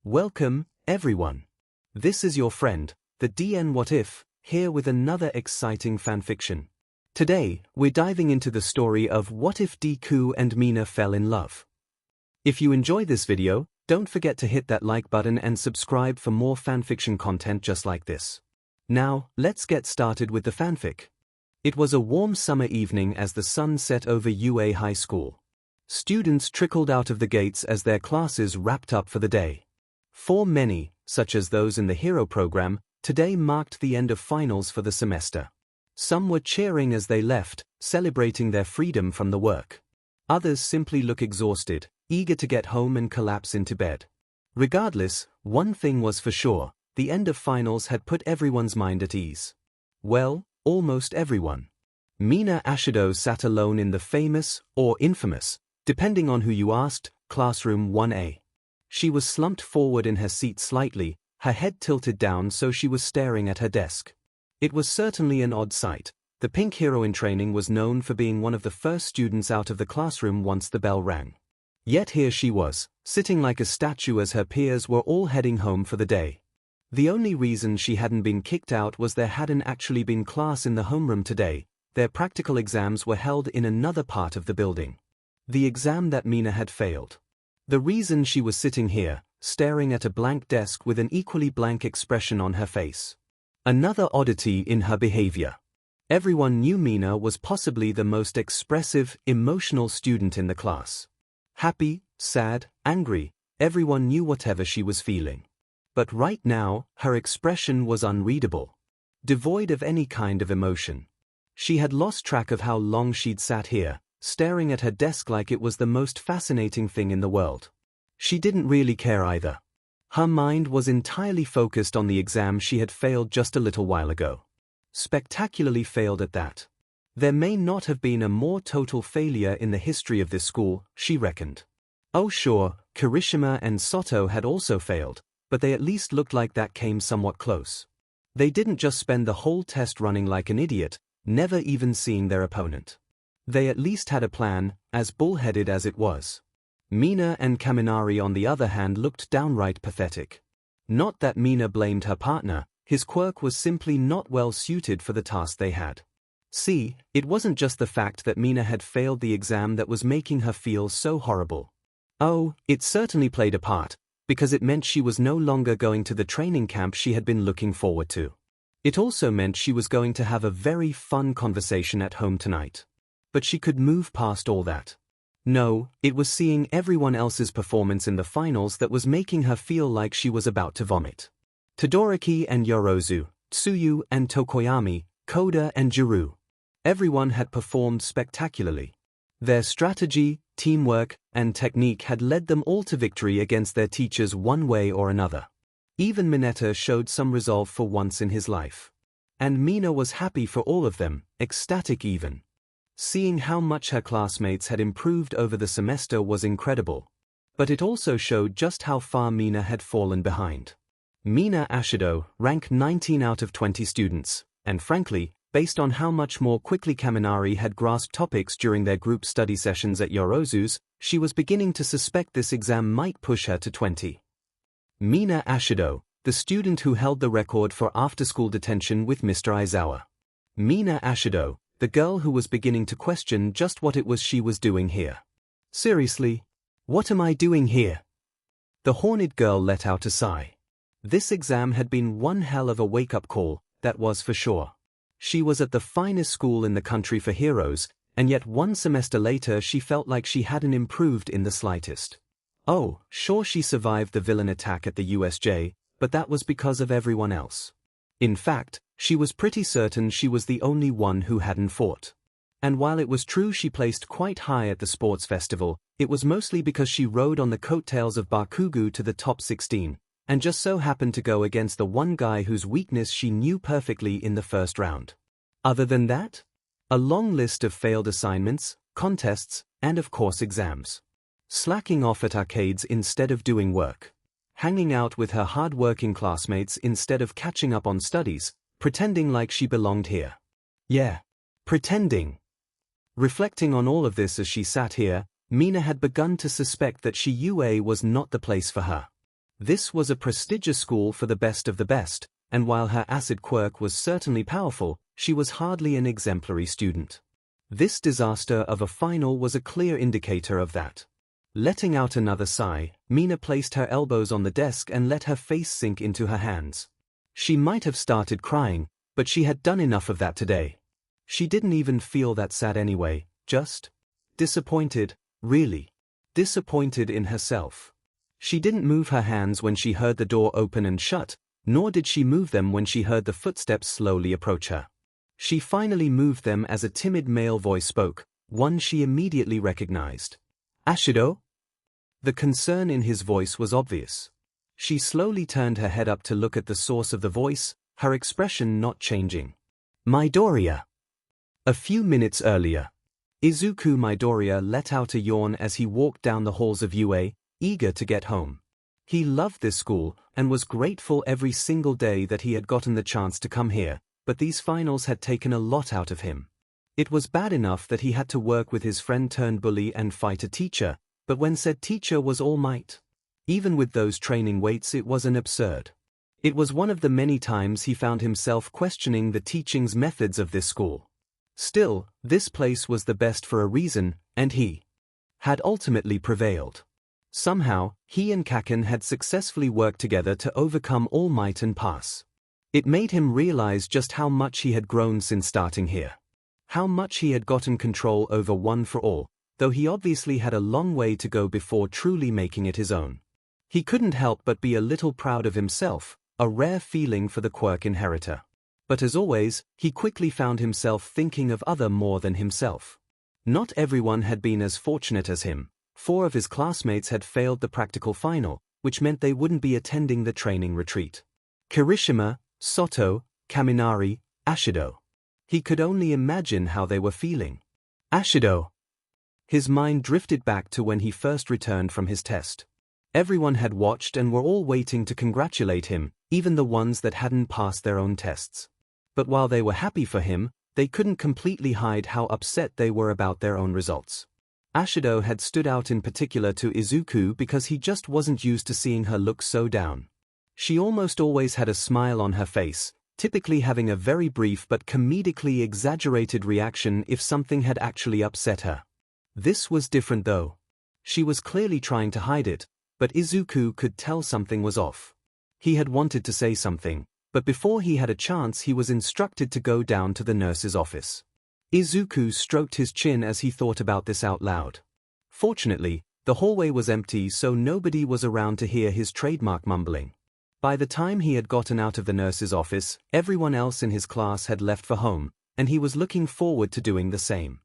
Welcome, everyone. This is your friend, the DN What If, here with another exciting fanfiction. Today, we're diving into the story of what if Deku and Mina fell in love. If you enjoy this video, don't forget to hit that like button and subscribe for more fanfiction content just like this. Now, let's get started with the fanfic. It was a warm summer evening as the sun set over UA High School. Students trickled out of the gates as their classes wrapped up for the day. For many, such as those in the Hero program, today marked the end of finals for the semester. Some were cheering as they left, celebrating their freedom from the work. Others simply look exhausted, eager to get home and collapse into bed. Regardless, one thing was for sure, the end of finals had put everyone's mind at ease. Well, almost everyone. Mina Ashido sat alone in the famous, or infamous, depending on who you asked, classroom 1A. She was slumped forward in her seat slightly, her head tilted down so she was staring at her desk. It was certainly an odd sight. The pink hero in training was known for being one of the first students out of the classroom once the bell rang. Yet here she was, sitting like a statue as her peers were all heading home for the day. The only reason she hadn't been kicked out was there hadn't actually been class in the homeroom today. Their practical exams were held in another part of the building. The exam that Mina had failed. The reason she was sitting here, staring at a blank desk with an equally blank expression on her face. Another oddity in her behavior. Everyone knew Mina was possibly the most expressive, emotional student in the class. Happy, sad, angry, everyone knew whatever she was feeling. But right now, her expression was unreadable. Devoid of any kind of emotion. She had lost track of how long she'd sat here, staring at her desk like it was the most fascinating thing in the world. She didn't really care either. Her mind was entirely focused on the exam she had failed just a little while ago. Spectacularly failed at that. There may not have been a more total failure in the history of this school, she reckoned. Oh sure, Kirishima and Soto had also failed, but they at least looked like that came somewhat close. They didn't just spend the whole test running like an idiot, never even seeing their opponent. They at least had a plan, as bullheaded as it was. Mina and Kaminari on the other hand looked downright pathetic. Not that Mina blamed her partner, his quirk was simply not well suited for the task they had. See, it wasn't just the fact that Mina had failed the exam that was making her feel so horrible. Oh, it certainly played a part, because it meant she was no longer going to the training camp she had been looking forward to. It also meant she was going to have a very fun conversation at home tonight. But she could move past all that. No, it was seeing everyone else's performance in the finals that was making her feel like she was about to vomit. Todoroki and Yorozu, Tsuyu and Tokoyami, Koda and Juru. Everyone had performed spectacularly. Their strategy, teamwork, and technique had led them all to victory against their teachers one way or another. Even Mineta showed some resolve for once in his life. And Mina was happy for all of them, ecstatic even. Seeing how much her classmates had improved over the semester was incredible. But it also showed just how far Mina had fallen behind. Mina Ashido ranked 19 out of 20 students, and frankly, based on how much more quickly Kaminari had grasped topics during their group study sessions at Yorozu's, she was beginning to suspect this exam might push her to 20. Mina Ashido, the student who held the record for after-school detention with Mr. Aizawa. Mina Ashido, the girl who was beginning to question just what it was she was doing here. Seriously? What am I doing here? The horned girl let out a sigh. This exam had been one hell of a wake-up call, that was for sure. She was at the finest school in the country for heroes, and yet one semester later she felt like she hadn't improved in the slightest. Oh, sure she survived the villain attack at the USJ, but that was because of everyone else. In fact, she was pretty certain she was the only one who hadn't fought. And while it was true she placed quite high at the sports festival, it was mostly because she rode on the coattails of Bakugo to the top 16, and just so happened to go against the one guy whose weakness she knew perfectly in the first round. Other than that? A long list of failed assignments, contests, and of course exams. Slacking off at arcades instead of doing work. Hanging out with her hard-working classmates instead of catching up on studies, pretending like she belonged here. Yeah, pretending. Reflecting on all of this as she sat here, Mina had begun to suspect that UA was not the place for her. This was a prestigious school for the best of the best, and while her acid quirk was certainly powerful, she was hardly an exemplary student. This disaster of a final was a clear indicator of that. Letting out another sigh, Mina placed her elbows on the desk and let her face sink into her hands. She might have started crying, but she had done enough of that today. She didn't even feel that sad anyway, just disappointed, really. Disappointed in herself. She didn't move her hands when she heard the door open and shut, nor did she move them when she heard the footsteps slowly approach her. She finally moved them as a timid male voice spoke, one she immediately recognized. Ashido? The concern in his voice was obvious. She slowly turned her head up to look at the source of the voice, her expression not changing. Midoriya. A few minutes earlier. Izuku Midoriya let out a yawn as he walked down the halls of UA, eager to get home. He loved this school, and was grateful every single day that he had gotten the chance to come here, but these finals had taken a lot out of him. It was bad enough that he had to work with his friend-turned-bully and fight a teacher, but when said teacher was All Might. Even with those training weights it was an absurd. It was one of the many times he found himself questioning the teaching's methods of this school. Still, this place was the best for a reason, and he had ultimately prevailed. Somehow, he and Kaken had successfully worked together to overcome All Might and pass. It made him realize just how much he had grown since starting here. How much he had gotten control over One for All, though he obviously had a long way to go before truly making it his own. He couldn't help but be a little proud of himself, a rare feeling for the quirk inheritor. But as always, he quickly found himself thinking of other more than himself. Not everyone had been as fortunate as him. 4 of his classmates had failed the practical final, which meant they wouldn't be attending the training retreat. Kirishima, Soto, Kaminari, Ashido. He could only imagine how they were feeling. Ashido. His mind drifted back to when he first returned from his test. Everyone had watched and were all waiting to congratulate him, even the ones that hadn't passed their own tests. But while they were happy for him, they couldn't completely hide how upset they were about their own results. Ashido had stood out in particular to Izuku because he just wasn't used to seeing her look so down. She almost always had a smile on her face, typically having a very brief but comedically exaggerated reaction if something had actually upset her. This was different though. She was clearly trying to hide it, but Izuku could tell something was off. He had wanted to say something, but before he had a chance he was instructed to go down to the nurse's office. Izuku stroked his chin as he thought about this out loud. Fortunately, the hallway was empty so nobody was around to hear his trademark mumbling. By the time he had gotten out of the nurse's office, everyone else in his class had left for home, and he was looking forward to doing the same.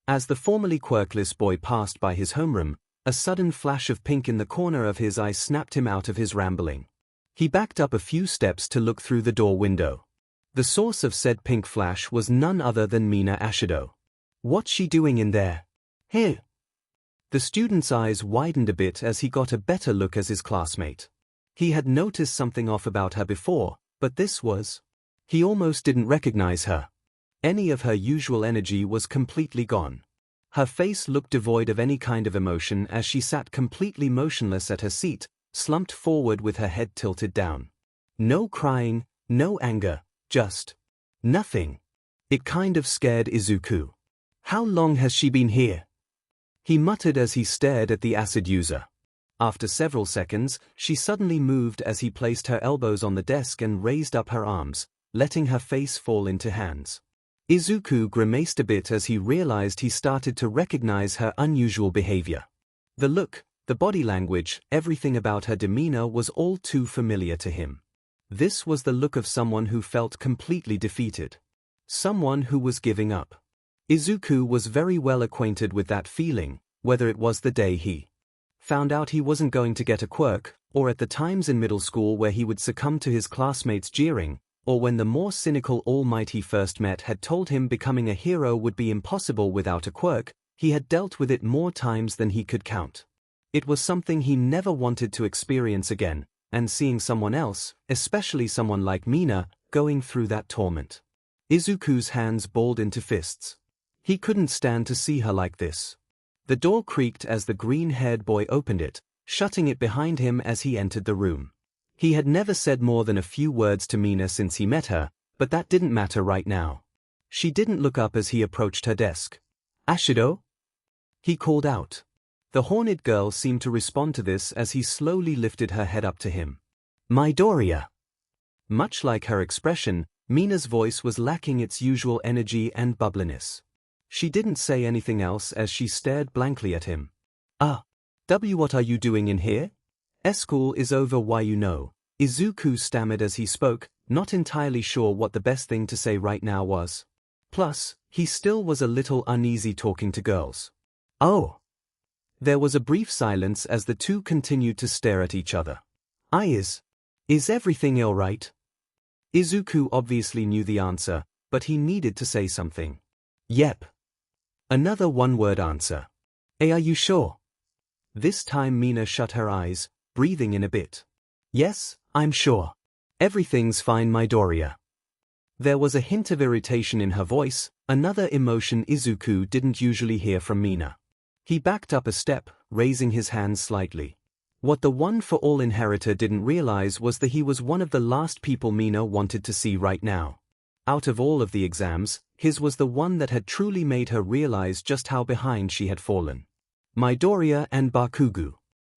As the formerly quirkless boy passed by his homeroom, a sudden flash of pink in the corner of his eye snapped him out of his rambling. He backed up a few steps to look through the door window. The source of said pink flash was none other than Mina Ashido. What's she doing in there? Here. The student's eyes widened a bit as he got a better look at his classmate. He had noticed something off about her before, but this was... He almost didn't recognize her. Any of her usual energy was completely gone. Her face looked devoid of any kind of emotion as she sat completely motionless at her seat, slumped forward with her head tilted down. No crying, no anger, just nothing. It kind of scared Izuku. How long has she been here? He muttered as he stared at the acid user. After several seconds, she suddenly moved as he placed her elbows on the desk and raised up her arms, letting her face fall into hands. Izuku grimaced a bit as he realized he started to recognize her unusual behavior. The look, the body language, everything about her demeanor was all too familiar to him. This was the look of someone who felt completely defeated. Someone who was giving up. Izuku was very well acquainted with that feeling, whether it was the day he found out he wasn't going to get a quirk, or at the times in middle school where he would succumb to his classmates' jeering, or when the more cynical All Might he first met had told him becoming a hero would be impossible without a quirk. He had dealt with it more times than he could count. It was something he never wanted to experience again, and seeing someone else, especially someone like Mina, going through that torment. Izuku's hands balled into fists. He couldn't stand to see her like this. The door creaked as the green-haired boy opened it, shutting it behind him as he entered the room. He had never said more than a few words to Mina since he met her, but that didn't matter right now. She didn't look up as he approached her desk. "Ashido?" he called out. The horned girl seemed to respond to this as he slowly lifted her head up to him. "Midoriya." Much like her expression, Mina's voice was lacking its usual energy and bubbliness. She didn't say anything else as she stared blankly at him. What are you doing in here? School is over, why you know," Izuku stammered as he spoke, not entirely sure what the best thing to say right now was. Plus, he still was a little uneasy talking to girls. "Oh." There was a brief silence as the two continued to stare at each other. Is everything all right?" Izuku obviously knew the answer, but he needed to say something. "Yep." Another one-word answer. "Are you sure?" This time Mina shut her eyes, breathing in a bit. "Yes, I'm sure. Everything's fine, Midoriya." There was a hint of irritation in her voice, another emotion Izuku didn't usually hear from Mina. He backed up a step, raising his hands slightly. What the one-for-all inheritor didn't realize was that he was one of the last people Mina wanted to see right now. Out of all of the exams, his was the one that had truly made her realize just how behind she had fallen. Midoriya and Bakugo.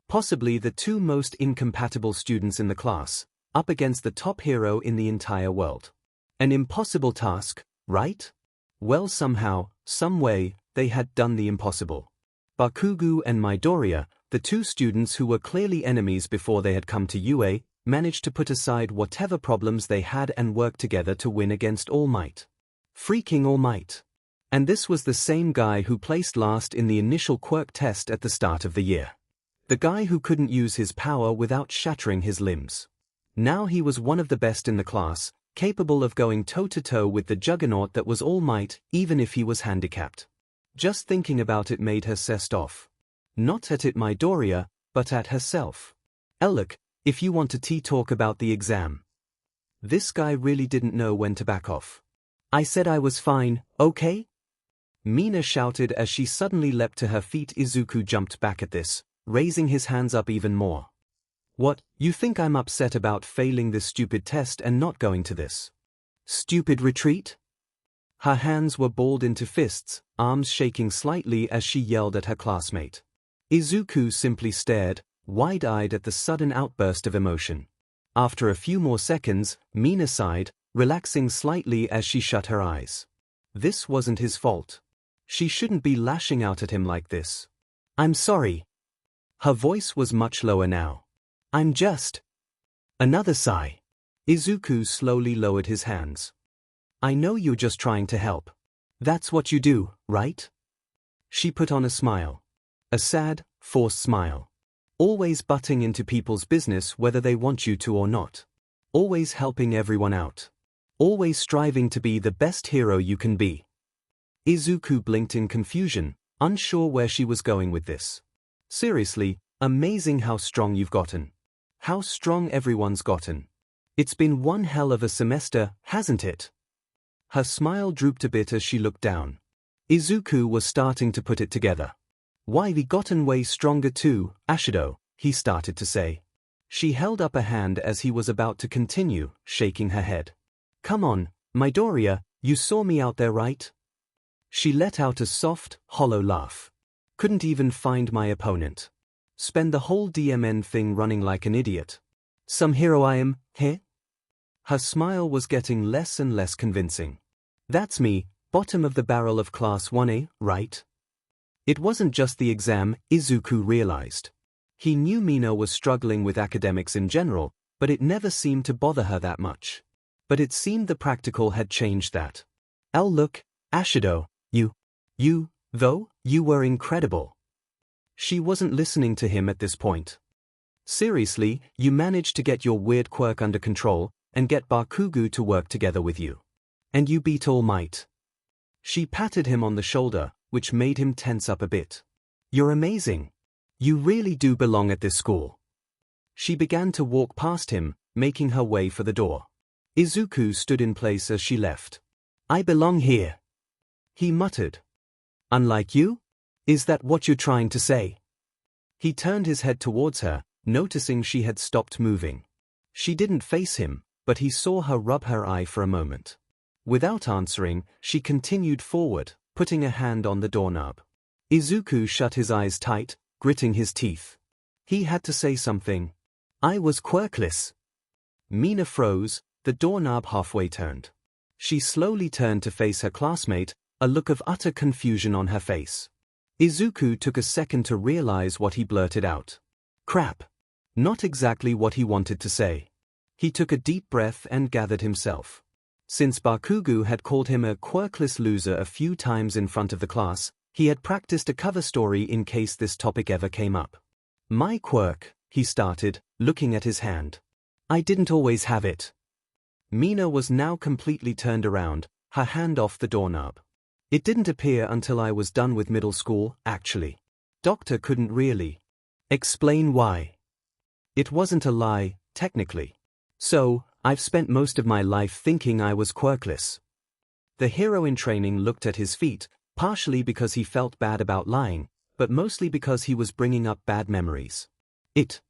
Possibly the two most incompatible students in the class, up against the top hero in the entire world. An impossible task, right? Well, somehow, some way, they had done the impossible. Bakugo and Midoriya, the two students who were clearly enemies before they had come to UA, managed to put aside whatever problems they had and work together to win against All Might. Freaking All Might. And this was the same guy who placed last in the initial quirk test at the start of the year. The guy who couldn't use his power without shattering his limbs. Now he was one of the best in the class, capable of going toe-to-toe with the juggernaut that was All Might, even if he was handicapped. Just thinking about it made her zest off. Not at it Midoriya, but at herself. Look, if you want to talk about the exam." This guy really didn't know when to back off. "I said I was fine, okay?" Mina shouted as she suddenly leapt to her feet. Izuku jumped back at this, raising his hands up even more. "What, you think I'm upset about failing this stupid test and not going to this stupid retreat?" Her hands were balled into fists, arms shaking slightly as she yelled at her classmate. Izuku simply stared, wide-eyed at the sudden outburst of emotion. After a few more seconds, Mina sighed, relaxing slightly as she shut her eyes. This wasn't his fault. She shouldn't be lashing out at him like this. "I'm sorry." Her voice was much lower now. "I'm just..." Another sigh. Izuku slowly lowered his hands. "I know you're just trying to help. That's what you do, right?" She put on a smile. A sad, forced smile. Always butting into people's business whether they want you to or not. Always helping everyone out. Always striving to be the best hero you can be. Izuku blinked in confusion, unsure where she was going with this. "Seriously, amazing how strong you've gotten. How strong everyone's gotten. It's been one hell of a semester, hasn't it?" Her smile drooped a bit as she looked down. Izuku was starting to put it together. "Why, we gotten way stronger too, Ashido," he started to say. She held up a hand as he was about to continue, shaking her head. "Come on, Midoriya, you saw me out there, right?" She let out a soft, hollow laugh. "Couldn't even find my opponent. Spend the whole DMN thing running like an idiot. Some hero I am, heh?" Her smile was getting less and less convincing. "That's me, bottom of the barrel of Class 1A, right?" It wasn't just the exam, Izuku realized. He knew Mina was struggling with academics in general, but it never seemed to bother her that much. But it seemed the practical had changed that. Look, Ashido, you were incredible." She wasn't listening to him at this point. "Seriously, you managed to get your weird quirk under control, and get Bakugo to work together with you. And you beat All Might." She patted him on the shoulder, which made him tense up a bit. "You're amazing. You really do belong at this school." She began to walk past him, making her way for the door. Izuku stood in place as she left. "I belong here," he muttered. "Unlike you? Is that what you're trying to say?" He turned his head towards her, noticing she had stopped moving. She didn't face him, but he saw her rub her eye for a moment. Without answering, she continued forward, putting a hand on the doorknob. Izuku shut his eyes tight, gritting his teeth. He had to say something. I was quirkless. Mina froze, the doorknob halfway turned. She slowly turned to face her classmate, a look of utter confusion on her face. Izuku took a second to realize what he blurted out. Crap. Not exactly what he wanted to say. He took a deep breath and gathered himself. Since Bakugo had called him a quirkless loser a few times in front of the class, he had practiced a cover story in case this topic ever came up. My quirk, he started, looking at his hand. I didn't always have it. Mina was now completely turned around, her hand off the doorknob. It didn't appear until I was done with middle school, actually. Doctor couldn't really explain why. It wasn't a lie, technically. So, I've spent most of my life thinking I was quirkless. The hero in training looked at his feet, partially because he felt bad about lying, but mostly because he was bringing up bad memories. It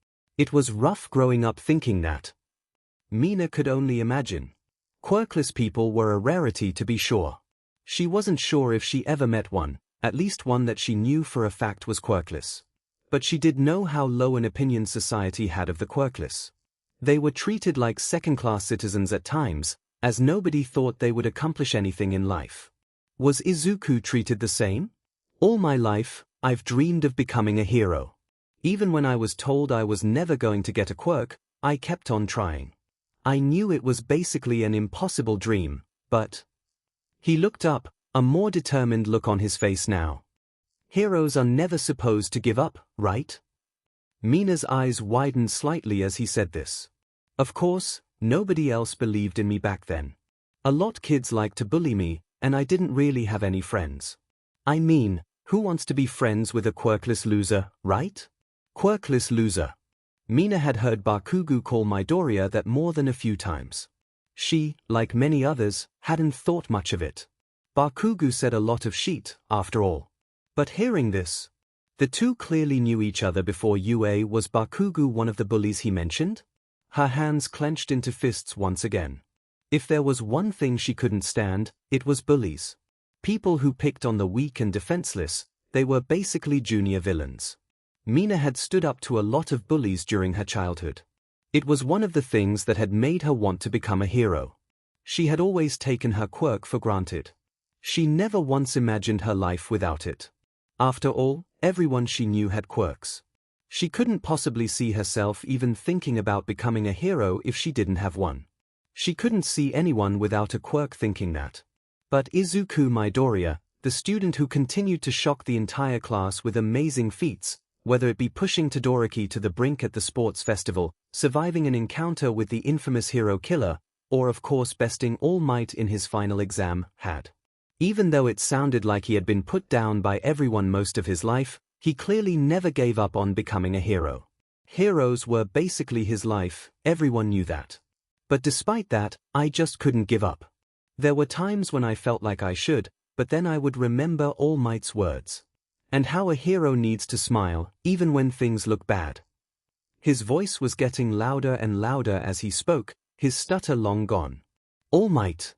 was rough growing up thinking that. Mina could only imagine. Quirkless people were a rarity to be sure. She wasn't sure if she ever met one, at least one that she knew for a fact was quirkless. But she did know how low an opinion society had of the quirkless. They were treated like second-class citizens at times, as nobody thought they would accomplish anything in life. Was Izuku treated the same? All my life, I've dreamed of becoming a hero. Even when I was told I was never going to get a quirk, I kept on trying. I knew it was basically an impossible dream, but... He looked up, a more determined look on his face now. Heroes are never supposed to give up, right? Mina's eyes widened slightly as he said this. Of course, nobody else believed in me back then. A lot kids liked to bully me, and I didn't really have any friends. I mean, who wants to be friends with a quirkless loser, right? Quirkless loser. Mina had heard Bakugo call Midoriya that more than a few times. She, like many others, hadn't thought much of it. Bakugo said a lot of shit, after all. But hearing this, the two clearly knew each other before UA. Was Bakugo one of the bullies he mentioned? Her hands clenched into fists once again. If there was one thing she couldn't stand, it was bullies. People who picked on the weak and defenseless, they were basically junior villains. Mina had stood up to a lot of bullies during her childhood. It was one of the things that had made her want to become a hero. She had always taken her quirk for granted. She never once imagined her life without it. After all, everyone she knew had quirks. She couldn't possibly see herself even thinking about becoming a hero if she didn't have one. She couldn't see anyone without a quirk thinking that. But Izuku Midoriya, the student who continued to shock the entire class with amazing feats, whether it be pushing Todoroki to the brink at the sports festival, surviving an encounter with the infamous hero killer, or of course besting All Might in his final exam, had. Even though it sounded like he had been put down by everyone most of his life, he clearly never gave up on becoming a hero. Heroes were basically his life, everyone knew that. But despite that, I just couldn't give up. There were times when I felt like I should, but then I would remember All Might's words. And how a hero needs to smile, even when things look bad. His voice was getting louder and louder as he spoke, his stutter long gone. All Might.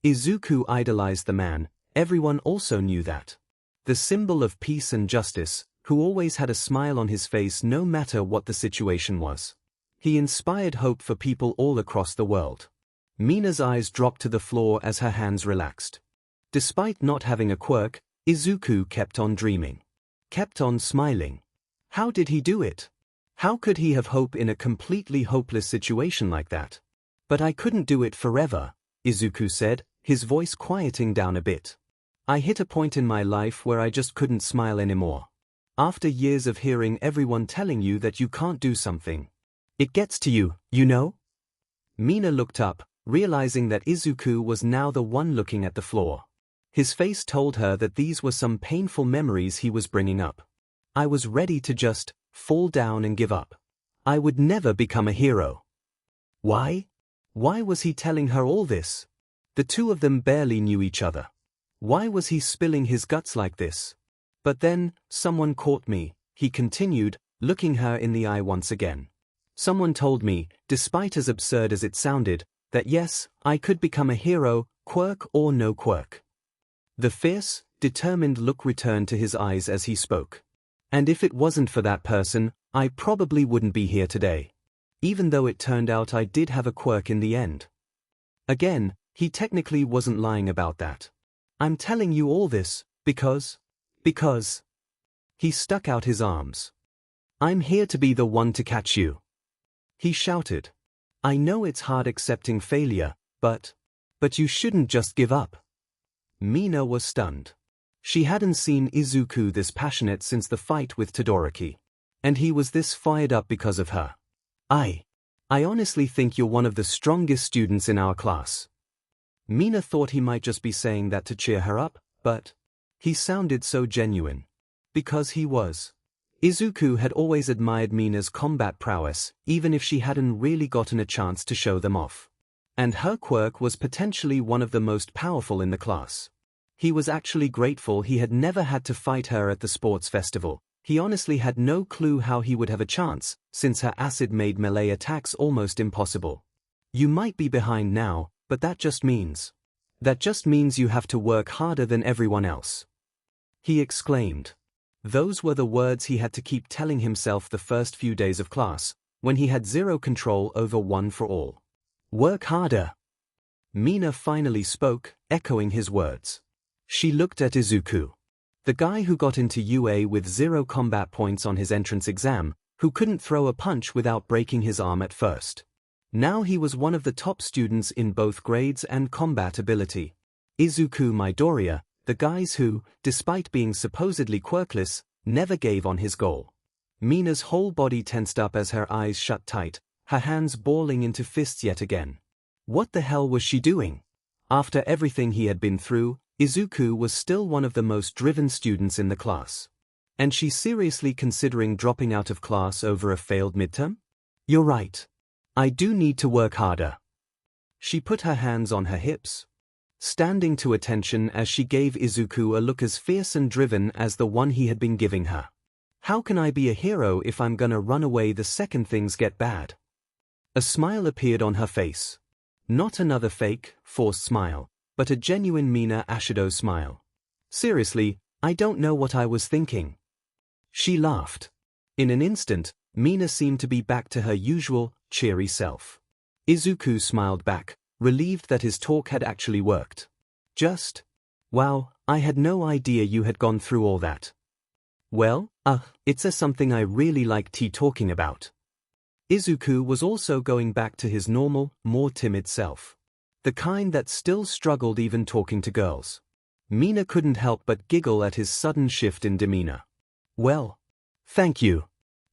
Izuku idolized the man, everyone also knew that. The symbol of peace and justice, who always had a smile on his face no matter what the situation was. He inspired hope for people all across the world. Mina's eyes dropped to the floor as her hands relaxed. Despite not having a quirk, Izuku kept on dreaming. Kept on smiling. How did he do it? How could he have hope in a completely hopeless situation like that? But I couldn't do it forever, Izuku said, his voice quieting down a bit. I hit a point in my life where I just couldn't smile anymore. After years of hearing everyone telling you that you can't do something. It gets to you, you know? Mina looked up, realizing that Izuku was now the one looking at the floor. His face told her that these were some painful memories he was bringing up. I was ready to just fall down and give up. I would never become a hero. Why? Why was he telling her all this? The two of them barely knew each other. Why was he spilling his guts like this? But then, someone caught me, he continued, looking her in the eye once again. Someone told me, despite as absurd as it sounded, that yes, I could become a hero, quirk or no quirk. The fierce, determined look returned to his eyes as he spoke. And if it wasn't for that person, I probably wouldn't be here today. Even though it turned out I did have a quirk in the end. Again, he technically wasn't lying about that. I'm telling you all this, because. He stuck out his arms. I'm here to be the one to catch you. He shouted. I know it's hard accepting failure, but you shouldn't just give up. Mina was stunned. She hadn't seen Izuku this passionate since the fight with Todoroki. And he was this fired up because of her. I honestly think you're one of the strongest students in our class. Mina thought he might just be saying that to cheer her up, but he sounded so genuine. Because he was. Izuku had always admired Mina's combat prowess, even if she hadn't really gotten a chance to show them off. And her quirk was potentially one of the most powerful in the class. He was actually grateful he had never had to fight her at the sports festival. He honestly had no clue how he would have a chance, since her acid made melee attacks almost impossible. You might be behind now, but that just means you have to work harder than everyone else. He exclaimed. Those were the words he had to keep telling himself the first few days of class, when he had zero control over One for All. Work harder. Mina finally spoke, echoing his words. She looked at Izuku. The guy who got into UA with 0 combat points on his entrance exam, who couldn't throw a punch without breaking his arm at first. Now he was one of the top students in both grades and combat ability. Izuku Midoriya, the guys who, despite being supposedly quirkless, never gave on his goal. Mina's whole body tensed up as her eyes shut tight, her hands balling into fists yet again. What the hell was she doing? After everything he had been through, Izuku was still one of the most driven students in the class. And she's seriously considering dropping out of class over a failed midterm? You're right. I do need to work harder. She put her hands on her hips, standing to attention as she gave Izuku a look as fierce and driven as the one he had been giving her. How can I be a hero if I'm gonna run away the second things get bad? A smile appeared on her face. Not another fake, forced smile, but a genuine Mina Ashido smile. Seriously, I don't know what I was thinking. She laughed. In an instant, Mina seemed to be back to her usual, cheery self. Izuku smiled back, relieved that his talk had actually worked. Wow, I had no idea you had gone through all that. Well, it's something I really like talking about. Izuku was also going back to his normal, more timid self. The kind that still struggled even talking to girls. Mina couldn't help but giggle at his sudden shift in demeanor. Well, thank you.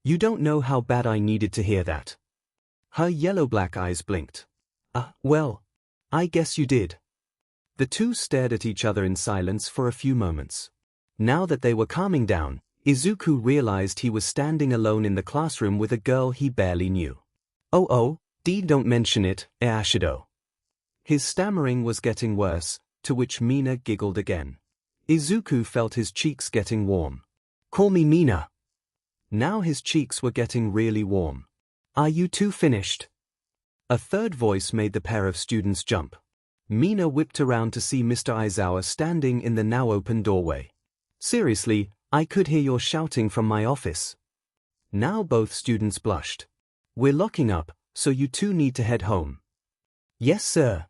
You don't know how bad I needed to hear that. Her yellow-black eyes blinked. Well, I guess you did. The two stared at each other in silence for a few moments. Now that they were calming down, Izuku realized he was standing alone in the classroom with a girl he barely knew. Oh, don't mention it, Ashido. His stammering was getting worse, to which Mina giggled again. Izuku felt his cheeks getting warm. Call me Mina. Now his cheeks were getting really warm. Are you two finished? A third voice made the pair of students jump. Mina whipped around to see Mr. Aizawa standing in the now open doorway. Seriously, I could hear your shouting from my office. Now both students blushed. We're locking up, so you two need to head home. Yes, sir.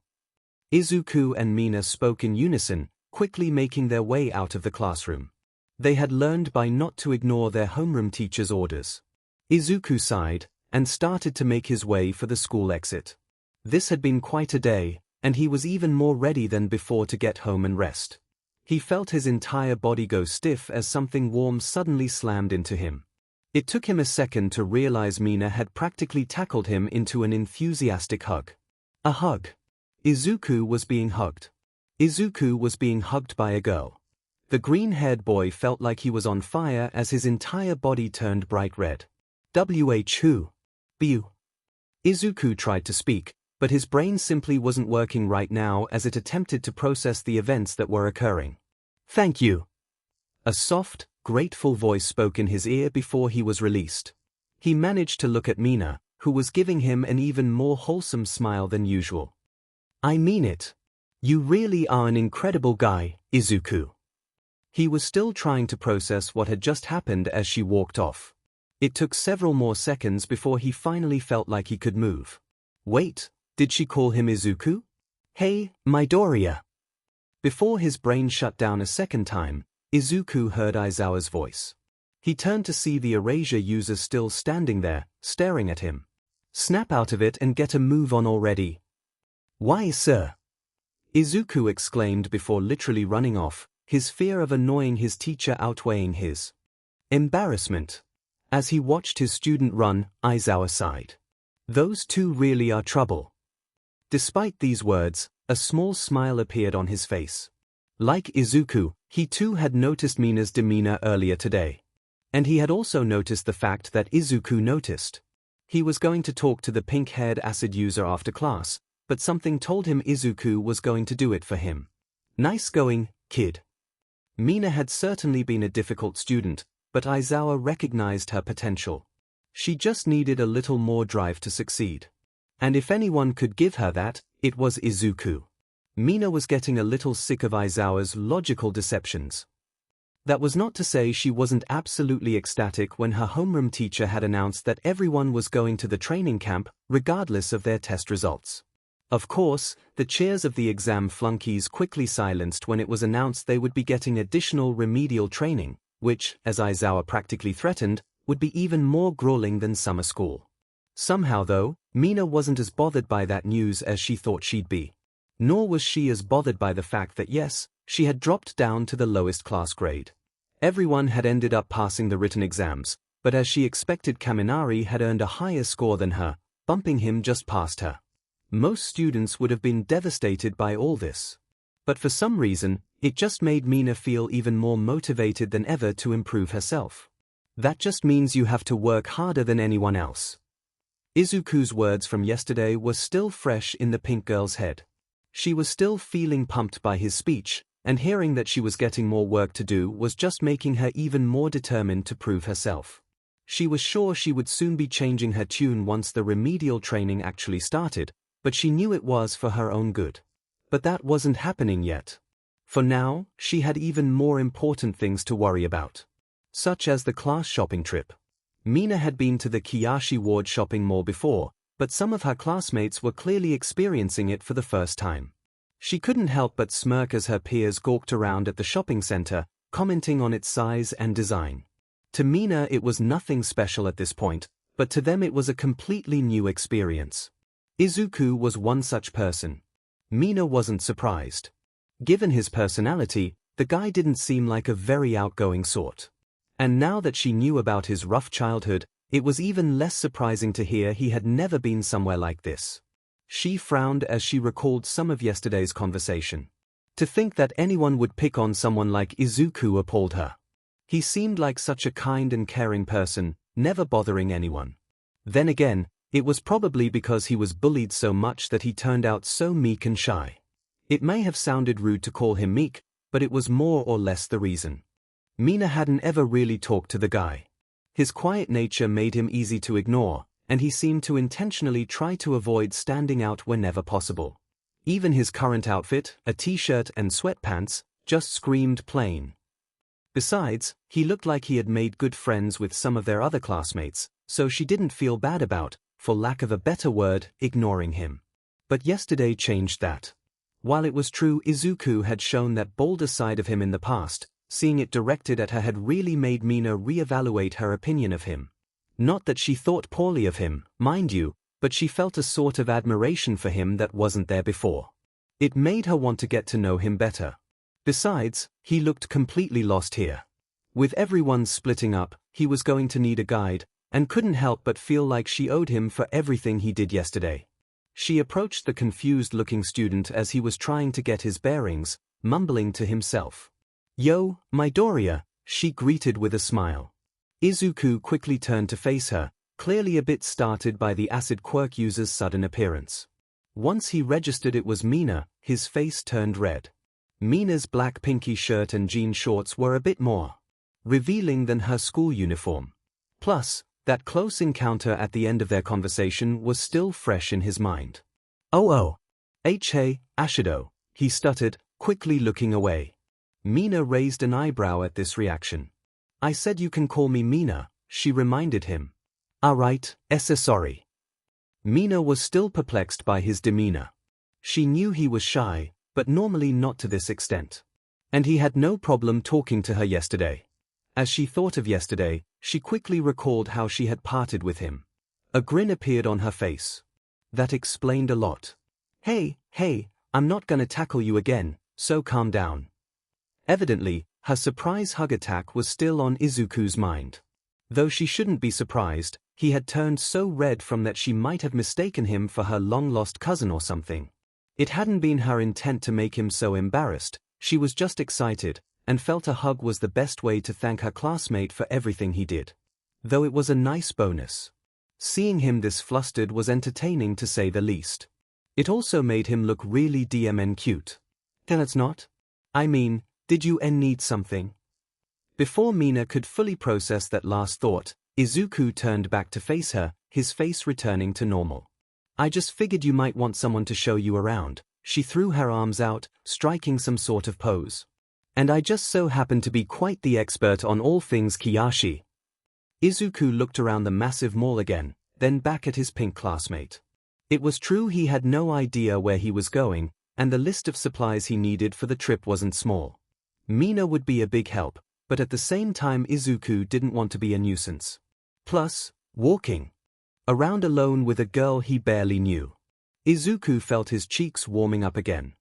Izuku and Mina spoke in unison, quickly making their way out of the classroom. They had learned by not to ignore their homeroom teacher's orders. Izuku sighed, and started to make his way for the school exit. This had been quite a day, and he was even more ready than before to get home and rest. He felt his entire body go stiff as something warm suddenly slammed into him. It took him a second to realize Mina had practically tackled him into an enthusiastic hug. A hug. Izuku was being hugged. Izuku was being hugged by a girl. The green-haired boy felt like he was on fire as his entire body turned bright red. Who? Bu. Izuku tried to speak, but his brain simply wasn't working right now as it attempted to process the events that were occurring. Thank you. A soft, grateful voice spoke in his ear before he was released. He managed to look at Mina, who was giving him an even more wholesome smile than usual. "I mean it. You really are an incredible guy, Izuku." He was still trying to process what had just happened as she walked off. It took several more seconds before he finally felt like he could move. Wait, did she call him Izuku? "Hey, Midoriya." Before his brain shut down a second time, Izuku heard Aizawa's voice. He turned to see the erasure user still standing there, staring at him. "Snap out of it and get a move on already." "Why, sir?" Izuku exclaimed before literally running off, his fear of annoying his teacher outweighing his embarrassment. As he watched his student run, Aizawa sighed. "Those two really are trouble." Despite these words, a small smile appeared on his face. Like Izuku, he too had noticed Mina's demeanor earlier today. And he had also noticed the fact that Izuku noticed. He was going to talk to the pink-haired acid user after class, but something told him Izuku was going to do it for him. "Nice going, kid." Mina had certainly been a difficult student, but Aizawa recognized her potential. She just needed a little more drive to succeed. And if anyone could give her that, it was Izuku. Mina was getting a little sick of Aizawa's logical deceptions. That was not to say she wasn't absolutely ecstatic when her homeroom teacher had announced that everyone was going to the training camp, regardless of their test results. Of course, the cheers of the exam flunkies quickly silenced when it was announced they would be getting additional remedial training, which, as Aizawa practically threatened, would be even more grueling than summer school. Somehow though, Mina wasn't as bothered by that news as she thought she'd be. Nor was she as bothered by the fact that yes, she had dropped down to the lowest class grade. Everyone had ended up passing the written exams, but as she expected, Kaminari had earned a higher score than her, bumping him just past her. Most students would have been devastated by all this. But for some reason, it just made Mina feel even more motivated than ever to improve herself. That just means you have to work harder than anyone else. Izuku's words from yesterday were still fresh in the pink girl's head. She was still feeling pumped by his speech, and hearing that she was getting more work to do was just making her even more determined to prove herself. She was sure she would soon be changing her tune once the remedial training actually started, but she knew it was for her own good. But that wasn't happening yet. For now, she had even more important things to worry about. Such as the class shopping trip. Mina had been to the Kiyashi Ward shopping mall before, but some of her classmates were clearly experiencing it for the first time. She couldn't help but smirk as her peers gawked around at the shopping center, commenting on its size and design. To Mina it was nothing special at this point, but to them it was a completely new experience. Izuku was one such person. Mina wasn't surprised. Given his personality, the guy didn't seem like a very outgoing sort. And now that she knew about his rough childhood, it was even less surprising to hear he had never been somewhere like this. She frowned as she recalled some of yesterday's conversation. To think that anyone would pick on someone like Izuku appalled her. He seemed like such a kind and caring person, never bothering anyone. Then again, it was probably because he was bullied so much that he turned out so meek and shy. It may have sounded rude to call him meek, but it was more or less the reason. Mina hadn't ever really talked to the guy. His quiet nature made him easy to ignore, and he seemed to intentionally try to avoid standing out whenever possible. Even his current outfit, a t-shirt and sweatpants, just screamed plain. Besides, he looked like he had made good friends with some of their other classmates, so she didn't feel bad about, for lack of a better word, ignoring him. But yesterday changed that. While it was true Izuku had shown that bolder side of him in the past, seeing it directed at her had really made Mina reevaluate her opinion of him. Not that she thought poorly of him, mind you, but she felt a sort of admiration for him that wasn't there before. It made her want to get to know him better. Besides, he looked completely lost here. With everyone splitting up, he was going to need a guide, and couldn't help but feel like she owed him for everything he did yesterday. She approached the confused-looking student as he was trying to get his bearings, mumbling to himself. "Yo, Midoriya," she greeted with a smile. Izuku quickly turned to face her, clearly a bit startled by the acid quirk user's sudden appearance. Once he registered it was Mina, his face turned red. Mina's black pinky shirt and jean shorts were a bit more revealing than her school uniform. Plus, that close encounter at the end of their conversation was still fresh in his mind. Oh, hey, Ashido, he stuttered, quickly looking away. Mina raised an eyebrow at this reaction. I said you can call me Mina, she reminded him. Alright, sorry. Mina was still perplexed by his demeanor. She knew he was shy, but normally not to this extent. And he had no problem talking to her yesterday. As she thought of yesterday, she quickly recalled how she had parted with him. A grin appeared on her face. That explained a lot. Hey, I'm not gonna tackle you again, so calm down. Evidently, her surprise hug attack was still on Izuku's mind. Though she shouldn't be surprised, he had turned so red from that she might have mistaken him for her long-lost cousin or something. It hadn't been her intent to make him so embarrassed, she was just excited, and felt a hug was the best way to thank her classmate for everything he did. Though it was a nice bonus. Seeing him this flustered was entertaining to say the least. It also made him look really DMN cute. Then it's not? I mean, did you need something? Before Mina could fully process that last thought, Izuku turned back to face her, his face returning to normal. I just figured you might want someone to show you around. She threw her arms out, striking some sort of pose. And I just so happen to be quite the expert on all things Kiyashi. Izuku looked around the massive mall again, then back at his pink classmate. It was true he had no idea where he was going, and the list of supplies he needed for the trip wasn't small. Mina would be a big help, but at the same time Izuku didn't want to be a nuisance. Plus, walking around alone with a girl he barely knew. Izuku felt his cheeks warming up again.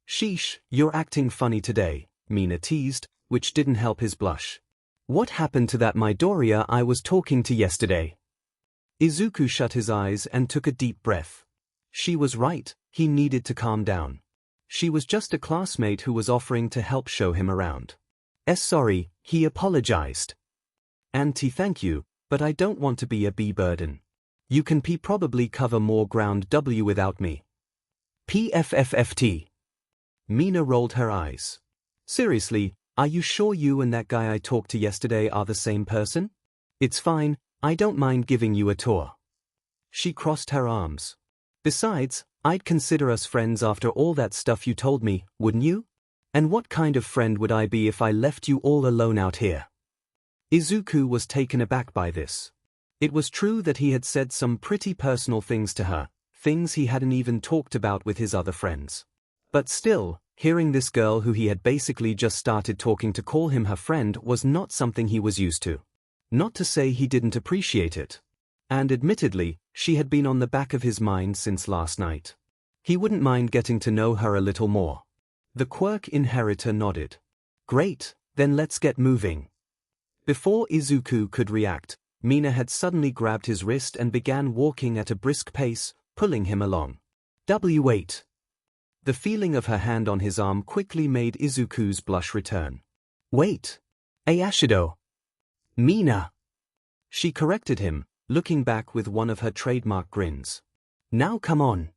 Sheesh, you're acting funny today, Mina teased, which didn't help his blush. What happened to that Midoriya I was talking to yesterday? Izuku shut his eyes and took a deep breath. She was right, he needed to calm down. She was just a classmate who was offering to help show him around. Sorry, he apologized. Auntie, thank you, but I don't want to be a burden. You can probably cover more ground without me. PFFFT. Mina rolled her eyes. Seriously, are you sure you and that guy I talked to yesterday are the same person? It's fine, I don't mind giving you a tour. She crossed her arms. Besides, I'd consider us friends after all that stuff you told me, wouldn't you? And what kind of friend would I be if I left you all alone out here? Izuku was taken aback by this. It was true that he had said some pretty personal things to her, things he hadn't even talked about with his other friends. But still, hearing this girl who he had basically just started talking to call him her friend was not something he was used to. Not to say he didn't appreciate it. And admittedly, she had been on the back of his mind since last night. He wouldn't mind getting to know her a little more. The quirk inheritor nodded. Great, then let's get moving. Before Izuku could react, Mina had suddenly grabbed his wrist and began walking at a brisk pace, pulling him along. Wait. The feeling of her hand on his arm quickly made Izuku's blush return. Wait. Ashido. Mina. She corrected him, looking back with one of her trademark grins. Now come on.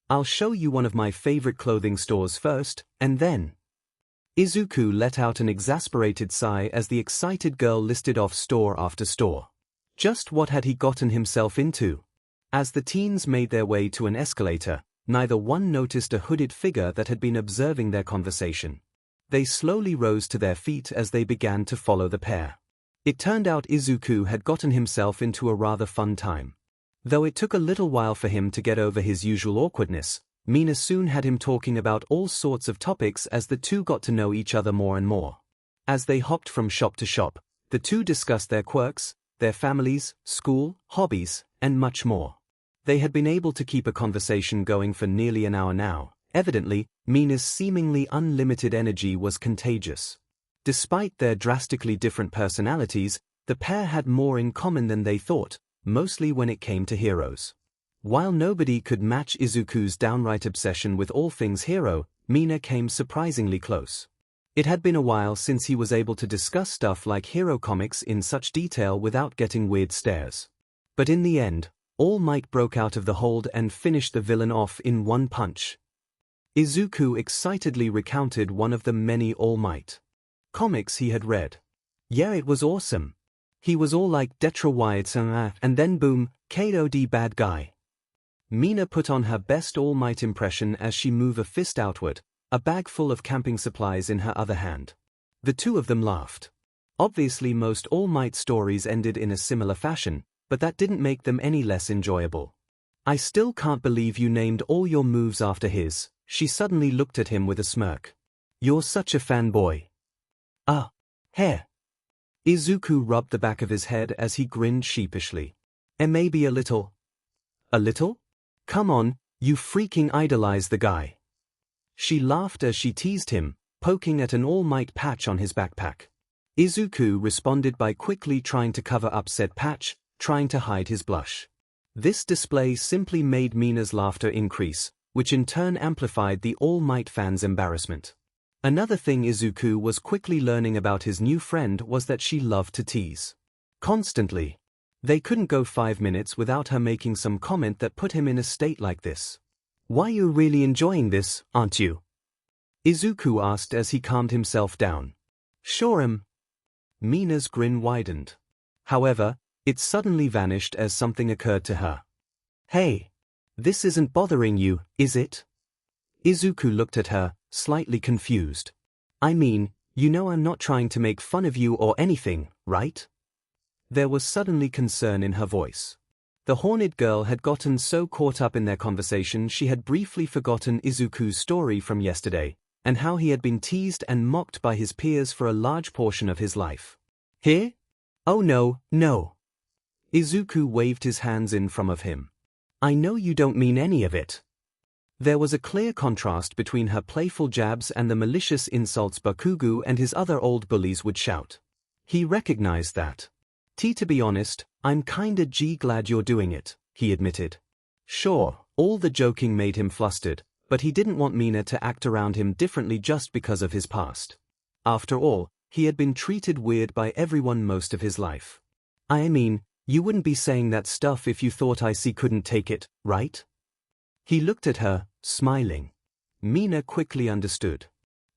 I'll show you one of my favorite clothing stores first, and then. Izuku let out an exasperated sigh as the excited girl listed off store after store. Just what had he gotten himself into? As the teens made their way to an escalator, neither one noticed a hooded figure that had been observing their conversation. They slowly rose to their feet as they began to follow the pair. It turned out Izuku had gotten himself into a rather fun time. Though it took a little while for him to get over his usual awkwardness, Mina soon had him talking about all sorts of topics as the two got to know each other more and more. As they hopped from shop to shop, the two discussed their quirks, their families, school, hobbies, and much more. They had been able to keep a conversation going for nearly an hour now. Evidently, Mina's seemingly unlimited energy was contagious. Despite their drastically different personalities, the pair had more in common than they thought, mostly when it came to heroes. While nobody could match Izuku's downright obsession with all things hero, Mina came surprisingly close. It had been a while since he was able to discuss stuff like hero comics in such detail without getting weird stares. But in the end, All Might broke out of the hold and finished the villain off in one punch. Izuku excitedly recounted one of the many All Might comics he had read. Yeah, it was awesome. He was all like Detra Wyatt and then boom, KOD bad guy. Mina put on her best All Might impression as she moved a fist outward, a bag full of camping supplies in her other hand. The two of them laughed. Obviously most All Might stories ended in a similar fashion, but that didn't make them any less enjoyable. I still can't believe you named all your moves after his. She suddenly looked at him with a smirk. You're such a fanboy. Hair. Izuku rubbed the back of his head as he grinned sheepishly. Maybe a little. A little? Come on, you freaking idolize the guy. She laughed as she teased him, poking at an All Might patch on his backpack. Izuku responded by quickly trying to cover up said patch, trying to hide his blush. This display simply made Mina's laughter increase, which in turn amplified the All Might fans' embarrassment. Another thing Izuku was quickly learning about his new friend was that she loved to tease. Constantly. They couldn't go 5 minutes without her making some comment that put him in a state like this. Why you really enjoying this, aren't you? Izuku asked as he calmed himself down. Sure am. Mina's grin widened. However, it suddenly vanished as something occurred to her. Hey. This isn't bothering you, is it? Izuku looked at her, slightly confused. I mean, you know I'm not trying to make fun of you or anything, right? There was suddenly concern in her voice. The horned girl had gotten so caught up in their conversation she had briefly forgotten Izuku's story from yesterday, and how he had been teased and mocked by his peers for a large portion of his life. Here? Oh no, no. Izuku waved his hands in front of him. I know you don't mean any of it. There was a clear contrast between her playful jabs and the malicious insults Bakugo and his other old bullies would shout. He recognized that. To be honest, I'm kinda glad you're doing it, he admitted. Sure, all the joking made him flustered, but he didn't want Mina to act around him differently just because of his past. After all, he had been treated weird by everyone most of his life. I mean, you wouldn't be saying that stuff if you thought I couldn't take it, right? He looked at her, smiling. Mina quickly understood.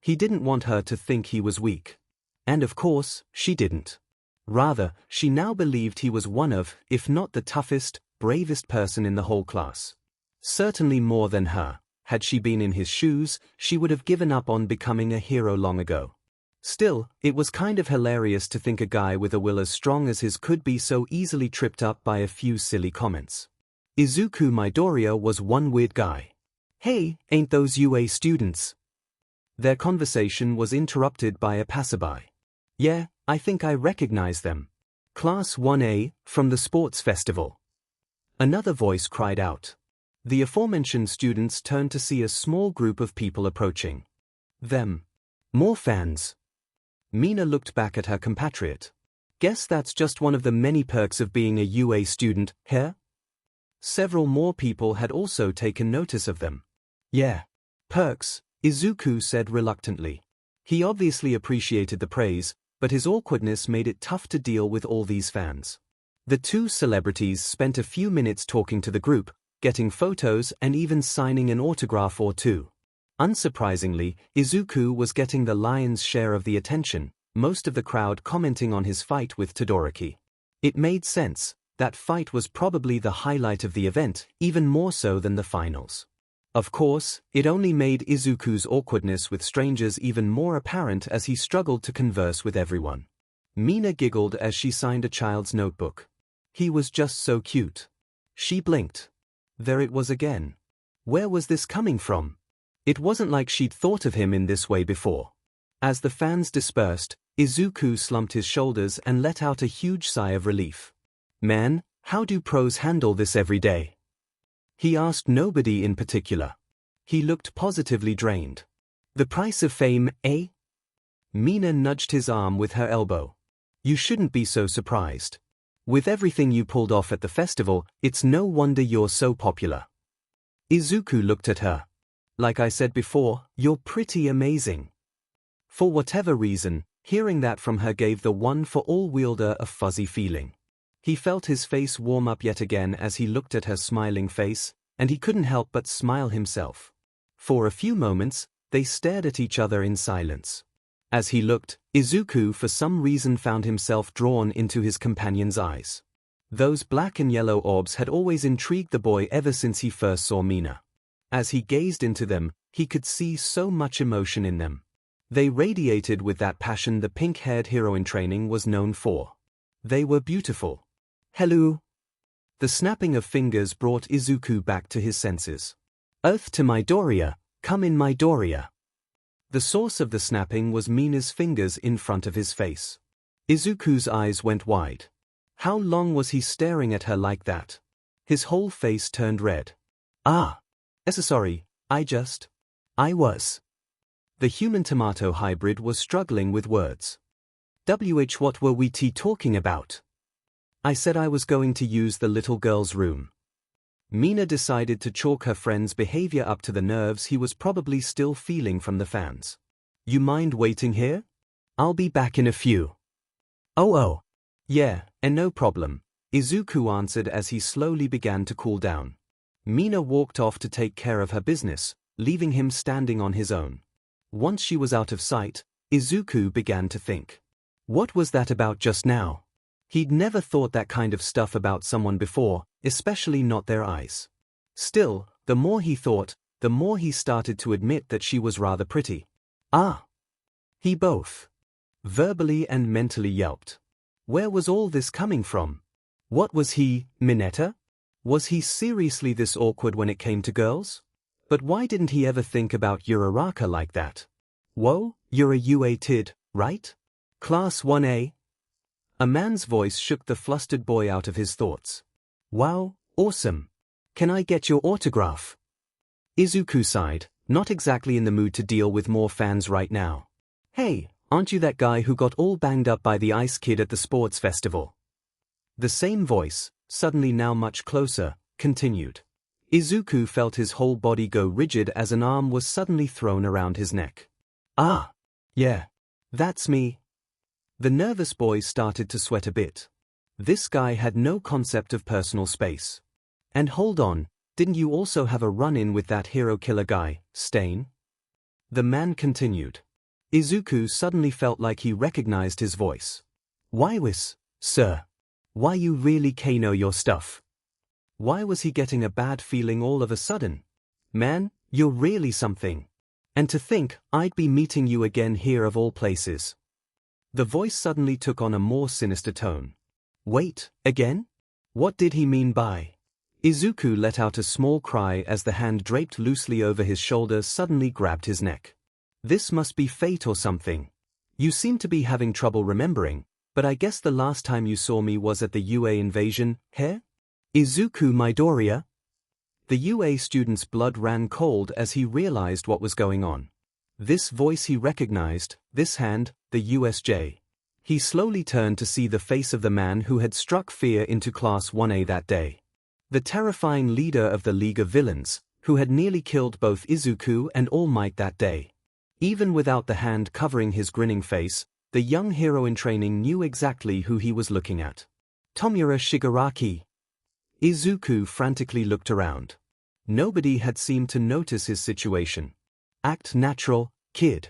He didn't want her to think he was weak. And of course, she didn't. Rather, she now believed he was one of, if not the toughest, bravest person in the whole class. Certainly more than her. Had she been in his shoes, she would have given up on becoming a hero long ago. Still, it was kind of hilarious to think a guy with a will as strong as his could be so easily tripped up by a few silly comments. Izuku Midoriya was one weird guy. Hey, ain't those UA students? Their conversation was interrupted by a passerby. Yeah, I think I recognize them. Class 1A, from the sports festival. Another voice cried out. The aforementioned students turned to see a small group of people approaching. Them. More fans. Mina looked back at her compatriot. Guess that's just one of the many perks of being a UA student, huh? Several more people had also taken notice of them. Yeah. Perks, Izuku said reluctantly. He obviously appreciated the praise, but his awkwardness made it tough to deal with all these fans. The two celebrities spent a few minutes talking to the group, getting photos and even signing an autograph or two. Unsurprisingly, Izuku was getting the lion's share of the attention, most of the crowd commenting on his fight with Todoroki. It made sense. That fight was probably the highlight of the event, even more so than the finals. Of course, it only made Izuku's awkwardness with strangers even more apparent as he struggled to converse with everyone. Mina giggled as she signed a child's notebook. He was just so cute. She blinked. There it was again. Where was this coming from? It wasn't like she'd thought of him in this way before. As the fans dispersed, Izuku slumped his shoulders and let out a huge sigh of relief. Man, how do pros handle this every day? He asked nobody in particular. He looked positively drained. The price of fame, eh? Mina nudged his arm with her elbow. You shouldn't be so surprised. With everything you pulled off at the festival, it's no wonder you're so popular. Izuku looked at her. Like I said before, you're pretty amazing. For whatever reason, hearing that from her gave the one-for-all wielder a fuzzy feeling. He felt his face warm up yet again as he looked at her smiling face, and he couldn't help but smile himself. For a few moments, they stared at each other in silence. As he looked, Izuku for some reason found himself drawn into his companion's eyes. Those black and yellow orbs had always intrigued the boy ever since he first saw Mina. As he gazed into them, he could see so much emotion in them. They radiated with that passion the pink-haired hero in training was known for. They were beautiful. Hello. The snapping of fingers brought Izuku back to his senses. Earth to Midoriya, come in Midoriya. The source of the snapping was Mina's fingers in front of his face. Izuku's eyes went wide. How long was he staring at her like that? His whole face turned red. Sorry, I was. The human-tomato hybrid was struggling with words. What were we talking about? I said I was going to use the little girl's room. Mina decided to chalk her friend's behavior up to the nerves he was probably still feeling from the fans. You mind waiting here? I'll be back in a few. Oh. Yeah, and no problem, Izuku answered as he slowly began to cool down. Mina walked off to take care of her business, leaving him standing on his own. Once she was out of sight, Izuku began to think. What was that about just now? He'd never thought that kind of stuff about someone before, especially not their eyes. Still, the more he thought, the more he started to admit that she was rather pretty. He both verbally and mentally yelped. Where was all this coming from? What was he, Mineta? Was he seriously this awkward when it came to girls? But why didn't he ever think about Uraraka like that? Whoa, you're a UA kid, right? Class 1A? A man's voice shook the flustered boy out of his thoughts. Wow, awesome. Can I get your autograph? Izuku sighed, not exactly in the mood to deal with more fans right now. Hey, aren't you that guy who got all banged up by the ice kid at the sports festival? The same voice, suddenly now much closer, continued. Izuku felt his whole body go rigid as an arm was suddenly thrown around his neck. Yeah. That's me. The nervous boy started to sweat a bit. This guy had no concept of personal space. And hold on, didn't you also have a run-in with that hero killer guy, Stain? The man continued. Izuku suddenly felt like he recognized his voice. Why sir? Why you really know your stuff? Why was he getting a bad feeling all of a sudden? Man, you're really something. And to think, I'd be meeting you again here of all places. The voice suddenly took on a more sinister tone. Wait, again? What did he mean by? Izuku let out a small cry as the hand draped loosely over his shoulder suddenly grabbed his neck. This must be fate or something. You seem to be having trouble remembering, but I guess the last time you saw me was at the UA invasion, heh? Izuku Midoriya? The UA student's blood ran cold as he realized what was going on. This voice he recognized, this hand, the USJ. He slowly turned to see the face of the man who had struck fear into Class 1A that day. The terrifying leader of the League of Villains, who had nearly killed both Izuku and All Might that day. Even without the hand covering his grinning face, the young hero in training knew exactly who he was looking at. Tomura Shigaraki. Izuku frantically looked around. Nobody had seemed to notice his situation. Act natural, kid.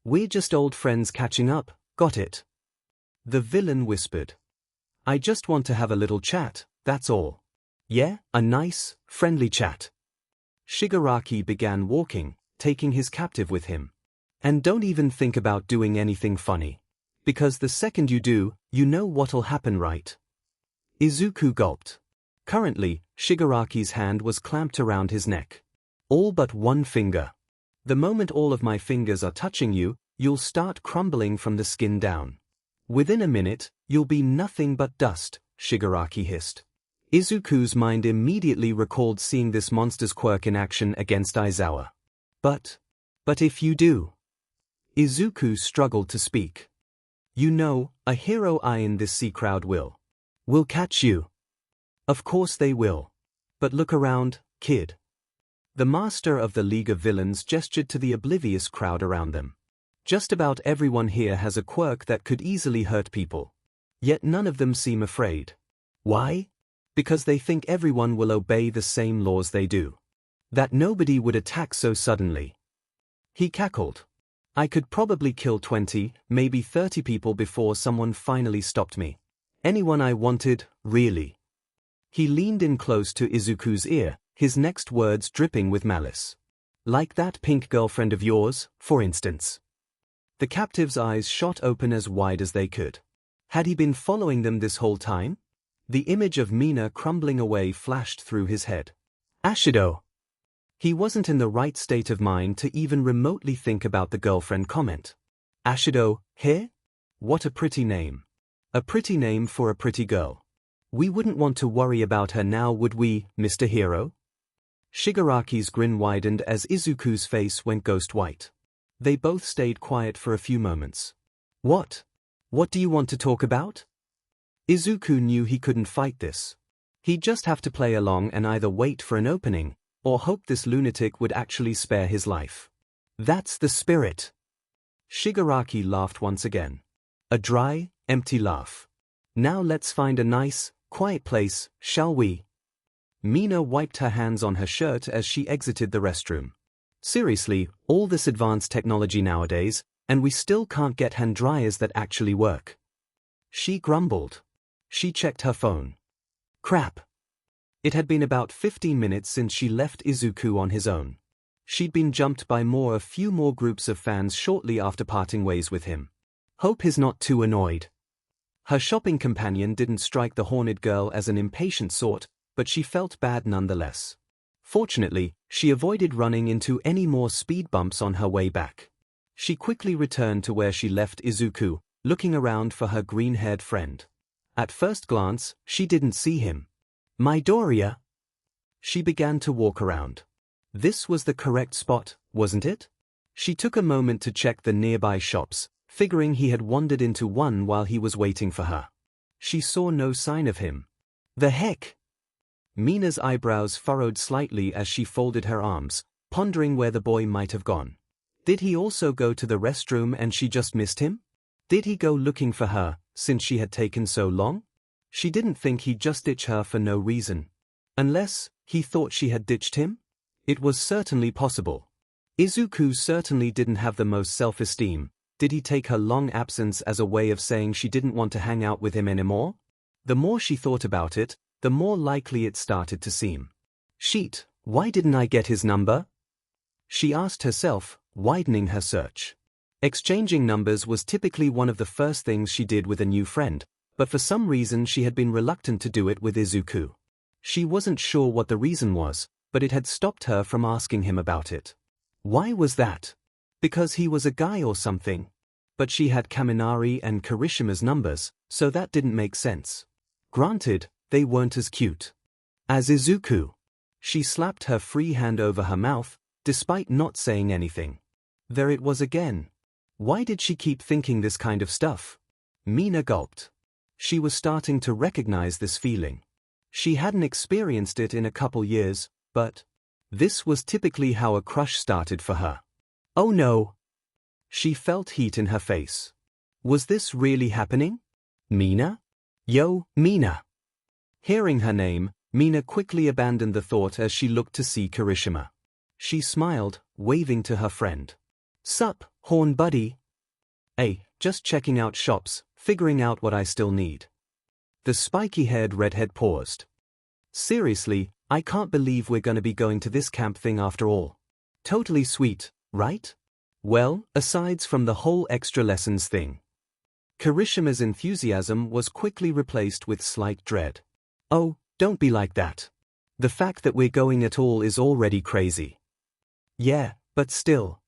We're just old friends catching up, got it? The villain whispered. I just want to have a little chat, that's all. Yeah, a nice, friendly chat. Shigaraki began walking, taking his captive with him. And don't even think about doing anything funny. Because the second you do, you know what'll happen, right? Izuku gulped. Currently, Shigaraki's hand was clamped around his neck. All but one finger. The moment all of my fingers are touching you, you'll start crumbling from the skin down. Within a minute, you'll be nothing but dust, Shigaraki hissed. Izuku's mind immediately recalled seeing this monster's quirk in action against Aizawa. But if you do? Izuku struggled to speak. You know, a hero eye in this sea crowd will catch you. Of course they will. But look around, kid. The master of the League of Villains gestured to the oblivious crowd around them. Just about everyone here has a quirk that could easily hurt people. Yet none of them seem afraid. Why? Because they think everyone will obey the same laws they do. That nobody would attack so suddenly. He cackled. I could probably kill 20, maybe 30 people before someone finally stopped me. Anyone I wanted, really. He leaned in close to Izuku's ear, his next words dripping with malice. Like that pink girlfriend of yours, for instance. The captive's eyes shot open as wide as they could. Had he been following them this whole time? The image of Mina crumbling away flashed through his head. Ashido! He wasn't in the right state of mind to even remotely think about the girlfriend comment. Ashido, here? What a pretty name. A pretty name for a pretty girl. We wouldn't want to worry about her now, would we, Mr. Hero? Shigaraki's grin widened as Izuku's face went ghost white. They both stayed quiet for a few moments. What? What do you want to talk about? Izuku knew he couldn't fight this. He'd just have to play along and either wait for an opening, or hope this lunatic would actually spare his life. That's the spirit. Shigaraki laughed once again. A dry, empty laugh. Now let's find a nice, quiet place, shall we? Mina wiped her hands on her shirt as she exited the restroom. Seriously, all this advanced technology nowadays, and we still can't get hand dryers that actually work. She grumbled. She checked her phone. Crap. It had been about 15 minutes since she left Izuku on his own. She'd been jumped by a few more groups of fans shortly after parting ways with him. Hope he's not too annoyed. Her shopping companion didn't strike the horned girl as an impatient sort, but she felt bad nonetheless. Fortunately, she avoided running into any more speed bumps on her way back. She quickly returned to where she left Izuku, looking around for her green-haired friend. At first glance, she didn't see him. Midoriya? She began to walk around. This was the correct spot, wasn't it? She took a moment to check the nearby shops, figuring he had wandered into one while he was waiting for her. She saw no sign of him. The heck? Mina's eyebrows furrowed slightly as she folded her arms, pondering where the boy might have gone. Did he also go to the restroom and she just missed him? Did he go looking for her, since she had taken so long? She didn't think he'd just ditch her for no reason. Unless he thought she had ditched him? It was certainly possible. Izuku certainly didn't have the most self-esteem. Did he take her long absence as a way of saying she didn't want to hang out with him anymore? The more she thought about it, the more likely it started to seem. Shit, why didn't I get his number? She asked herself, widening her search. Exchanging numbers was typically one of the first things she did with a new friend, but for some reason she had been reluctant to do it with Izuku. She wasn't sure what the reason was, but it had stopped her from asking him about it. Why was that? Because he was a guy or something? But she had Kaminari and Kirishima's numbers, so that didn't make sense. Granted, they weren't as cute as Izuku. She slapped her free hand over her mouth, despite not saying anything. There it was again. Why did she keep thinking this kind of stuff? Mina gulped. She was starting to recognize this feeling. She hadn't experienced it in a couple years, but this was typically how a crush started for her. Oh no! She felt heat in her face. Was this really happening? Mina? Yo, Mina! Hearing her name, Mina quickly abandoned the thought as she looked to see Kirishima. She smiled, waving to her friend. Sup, horn buddy? Hey, just checking out shops, figuring out what I still need. The spiky-haired redhead paused. Seriously, I can't believe we're gonna be going to this camp thing after all. Totally sweet, right? Well, asides from the whole extra lessons thing. Kirishima's enthusiasm was quickly replaced with slight dread. Oh, don't be like that. The fact that we're going at all is already crazy. Yeah, but still.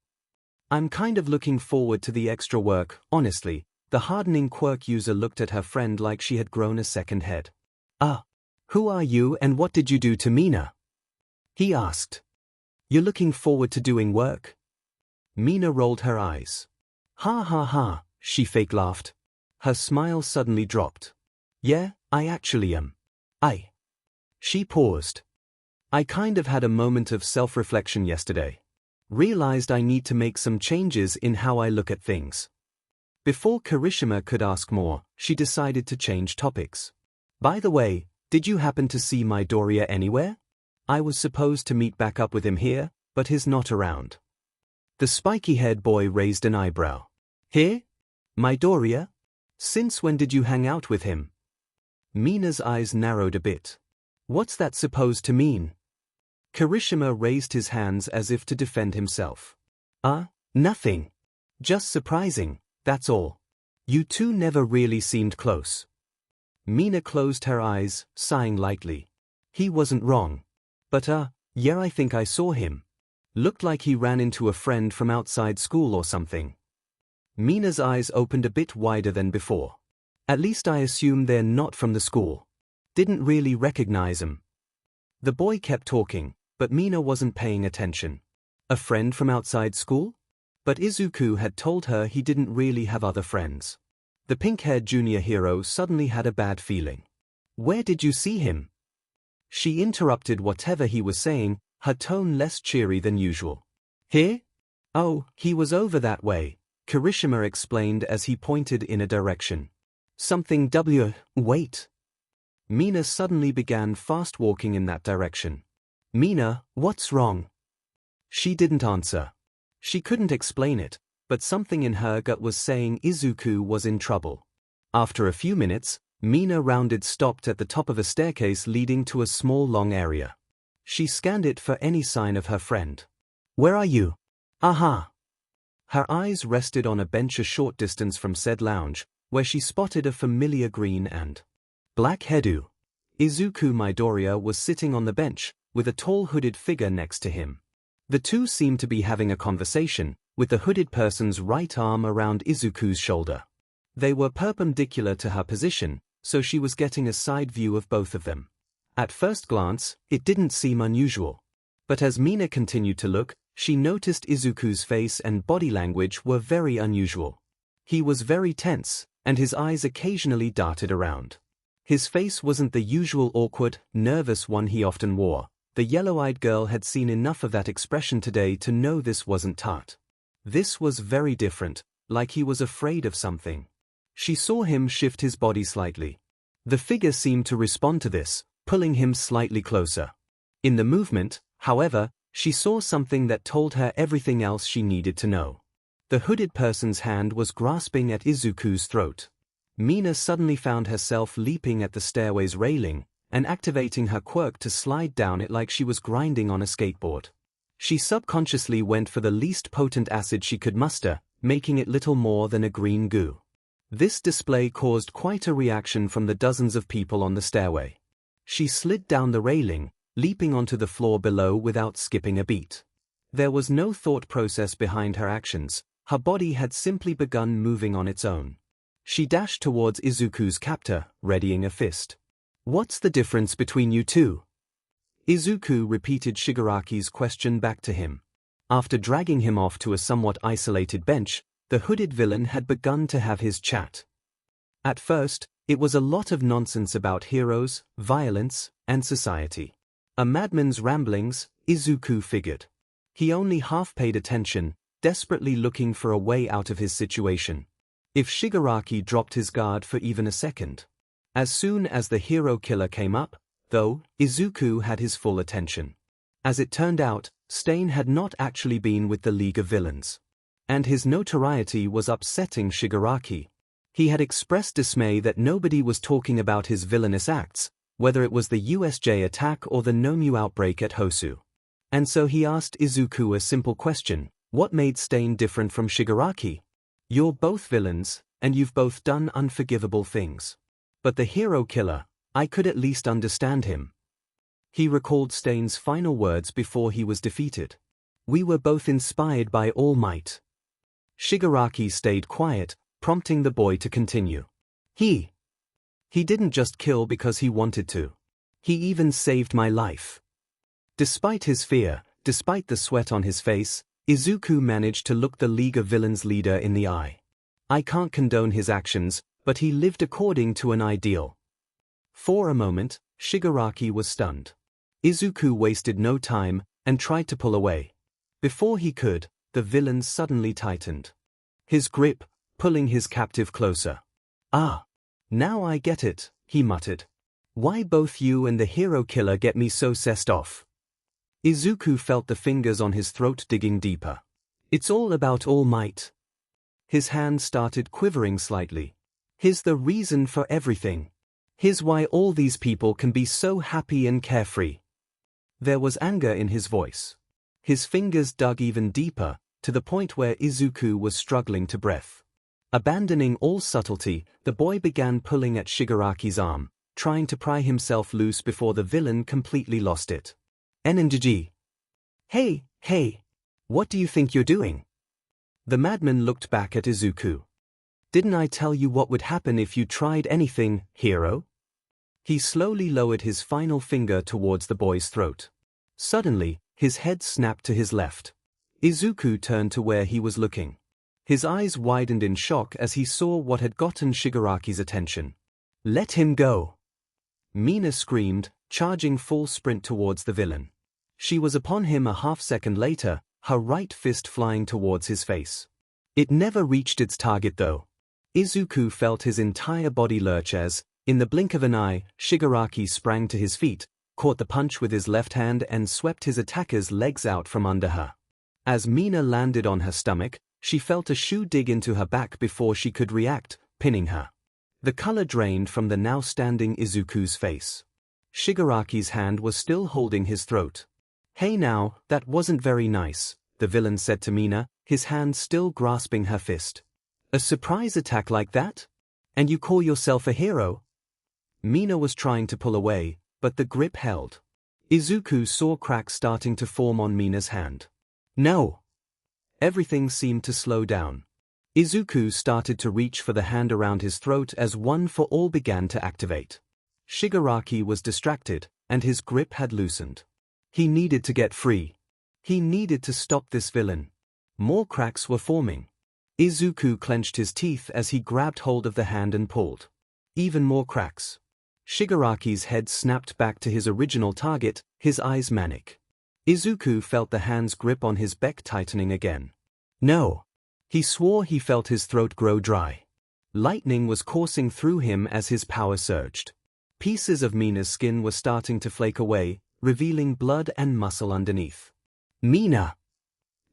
I'm kind of looking forward to the extra work, honestly. The hardening quirk user looked at her friend like she had grown a second head. Ah, who are you and what did you do to Mina? He asked. You're looking forward to doing work? Mina rolled her eyes. Ha ha ha, she fake laughed. Her smile suddenly dropped. Yeah, I actually am. She paused. I kind of had a moment of self-reflection yesterday. Realized I need to make some changes in how I look at things. Before Kirishima could ask more, she decided to change topics. By the way, did you happen to see Midoriya anywhere? I was supposed to meet back up with him here, but he's not around. The spiky-haired boy raised an eyebrow. Here? Midoriya? Since when did you hang out with him? Mina's eyes narrowed a bit. What's that supposed to mean? Kirishima raised his hands as if to defend himself. Nothing. Just surprising, that's all. You two never really seemed close. Mina closed her eyes, sighing lightly. He wasn't wrong. But yeah, I think I saw him. Looked like he ran into a friend from outside school or something. Mina's eyes opened a bit wider than before. At least I assume they're not from the school. Didn't really recognize him. The boy kept talking, but Mina wasn't paying attention. A friend from outside school? But Izuku had told her he didn't really have other friends. The pink-haired junior hero suddenly had a bad feeling. Where did you see him? She interrupted whatever he was saying, her tone less cheery than usual. Here? Oh, he was over that way, Kirishima explained as he pointed in a direction. Something wait. Mina suddenly began fast walking in that direction. Mina, what's wrong? She didn't answer. She couldn't explain it, but something in her gut was saying Izuku was in trouble. After a few minutes, Mina stopped at the top of a staircase leading to a small long area. She scanned it for any sign of her friend. Where are you? Aha! Her eyes rested on a bench a short distance from said lounge, where she spotted a familiar green and black hairdo. Izuku Midoriya was sitting on the bench, with a tall hooded figure next to him. The two seemed to be having a conversation, with the hooded person's right arm around Izuku's shoulder. They were perpendicular to her position, so she was getting a side view of both of them. At first glance, it didn't seem unusual. But as Mina continued to look, she noticed Izuku's face and body language were very unusual. He was very tense, and his eyes occasionally darted around. His face wasn't the usual awkward, nervous one he often wore. The yellow-eyed girl had seen enough of that expression today to know this wasn't tart. This was very different, like he was afraid of something. She saw him shift his body slightly. The figure seemed to respond to this, pulling him slightly closer. In the movement, however, she saw something that told her everything else she needed to know. The hooded person's hand was grasping at Izuku's throat. Mina suddenly found herself leaping at the stairway's railing, and activating her quirk to slide down it like she was grinding on a skateboard. She subconsciously went for the least potent acid she could muster, making it little more than a green goo. This display caused quite a reaction from the dozens of people on the stairway. She slid down the railing, leaping onto the floor below without skipping a beat. There was no thought process behind her actions, her body had simply begun moving on its own. She dashed towards Izuku's captor, readying a fist. What's the difference between you two? Izuku repeated Shigaraki's question back to him. After dragging him off to a somewhat isolated bench, the hooded villain had begun to have his chat. At first, it was a lot of nonsense about heroes, violence, and society. A madman's ramblings, Izuku figured. He only half paid attention, desperately looking for a way out of his situation. If Shigaraki dropped his guard for even a second. As soon as the hero killer came up, though, Izuku had his full attention. As it turned out, Stain had not actually been with the League of Villains. And his notoriety was upsetting Shigaraki. He had expressed dismay that nobody was talking about his villainous acts, whether it was the USJ attack or the Nomu outbreak at Hosu. And so he asked Izuku a simple question: what made Stain different from Shigaraki? You're both villains, and you've both done unforgivable things. But the hero killer, I could at least understand him. He recalled Stain's final words before he was defeated. We were both inspired by All Might. Shigaraki stayed quiet, prompting the boy to continue. He didn't just kill because he wanted to. He even saved my life. Despite his fear, despite the sweat on his face, Izuku managed to look the League of Villains leader in the eye. I can't condone his actions, but he lived according to an ideal. For a moment, Shigaraki was stunned. Izuku wasted no time, and tried to pull away. Before he could, the villain suddenly tightened his grip, pulling his captive closer. Ah! Now I get it, he muttered. Why both you and the hero killer get me so sessed off? Izuku felt the fingers on his throat digging deeper. It's all about All Might. His hand started quivering slightly. Here's the reason for everything. Here's why all these people can be so happy and carefree. There was anger in his voice. His fingers dug even deeper, to the point where Izuku was struggling to breath. Abandoning all subtlety, the boy began pulling at Shigaraki's arm, trying to pry himself loose before the villain completely lost it. Enenjiji. Hey, what do you think you're doing? The madman looked back at Izuku. Didn't I tell you what would happen if you tried anything, hero? He slowly lowered his final finger towards the boy's throat. Suddenly, his head snapped to his left. Izuku turned to where he was looking. His eyes widened in shock as he saw what had gotten Shigaraki's attention. Let him go! Mina screamed, charging full sprint towards the villain. She was upon him a half-second later, her right fist flying towards his face. It never reached its target though. Izuku felt his entire body lurch as, in the blink of an eye, Shigaraki sprang to his feet, caught the punch with his left hand and swept his attacker's legs out from under her. As Mina landed on her stomach, she felt a shoe dig into her back before she could react, pinning her. The color drained from the now standing Izuku's face. Shigaraki's hand was still holding his throat. Hey now, that wasn't very nice, the villain said to Mina, his hand still grasping her fist. A surprise attack like that? And you call yourself a hero? Mina was trying to pull away, but the grip held. Izuku saw cracks starting to form on Mina's hand. No! Everything seemed to slow down. Izuku started to reach for the hand around his throat as One for All began to activate. Shigaraki was distracted, and his grip had loosened. He needed to get free. He needed to stop this villain. More cracks were forming. Izuku clenched his teeth as he grabbed hold of the hand and pulled. Even more cracks. Shigaraki's head snapped back to his original target, his eyes manic. Izuku felt the hand's grip on his back tightening again. No! He swore he felt his throat grow dry. Lightning was coursing through him as his power surged. Pieces of Mina's skin were starting to flake away, revealing blood and muscle underneath. Mina!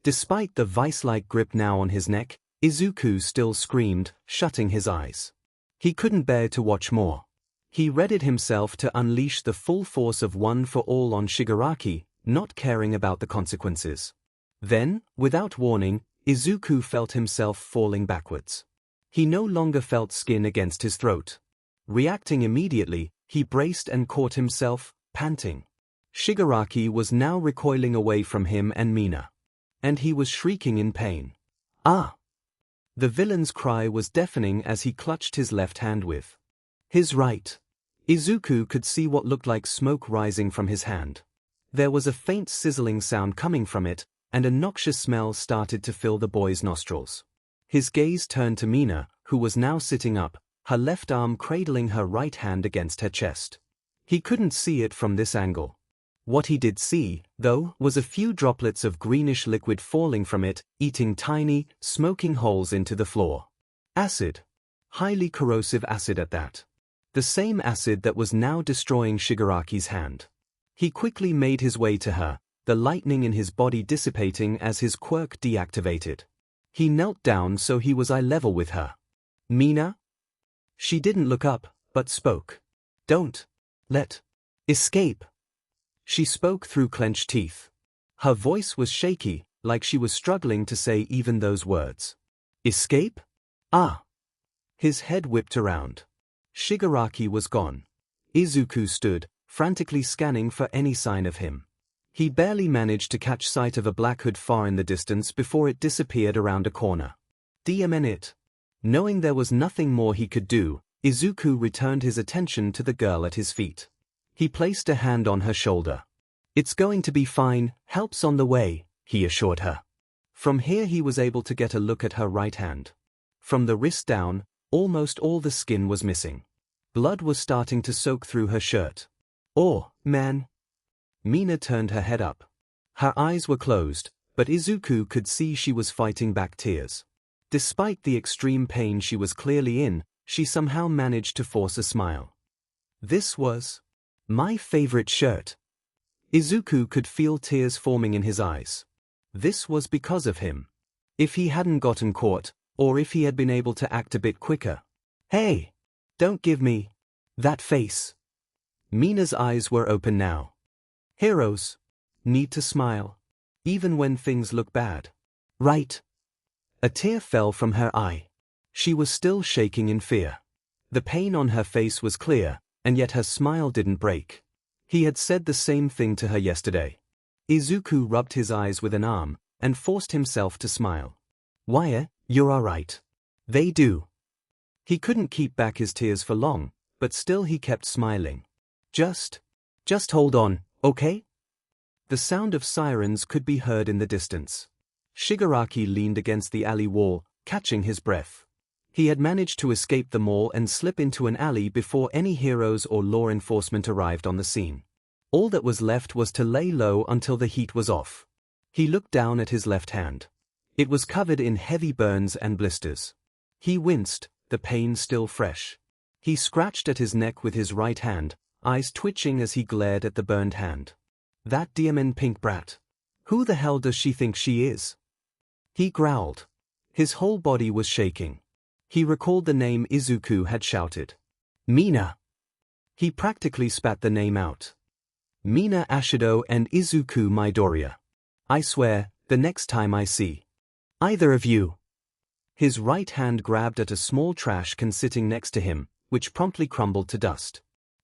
Despite the vice-like grip now on his neck, Izuku still screamed, shutting his eyes. He couldn't bear to watch more. He readied himself to unleash the full force of One for All on Shigaraki, not caring about the consequences. Then, without warning, Izuku felt himself falling backwards. He no longer felt skin against his throat. Reacting immediately, he braced and caught himself, panting. Shigaraki was now recoiling away from him and Mina. And he was shrieking in pain. Ah! The villain's cry was deafening as he clutched his left hand with his right. Izuku could see what looked like smoke rising from his hand. There was a faint sizzling sound coming from it, and a noxious smell started to fill the boy's nostrils. His gaze turned to Mina, who was now sitting up, her left arm cradling her right hand against her chest. He couldn't see it from this angle. What he did see, though, was a few droplets of greenish liquid falling from it, eating tiny, smoking holes into the floor. Acid. Highly corrosive acid at that. The same acid that was now destroying Shigaraki's hand. He quickly made his way to her, the lightning in his body dissipating as his quirk deactivated. He knelt down so he was eye level with her. Mina? She didn't look up, but spoke. Don't let escape. She spoke through clenched teeth. Her voice was shaky, like she was struggling to say even those words. Escape? Ah! His head whipped around. Shigaraki was gone. Izuku stood, frantically scanning for any sign of him. He barely managed to catch sight of a black hood far in the distance before it disappeared around a corner. DMN it. Knowing there was nothing more he could do, Izuku returned his attention to the girl at his feet. He placed a hand on her shoulder. It's going to be fine, help's on the way, he assured her. From here he was able to get a look at her right hand. From the wrist down, almost all the skin was missing. Blood was starting to soak through her shirt. Oh, man. Mina turned her head up. Her eyes were closed, but Izuku could see she was fighting back tears. Despite the extreme pain she was clearly in, she somehow managed to force a smile. This was my favorite shirt. Izuku could feel tears forming in his eyes. This was because of him. If he hadn't gotten caught, or if he had been able to act a bit quicker. Hey! Don't give me that face. Mina's eyes were open now. Heroes need to smile, even when things look bad. Right? A tear fell from her eye. She was still shaking in fear. The pain on her face was clear, and yet her smile didn't break. He had said the same thing to her yesterday. Izuku rubbed his eyes with an arm, and forced himself to smile. Why, you're alright. They do. He couldn't keep back his tears for long, but still he kept smiling. Just hold on, okay? The sound of sirens could be heard in the distance. Shigaraki leaned against the alley wall, catching his breath. He had managed to escape the mall and slip into an alley before any heroes or law enforcement arrived on the scene. All that was left was to lay low until the heat was off. He looked down at his left hand. It was covered in heavy burns and blisters. He winced, the pain still fresh. He scratched at his neck with his right hand, eyes twitching as he glared at the burned hand. That diamond pink brat. Who the hell does she think she is? He growled. His whole body was shaking. He recalled the name Izuku had shouted. Mina. He practically spat the name out. Mina Ashido and Izuku Midoriya. I swear, the next time I see either of you. His right hand grabbed at a small trash can sitting next to him, which promptly crumbled to dust.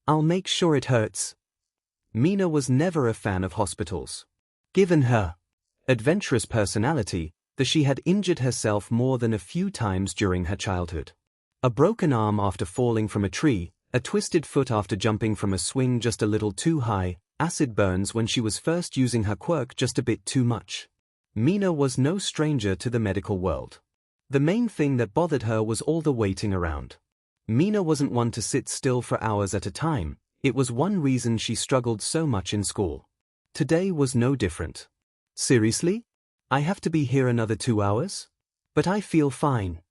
I'll make sure it hurts. Mina was never a fan of hospitals. Given her adventurous personality, she had injured herself more than a few times during her childhood. A broken arm after falling from a tree, a twisted foot after jumping from a swing just a little too high, acid burns when she was first using her quirk just a bit too much. Mina was no stranger to the medical world. The main thing that bothered her was all the waiting around. Mina wasn't one to sit still for hours at a time. It was one reason she struggled so much in school. Today was no different. Seriously? I have to be here another 2 hours? But I feel fine.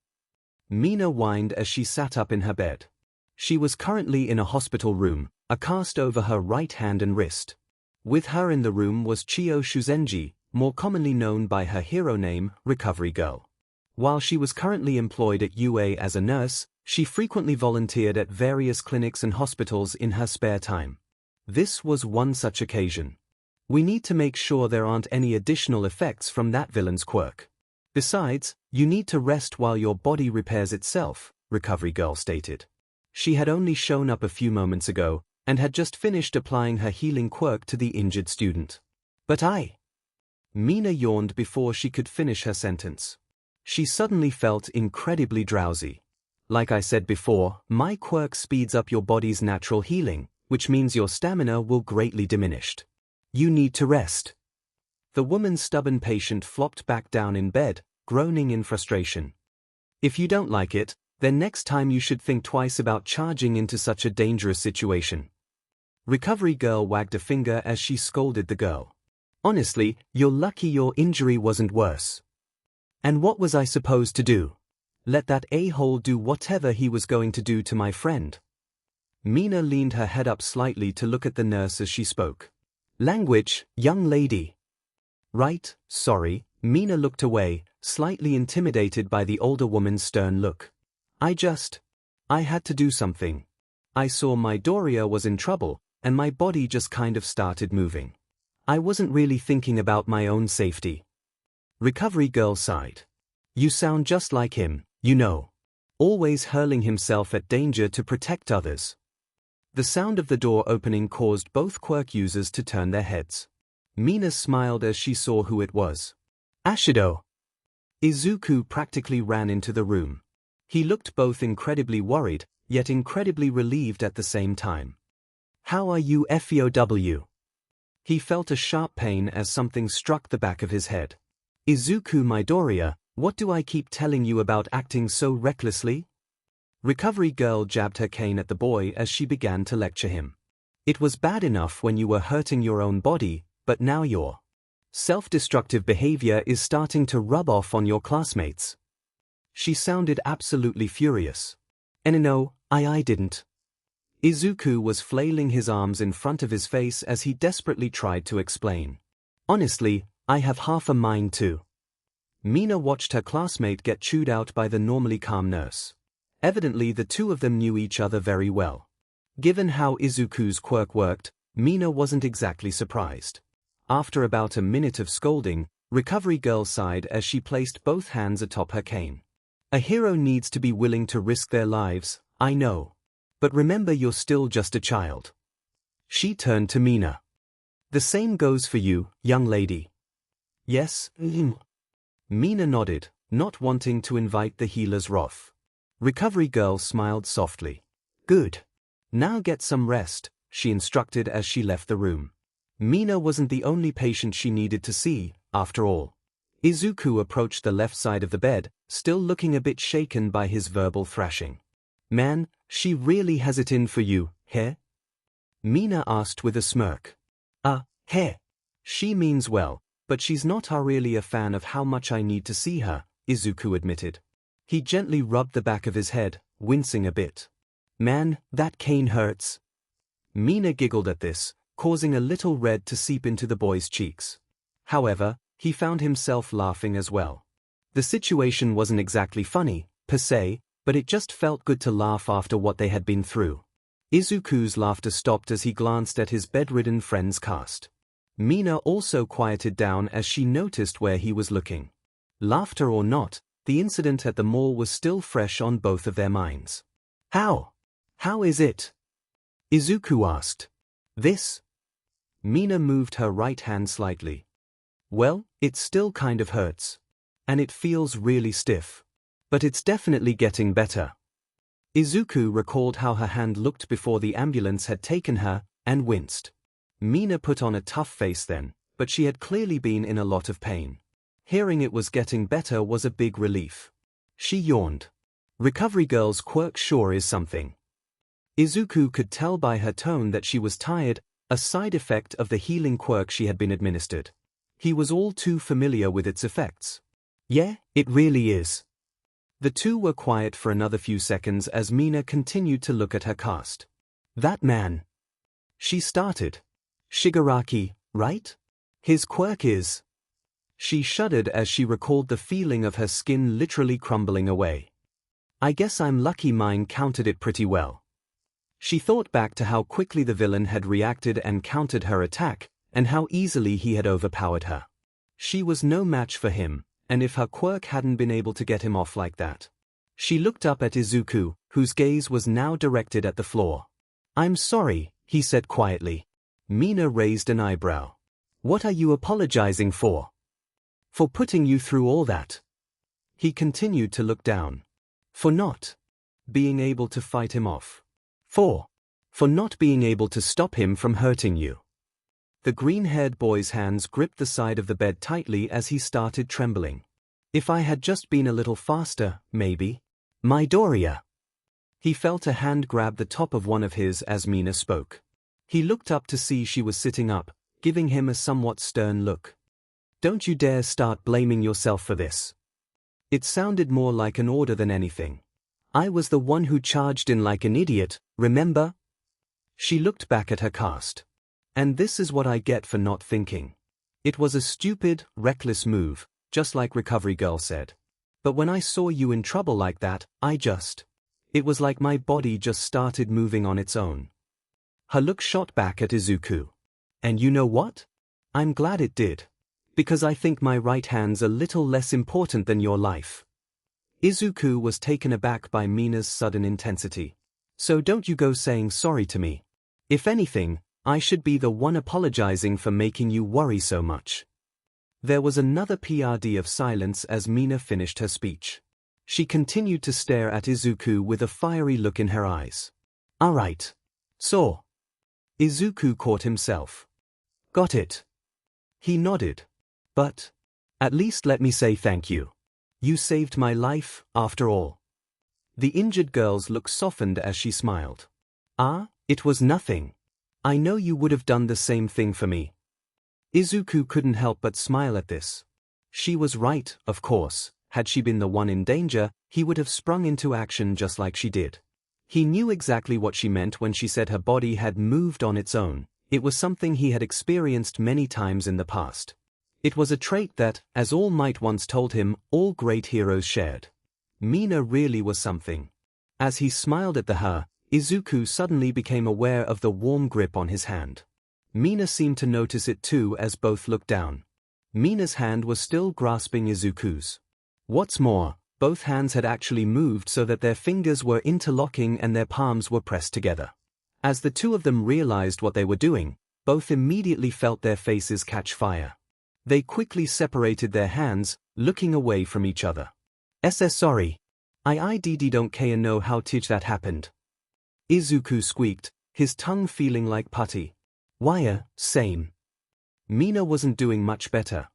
Mina whined as she sat up in her bed. She was currently in a hospital room, a cast over her right hand and wrist. With her in the room was Chiyo Shuzenji, more commonly known by her hero name, Recovery Girl. While she was currently employed at UA as a nurse, she frequently volunteered at various clinics and hospitals in her spare time. This was one such occasion. We need to make sure there aren't any additional effects from that villain's quirk. Besides, you need to rest while your body repairs itself, Recovery Girl stated. She had only shown up a few moments ago, and had just finished applying her healing quirk to the injured student. But Mina yawned before she could finish her sentence. She suddenly felt incredibly drowsy. Like I said before, my quirk speeds up your body's natural healing, which means your stamina will greatly diminish. You need to rest. The woman's stubborn patient flopped back down in bed, groaning in frustration. If you don't like it, then next time you should think twice about charging into such a dangerous situation. Recovery Girl wagged a finger as she scolded the girl. Honestly, you're lucky your injury wasn't worse. And what was I supposed to do? Let that a-hole do whatever he was going to do to my friend? Mina leaned her head up slightly to look at the nurse as she spoke. Language, young lady. Right, sorry. Mina looked away, slightly intimidated by the older woman's stern look. I had to do something. I saw Midoriya was in trouble, and my body just kind of started moving. I wasn't really thinking about my own safety. Recovery Girl sighed. You sound just like him, you know. Always hurling himself at danger to protect others. The sound of the door opening caused both quirk users to turn their heads. Mina smiled as she saw who it was. Ashido. Izuku practically ran into the room. He looked both incredibly worried, yet incredibly relieved at the same time. How are you, FEOW? He felt a sharp pain as something struck the back of his head. Izuku Midoriya, what do I keep telling you about acting so recklessly? Recovery Girl jabbed her cane at the boy as she began to lecture him. It was bad enough when you were hurting your own body, but now your self-destructive behavior is starting to rub off on your classmates. She sounded absolutely furious. And no, I didn't. Izuku was flailing his arms in front of his face as he desperately tried to explain. Honestly, I have half a mind to. Mina watched her classmate get chewed out by the normally calm nurse. Evidently the two of them knew each other very well. Given how Izuku's quirk worked, Mina wasn't exactly surprised. After about a minute of scolding, Recovery Girl sighed as she placed both hands atop her cane. A hero needs to be willing to risk their lives, I know. But remember, you're still just a child. She turned to Mina. The same goes for you, young lady. Yes? Mina nodded, not wanting to invite the healer's wrath. Recovery Girl smiled softly. Good. Now get some rest, she instructed as she left the room. Mina wasn't the only patient she needed to see, after all. Izuku approached the left side of the bed, still looking a bit shaken by his verbal thrashing. Man, she really has it in for you, heh? Mina asked with a smirk. Heh. She means well, but she's not really a fan of how much I need to see her, Izuku admitted. He gently rubbed the back of his head, wincing a bit. Man, that cane hurts. Mina giggled at this, causing a little red to seep into the boy's cheeks. However, he found himself laughing as well. The situation wasn't exactly funny, per se, but it just felt good to laugh after what they had been through. Izuku's laughter stopped as he glanced at his bedridden friend's cast. Mina also quieted down as she noticed where he was looking. Laughter or not, the incident at the mall was still fresh on both of their minds. How? How is it? Izuku asked. This? Mina moved her right hand slightly. Well, it still kind of hurts. And it feels really stiff. But it's definitely getting better. Izuku recalled how her hand looked before the ambulance had taken her, and winced. Mina put on a tough face then, but she had clearly been in a lot of pain. Hearing it was getting better was a big relief. She yawned. Recovery Girl's quirk sure is something. Izuku could tell by her tone that she was tired, a side effect of the healing quirk she had been administered. He was all too familiar with its effects. Yeah, it really is. The two were quiet for another few seconds as Mina continued to look at her cast. That man. She started. Shigaraki, right? His quirk is. She shuddered as she recalled the feeling of her skin literally crumbling away. I guess I'm lucky mine countered it pretty well. She thought back to how quickly the villain had reacted and countered her attack, and how easily he had overpowered her. She was no match for him, and if her quirk hadn't been able to get him off like that. She looked up at Izuku, whose gaze was now directed at the floor. I'm sorry, he said quietly. Mina raised an eyebrow. What are you apologizing for? For putting you through all that. He continued to look down. For not being able to fight him off. For not being able to stop him from hurting you. The green-haired boy's hands gripped the side of the bed tightly as he started trembling. If I had just been a little faster, maybe. Midoriya. He felt a hand grab the top of one of his as Mina spoke. He looked up to see she was sitting up, giving him a somewhat stern look. Don't you dare start blaming yourself for this. It sounded more like an order than anything. I was the one who charged in like an idiot, remember? She looked back at her cast. And this is what I get for not thinking. It was a stupid, reckless move, just like Recovery Girl said. But when I saw you in trouble like that, it was like my body just started moving on its own. Her look shot back at Izuku. And you know what? I'm glad it did. Because I think my right hand's a little less important than your life. Izuku was taken aback by Mina's sudden intensity. So don't you go saying sorry to me. If anything, I should be the one apologizing for making you worry so much. There was another PRD of silence as Mina finished her speech. She continued to stare at Izuku with a fiery look in her eyes. Alright. So. Izuku caught himself. Got it. He nodded. But. At least let me say thank you. You saved my life, after all. The injured girl's look softened as she smiled. It was nothing. I know you would have done the same thing for me. Izuku couldn't help but smile at this. She was right, of course. Had she been the one in danger, he would have sprung into action just like she did. He knew exactly what she meant when she said her body had moved on its own. It was something he had experienced many times in the past. It was a trait that, as All Might once told him, all great heroes shared. Mina really was something. As he smiled at her, Izuku suddenly became aware of the warm grip on his hand. Mina seemed to notice it too as both looked down. Mina's hand was still grasping Izuku's. What's more, both hands had actually moved so that their fingers were interlocking and their palms were pressed together. As the two of them realized what they were doing, both immediately felt their faces catch fire. They quickly separated their hands, looking away from each other. Sorry. I don't care know how that happened. Izuku squeaked, his tongue feeling like putty. Wire, same. Mina wasn't doing much better.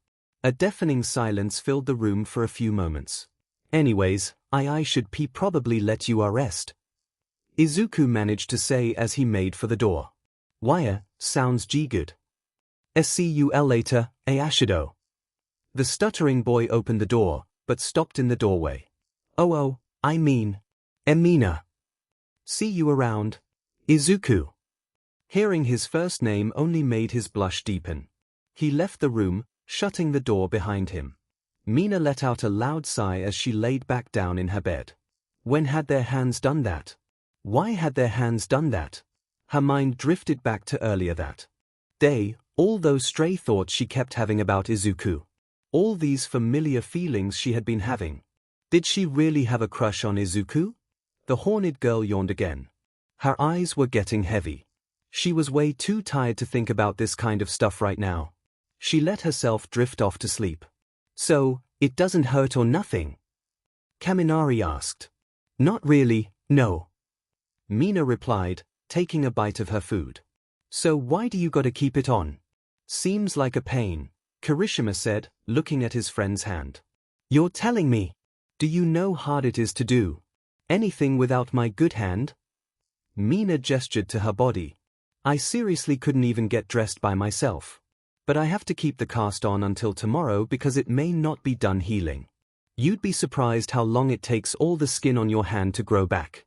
A deafening silence filled the room for a few moments. Anyways, I should probably let you rest. Izuku managed to say as he made for the door. Wire, sounds good. See you later, Ashido. The stuttering boy opened the door, but stopped in the doorway. Oh, I mean. Mina. See you around. Izuku. Hearing his first name only made his blush deepen. He left the room, shutting the door behind him. Mina let out a loud sigh as she laid back down in her bed. When had their hands done that? Why had their hands done that? Her mind drifted back to earlier that day, all those stray thoughts she kept having about Izuku. All these familiar feelings she had been having. Did she really have a crush on Izuku? The horned girl yawned again. Her eyes were getting heavy. She was way too tired to think about this kind of stuff right now. She let herself drift off to sleep. So, it doesn't hurt or nothing? Kaminari asked. Not really, no. Mina replied, taking a bite of her food. So why do you gotta keep it on? Seems like a pain, Kirishima said, looking at his friend's hand. You're telling me? Do you know how hard it is to do anything without my good hand? Mina gestured to her body. I seriously couldn't even get dressed by myself. But I have to keep the cast on until tomorrow because it may not be done healing. You'd be surprised how long it takes all the skin on your hand to grow back.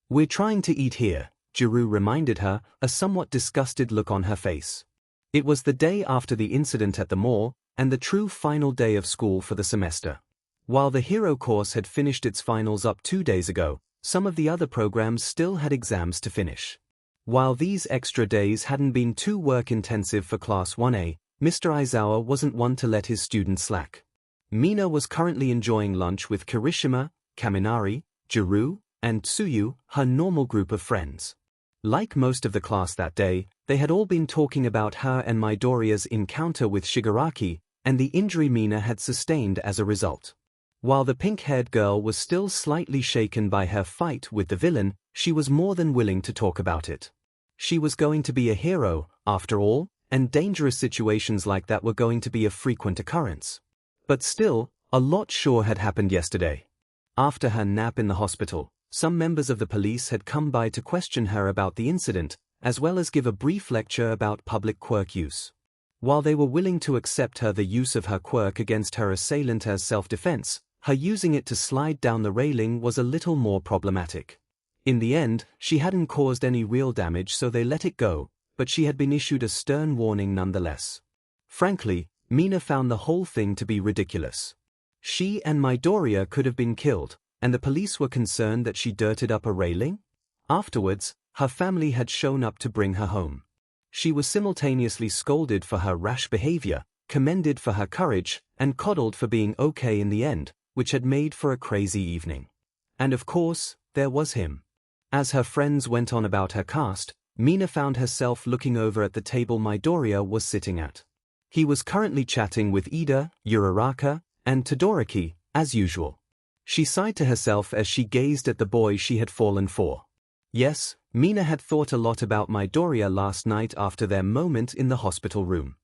We're trying to eat here, Jiru reminded her, a somewhat disgusted look on her face. It was the day after the incident at the mall, and the true final day of school for the semester. While the hero course had finished its finals up 2 days ago, some of the other programs still had exams to finish. While these extra days hadn't been too work-intensive for Class 1A, Mr. Aizawa wasn't one to let his students slack. Mina was currently enjoying lunch with Kirishima, Kaminari, Jiru, and Tsuyu, her normal group of friends. Like most of the class that day, they had all been talking about her and Midoriya's encounter with Shigaraki, and the injury Mina had sustained as a result. While the pink-haired girl was still slightly shaken by her fight with the villain, she was more than willing to talk about it. She was going to be a hero, after all, and dangerous situations like that were going to be a frequent occurrence. But still, a lot sure had happened yesterday. After her nap in the hospital, some members of the police had come by to question her about the incident, as well as give a brief lecture about public quirk use. While they were willing to accept her the use of her quirk against her assailant as self-defense, her using it to slide down the railing was a little more problematic. In the end, she hadn't caused any real damage, so they let it go, but she had been issued a stern warning nonetheless. Frankly, Mina found the whole thing to be ridiculous. She and Midoriya could have been killed, and the police were concerned that she dirted up a railing? Afterwards, her family had shown up to bring her home. She was simultaneously scolded for her rash behavior, commended for her courage, and coddled for being okay in the end, which had made for a crazy evening. And of course, there was him. As her friends went on about her cast, Mina found herself looking over at the table Midoriya was sitting at. He was currently chatting with Ida, Uraraka, and Todoroki, as usual. She sighed to herself as she gazed at the boy she had fallen for. Yes, Mina had thought a lot about Midoriya last night after their moment in the hospital room.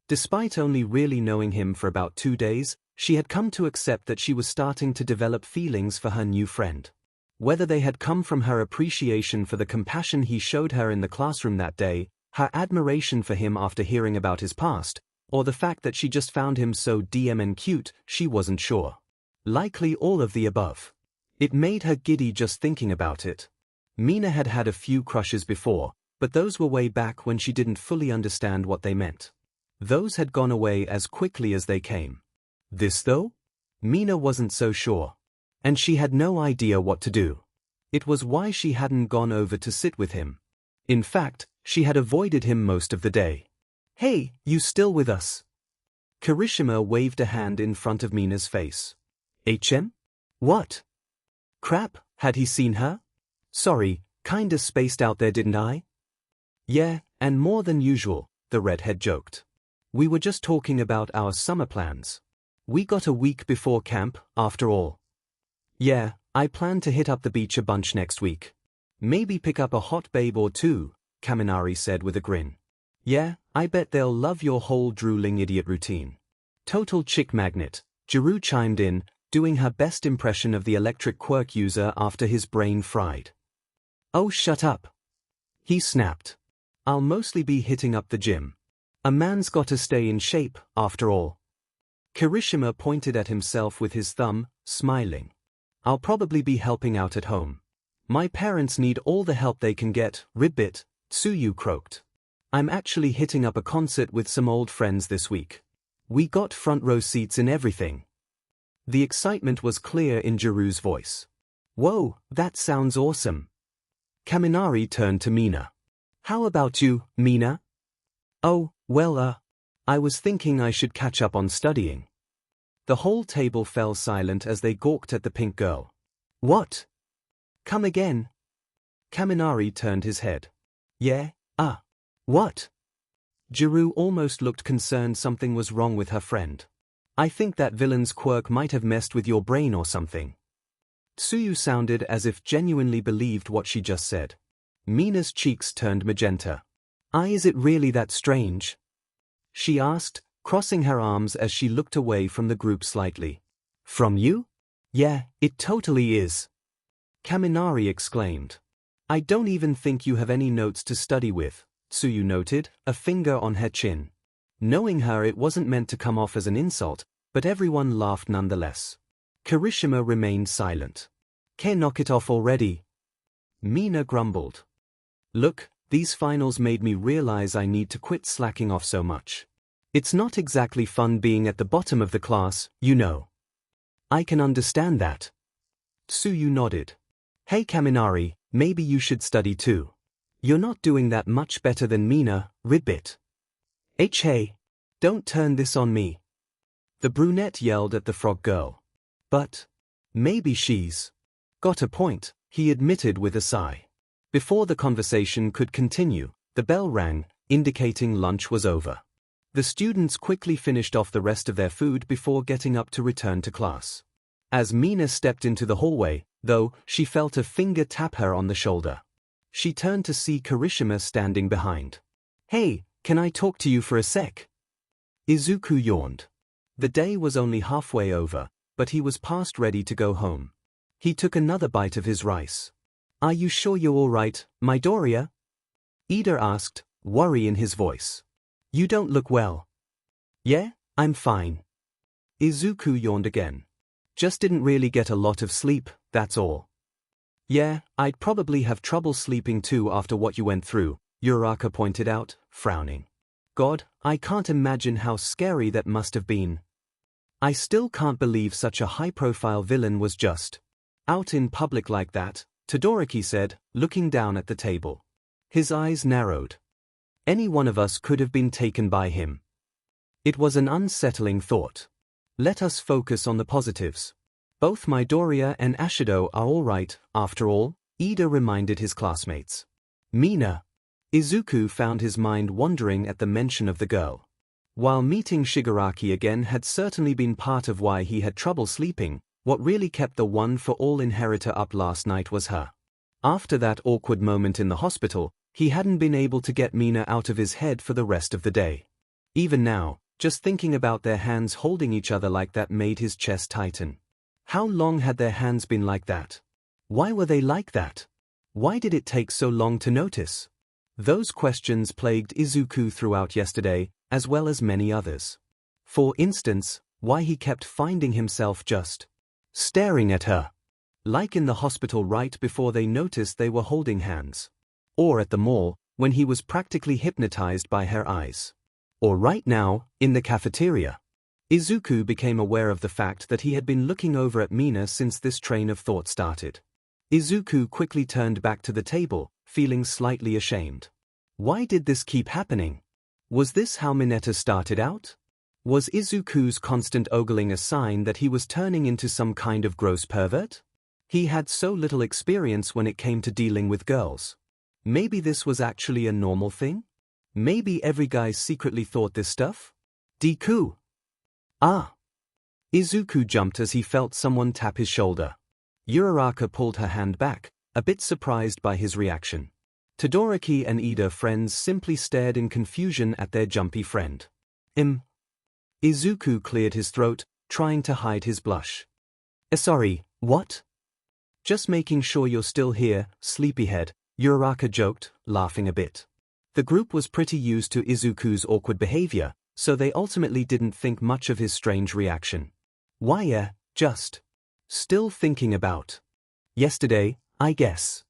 Despite only really knowing him for about 2 days, she had come to accept that she was starting to develop feelings for her new friend. Whether they had come from her appreciation for the compassion he showed her in the classroom that day, her admiration for him after hearing about his past, or the fact that she just found him so and cute, she wasn't sure. Likely all of the above. It made her giddy just thinking about it. Mina had had a few crushes before, but those were way back when she didn't fully understand what they meant. Those had gone away as quickly as they came. This though? Mina wasn't so sure. And she had no idea what to do. It was why she hadn't gone over to sit with him. In fact, she had avoided him most of the day. Hey, you still with us? Kirishima waved a hand in front of Mina's face. HM? What? Crap, had he seen her? Sorry, kinda spaced out there, didn't I? Yeah, and more than usual, the redhead joked. We were just talking about our summer plans. We got a week before camp, after all. Yeah, I plan to hit up the beach a bunch next week. Maybe pick up a hot babe or two, Kaminari said with a grin. Yeah, I bet they'll love your whole drooling idiot routine. Total chick magnet, Jiru chimed in, doing her best impression of the electric quirk user after his brain fried. Oh, shut up. He snapped. I'll mostly be hitting up the gym. A man's got to stay in shape, after all. Kirishima pointed at himself with his thumb, smiling. I'll probably be helping out at home. My parents need all the help they can get, ribbit, Tsuyu croaked. I'm actually hitting up a concert with some old friends this week. We got front row seats and everything. The excitement was clear in Jiru's voice. Whoa, that sounds awesome. Kaminari turned to Mina. How about you, Mina? Oh, well, I was thinking I should catch up on studying. The whole table fell silent as they gawked at the pink girl. What? Come again? Kaminari turned his head. Yeah, what? Jiru almost looked concerned something was wrong with her friend. I think that villain's quirk might have messed with your brain or something. Tsuyu sounded as if genuinely believed what she just said. Mina's cheeks turned magenta. Is it really that strange? She asked, crossing her arms as she looked away from the group slightly. From you? Yeah, it totally is. Kaminari exclaimed. I don't even think you have any notes to study with, Tsuyu noted, a finger on her chin. Knowing her, it wasn't meant to come off as an insult, but everyone laughed nonetheless. Kirishima remained silent. Knock it off already. Mina grumbled. Look, these finals made me realize I need to quit slacking off so much. It's not exactly fun being at the bottom of the class, you know. I can understand that. Tsuyu nodded. Hey Kaminari, maybe you should study too. You're not doing that much better than Mina, ribbit. Hey, don't turn this on me. The brunette yelled at the frog girl. But maybe she's got a point, he admitted with a sigh. Before the conversation could continue, the bell rang, indicating lunch was over. The students quickly finished off the rest of their food before getting up to return to class. As Mina stepped into the hallway, though, she felt a finger tap her on the shoulder. She turned to see Kirishima standing behind. Hey, can I talk to you for a sec? Izuku yawned. The day was only halfway over, but he was past ready to go home. He took another bite of his rice. Are you sure you're all right, Midoriya? Ida asked, worry in his voice. You don't look well. Yeah, I'm fine. Izuku yawned again. Just didn't really get a lot of sleep, that's all. Yeah, I'd probably have trouble sleeping too after what you went through, Uraraka pointed out, frowning. God, I can't imagine how scary that must have been. I still can't believe such a high-profile villain was just out in public like that, Todoroki said, looking down at the table. His eyes narrowed. Any one of us could have been taken by him. It was an unsettling thought. Let us focus on the positives. Both Midoriya and Ashido are all right, after all, Ida reminded his classmates. Mina. Izuku found his mind wandering at the mention of the girl. While meeting Shigaraki again had certainly been part of why he had trouble sleeping, what really kept the one-for-all inheritor up last night was her. After that awkward moment in the hospital, he hadn't been able to get Mina out of his head for the rest of the day. Even now, just thinking about their hands holding each other like that made his chest tighten. How long had their hands been like that? Why were they like that? Why did it take so long to notice? Those questions plagued Izuku throughout yesterday, as well as many others. For instance, why he kept finding himself just staring at her. Like in the hospital right before they noticed they were holding hands. Or at the mall, when he was practically hypnotized by her eyes. Or right now, in the cafeteria. Izuku became aware of the fact that he had been looking over at Mina since this train of thought started. Izuku quickly turned back to the table, feeling slightly ashamed. Why did this keep happening? Was this how Mineta started out? Was Izuku's constant ogling a sign that he was turning into some kind of gross pervert? He had so little experience when it came to dealing with girls. Maybe this was actually a normal thing? Maybe every guy secretly thought this stuff? Deku! Ah! Izuku jumped as he felt someone tap his shoulder. Uraraka pulled her hand back, a bit surprised by his reaction. Todoroki and Ida friends simply stared in confusion at their jumpy friend. Izuku cleared his throat, trying to hide his blush. Sorry, what? Just making sure you're still here, sleepyhead, Uraraka joked, laughing a bit. The group was pretty used to Izuku's awkward behavior, so they ultimately didn't think much of his strange reaction. Why, just still thinking about yesterday, I guess.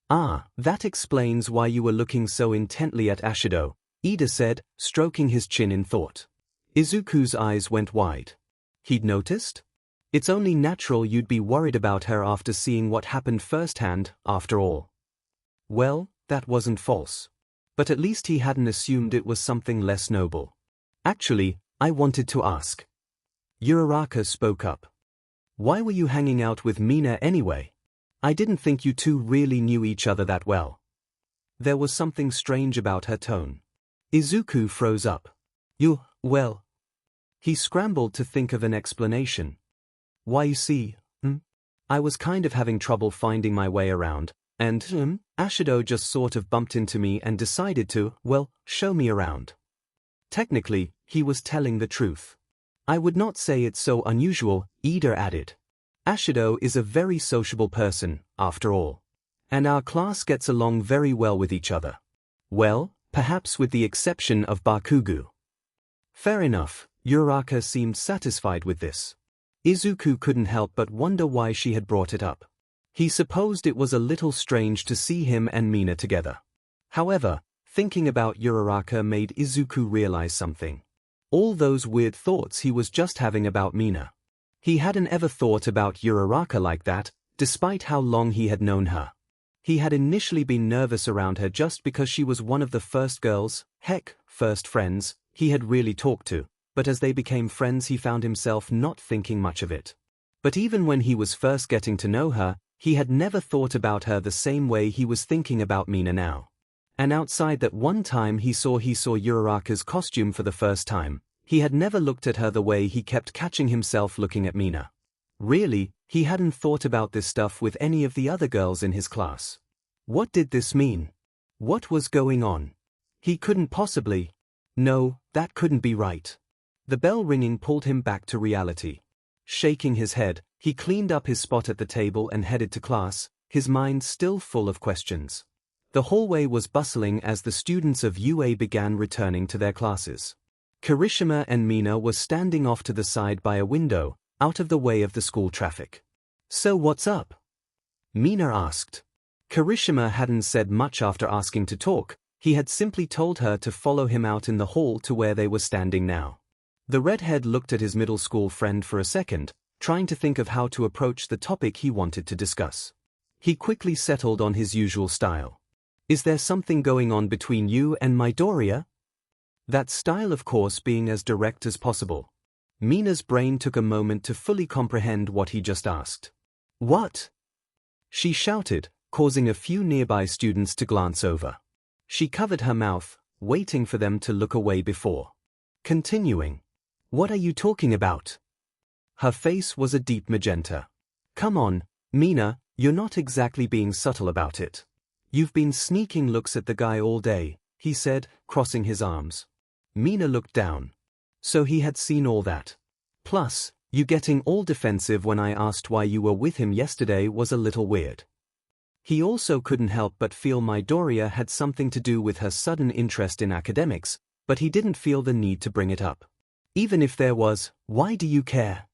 Ah, that explains why you were looking so intently at Ashido, Ida said, stroking his chin in thought. Izuku's eyes went wide. He'd noticed? It's only natural you'd be worried about her after seeing what happened firsthand, after all. Well, that wasn't false. But at least he hadn't assumed it was something less noble. Actually, I wanted to ask. Uraraka spoke up. Why were you hanging out with Mina anyway? I didn't think you two really knew each other that well. There was something strange about her tone. Izuku froze up. Well. He scrambled to think of an explanation. Why, you see, I was kind of having trouble finding my way around, and, Ashido just sort of bumped into me and decided to, show me around. Technically, he was telling the truth. I would not say it's so unusual, Ida added. Ashido is a very sociable person, after all. And our class gets along very well with each other. Well, perhaps with the exception of Bakugo. Fair enough, Uraraka seemed satisfied with this. Izuku couldn't help but wonder why she had brought it up. He supposed it was a little strange to see him and Mina together. However, thinking about Uraraka made Izuku realize something. All those weird thoughts he was just having about Mina. He hadn't ever thought about Uraraka like that, despite how long he had known her. He had initially been nervous around her just because she was one of the first girls, first friends, he had really talked to, but as they became friends he found himself not thinking much of it. But even when he was first getting to know her, he had never thought about her the same way he was thinking about Mina now. And outside that one time he saw Uraraka's costume for the first time, he had never looked at her the way he kept catching himself looking at Mina. Really, he hadn't thought about this stuff with any of the other girls in his class. What did this mean? What was going on? He couldn't possibly. No, that couldn't be right. The bell ringing pulled him back to reality. Shaking his head, he cleaned up his spot at the table and headed to class, his mind still full of questions. The hallway was bustling as the students of UA began returning to their classes. Kirishima and Mina were standing off to the side by a window, out of the way of the school traffic. So what's up? Mina asked. Kirishima hadn't said much after asking to talk, he had simply told her to follow him out in the hall to where they were standing now. The redhead looked at his middle school friend for a second, trying to think of how to approach the topic he wanted to discuss. He quickly settled on his usual style. Is there something going on between you and Midoriya? That style, of course, being as direct as possible. Mina's brain took a moment to fully comprehend what he just asked. What? She shouted, causing a few nearby students to glance over. She covered her mouth, waiting for them to look away before continuing. What are you talking about? Her face was a deep magenta. Come on, Mina, you're not exactly being subtle about it. You've been sneaking looks at the guy all day, he said, crossing his arms. Mina looked down. So he had seen all that. Plus, you getting all defensive when I asked why you were with him yesterday was a little weird. He also couldn't help but feel Midoriya had something to do with her sudden interest in academics, but he didn't feel the need to bring it up. Even if there was, why do you care?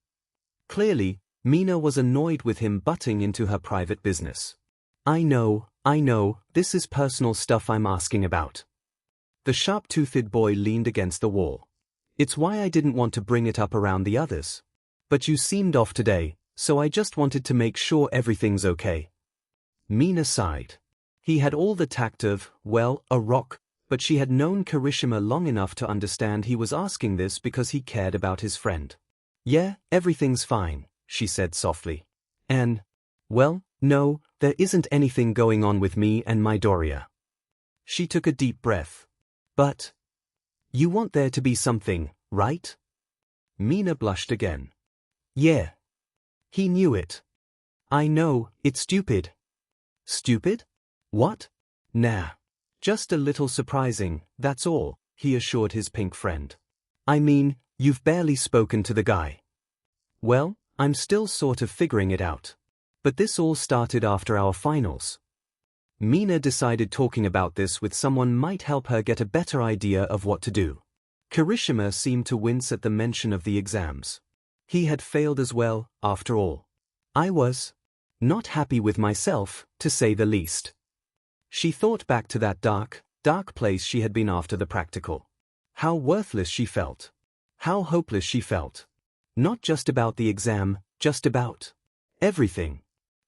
Clearly, Mina was annoyed with him butting into her private business. I know, this is personal stuff I'm asking about. The sharp-toothed boy leaned against the wall. It's why I didn't want to bring it up around the others. But you seemed off today, so I just wanted to make sure everything's okay. Mina sighed. He had all the tact of, well, a rock, but she had known Kirishima long enough to understand he was asking this because he cared about his friend. Yeah, everything's fine, she said softly. And, well, no, there isn't anything going on with me and Midoriya. She took a deep breath. But you want there to be something, right? Mina blushed again. Yeah. He knew it. I know, it's stupid. Stupid? What? Nah. Just a little surprising, that's all, he assured his pink friend. I mean, you've barely spoken to the guy. Well, I'm still sort of figuring it out. But this all started after our finals. Mina decided talking about this with someone might help her get a better idea of what to do. Kirishima seemed to wince at the mention of the exams. He had failed as well, after all. I was not happy with myself, to say the least. She thought back to that dark place she had been after the practical. How worthless she felt. How hopeless she felt. Not just about the exam, just about everything.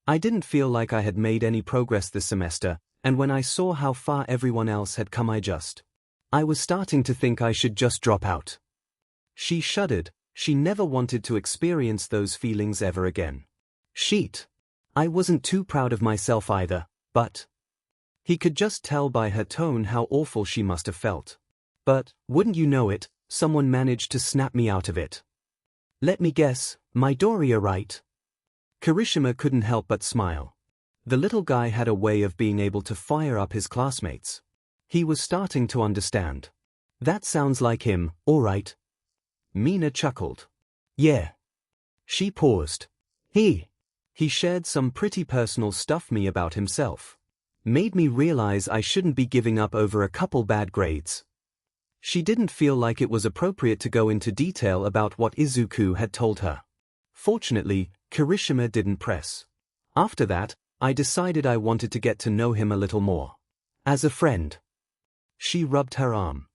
I didn't feel like I had made any progress this semester, and when I saw how far everyone else had come I was starting to think I should just drop out. She shuddered. She never wanted to experience those feelings ever again. Shit. I wasn't too proud of myself either, but he could just tell by her tone how awful she must have felt. But, wouldn't you know it, someone managed to snap me out of it. Let me guess, Midoriya, right? Kirishima couldn't help but smile. The little guy had a way of being able to fire up his classmates. He was starting to understand. That sounds like him, all right. Mina chuckled. Yeah. She paused. He shared some pretty personal stuff me about himself. Made me realize I shouldn't be giving up over a couple bad grades. She didn't feel like it was appropriate to go into detail about what Izuku had told her. Fortunately, Kirishima didn't press. After that, I decided I wanted to get to know him a little more. As a friend. She rubbed her arm.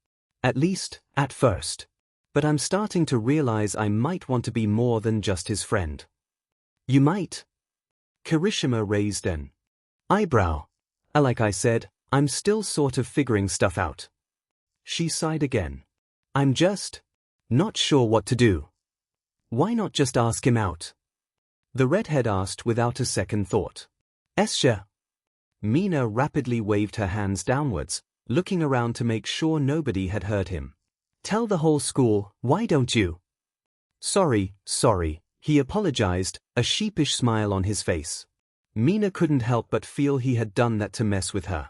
At least, at first. But I'm starting to realize I might want to be more than just his friend. You might? Kirishima raised an eyebrow. Like I said, I'm still sort of figuring stuff out. She sighed again. I'm just not sure what to do. Why not just ask him out? The redhead asked without a second thought. Esha. Mina rapidly waved her hands downwards, looking around to make sure nobody had heard him. Tell the whole school, why don't you? Sorry, he apologized, a sheepish smile on his face. Mina couldn't help but feel he had done that to mess with her.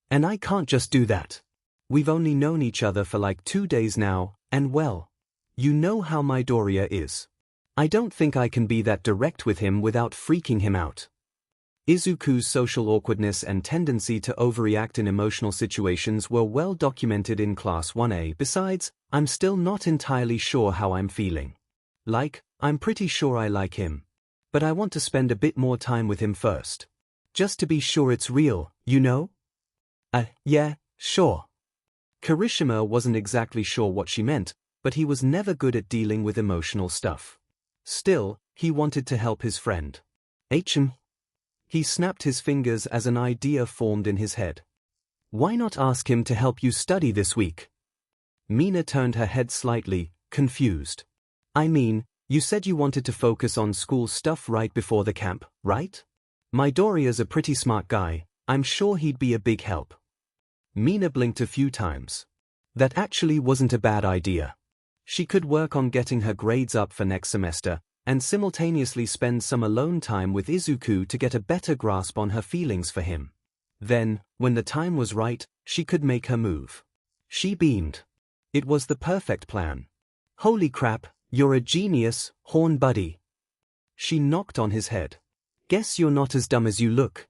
And I can't just do that. We've only known each other for like 2 days now, and well, you know how Midoriya is. I don't think I can be that direct with him without freaking him out. Izuku's social awkwardness and tendency to overreact in emotional situations were well documented in Class 1A. Besides, I'm still not entirely sure how I'm feeling. Like, I'm pretty sure I like him. But I want to spend a bit more time with him first. Just to be sure it's real, you know? Yeah, sure. Kirishima wasn't exactly sure what she meant, but he was never good at dealing with emotional stuff. Still, he wanted to help his friend. He snapped his fingers as an idea formed in his head. Why not ask him to help you study this week? Mina turned her head slightly, confused. I mean, you said you wanted to focus on school stuff right before the camp, right? Midoriya's a pretty smart guy, I'm sure he'd be a big help. Mina blinked a few times. That actually wasn't a bad idea. She could work on getting her grades up for next semester, and simultaneously spend some alone time with Izuku to get a better grasp on her feelings for him. Then, when the time was right, she could make her move. She beamed. It was the perfect plan. Holy crap, you're a genius, Horn Buddy. She knocked on his head. Guess you're not as dumb as you look.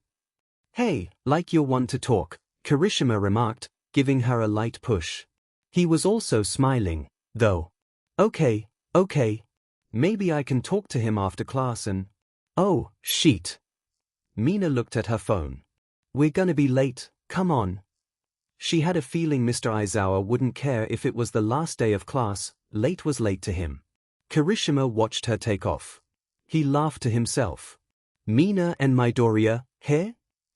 Hey, like you're one to talk, Kirishima remarked, giving her a light push. He was also smiling, though. Okay. Maybe I can talk to him after class and… Oh, shit. Mina looked at her phone. We're gonna be late, come on. She had a feeling Mr. Aizawa wouldn't care if it was the last day of class. Late was late to him. Kirishima watched her take off. He laughed to himself. Mina and Midoriya, here?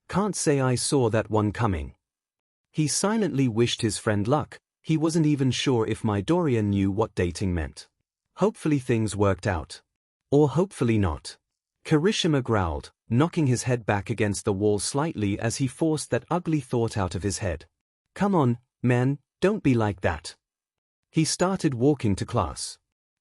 Can't say I saw that one coming. He silently wished his friend luck. He wasn't even sure if Midoriya knew what dating meant. Hopefully things worked out. Or hopefully not. Kirishima growled, knocking his head back against the wall slightly as he forced that ugly thought out of his head. Come on, man, don't be like that. He started walking to class.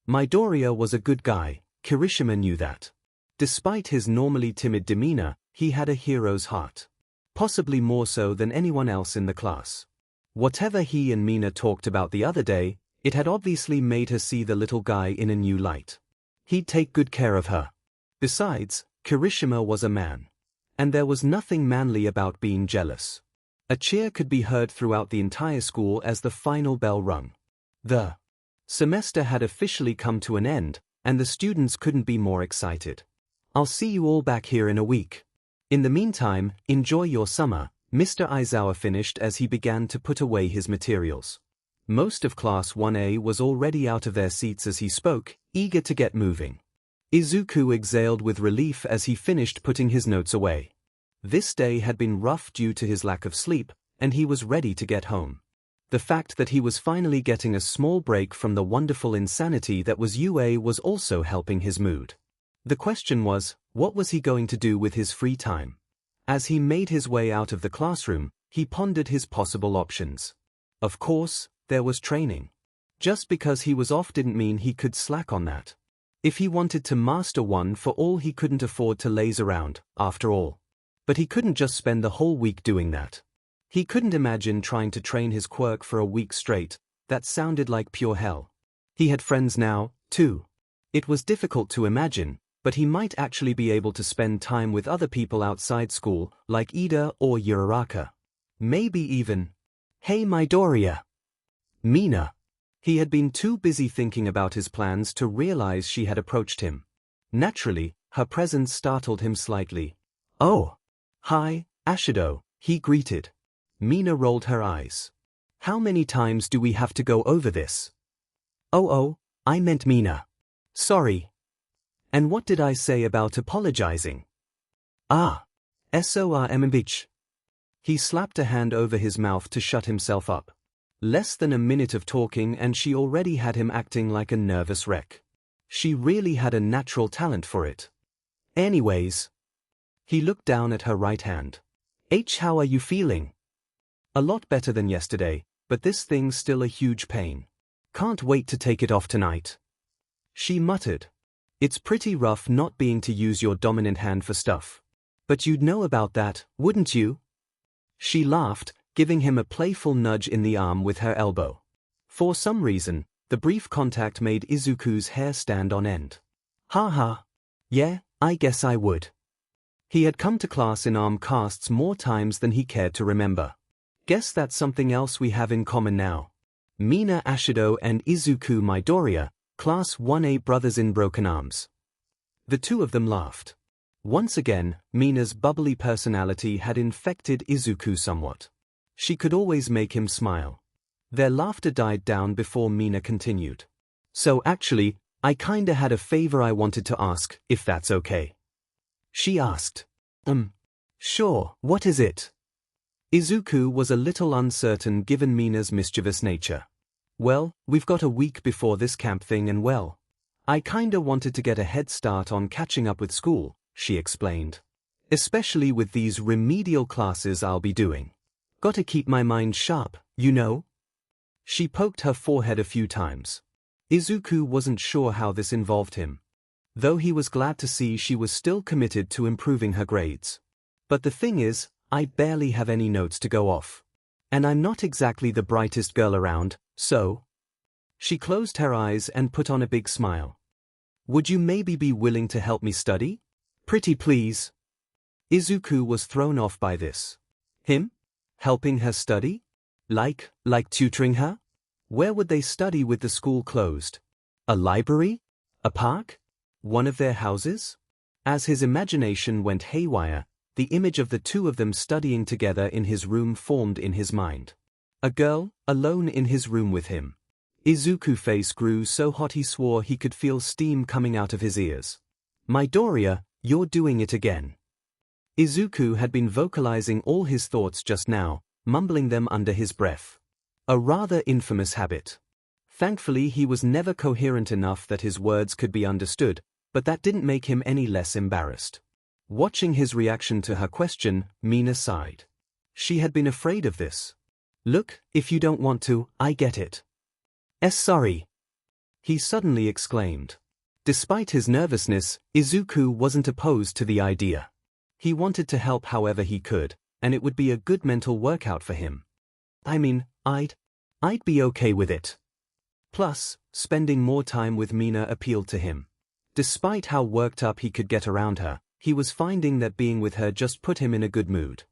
Midoriya was a good guy, Kirishima knew that. Despite his normally timid demeanor, he had a hero's heart. Possibly more so than anyone else in the class. Whatever he and Mina talked about the other day, it had obviously made her see the little guy in a new light. He'd take good care of her. Besides, Kirishima was a man. And there was nothing manly about being jealous. A cheer could be heard throughout the entire school as the final bell rung. The semester had officially come to an end, and the students couldn't be more excited. I'll see you all back here in a week. In the meantime, enjoy your summer, Mr. Aizawa finished as he began to put away his materials. Most of Class 1A was already out of their seats as he spoke, eager to get moving. Izuku exhaled with relief as he finished putting his notes away. This day had been rough due to his lack of sleep, and he was ready to get home. The fact that he was finally getting a small break from the wonderful insanity that was UA was also helping his mood. The question was, what was he going to do with his free time? As he made his way out of the classroom, he pondered his possible options. Of course, there was training. Just because he was off didn't mean he could slack on that. If he wanted to master one for all, he couldn't afford to laze around, after all. But he couldn't just spend the whole week doing that. He couldn't imagine trying to train his quirk for a week straight. That sounded like pure hell. He had friends now, too. It was difficult to imagine, but he might actually be able to spend time with other people outside school, like Ida or Uraraka. Maybe even, hey Midoriya. Mina. He had been too busy thinking about his plans to realize she had approached him. Naturally, her presence startled him slightly. Oh. Hi, Ashido, he greeted. Mina rolled her eyes. How many times do we have to go over this? Oh, I meant Mina. Sorry. And what did I say about apologizing? SORMBH. He slapped a hand over his mouth to shut himself up. Less than a minute of talking and she already had him acting like a nervous wreck. She really had a natural talent for it. Anyways. He looked down at her right hand. How are you feeling? A lot better than yesterday, but this thing's still a huge pain. Can't wait to take it off tonight. She muttered. It's pretty rough not being to use your dominant hand for stuff. But you'd know about that, wouldn't you? She laughed, giving him a playful nudge in the arm with her elbow. For some reason, the brief contact made Izuku's hair stand on end. Ha. Yeah, I guess I would. He had come to class in arm casts more times than he cared to remember. Guess that's something else we have in common now. Mina Ashido and Izuku Midoriya, Class 1A brothers in broken arms. The two of them laughed. Once again, Mina's bubbly personality had infected Izuku somewhat. She could always make him smile. Their laughter died down before Mina continued. So actually, I kinda had a favor I wanted to ask, if that's okay. She asked. Sure, what is it? Izuku was a little uncertain given Mina's mischievous nature. Well, we've got a week before this camp thing and well, I kinda wanted to get a head start on catching up with school, she explained. Especially with these remedial classes I'll be doing. Gotta keep my mind sharp, you know? She poked her forehead a few times. Izuku wasn't sure how this involved him. Though he was glad to see she was still committed to improving her grades. But the thing is, I barely have any notes to go off. And I'm not exactly the brightest girl around, so... She closed her eyes and put on a big smile. Would you maybe be willing to help me study? Pretty please. Izuku was thrown off by this. Him? Helping her study? Like tutoring her? Where would they study with the school closed? A library? A park? One of their houses? As his imagination went haywire, the image of the two of them studying together in his room formed in his mind. A girl, alone in his room with him. Izuku's face grew so hot he swore he could feel steam coming out of his ears. Midoriya, you're doing it again. Izuku had been vocalizing all his thoughts just now, mumbling them under his breath. A rather infamous habit. Thankfully he was never coherent enough that his words could be understood, but that didn't make him any less embarrassed. Watching his reaction to her question, Mina sighed. She had been afraid of this. Look, if you don't want to, I get it. Sorry. He suddenly exclaimed. Despite his nervousness, Izuku wasn't opposed to the idea. He wanted to help however he could, and it would be a good mental workout for him. I mean, I'd be okay with it. Plus, spending more time with Mina appealed to him. Despite how worked up he could get around her, he was finding that being with her just put him in a good mood.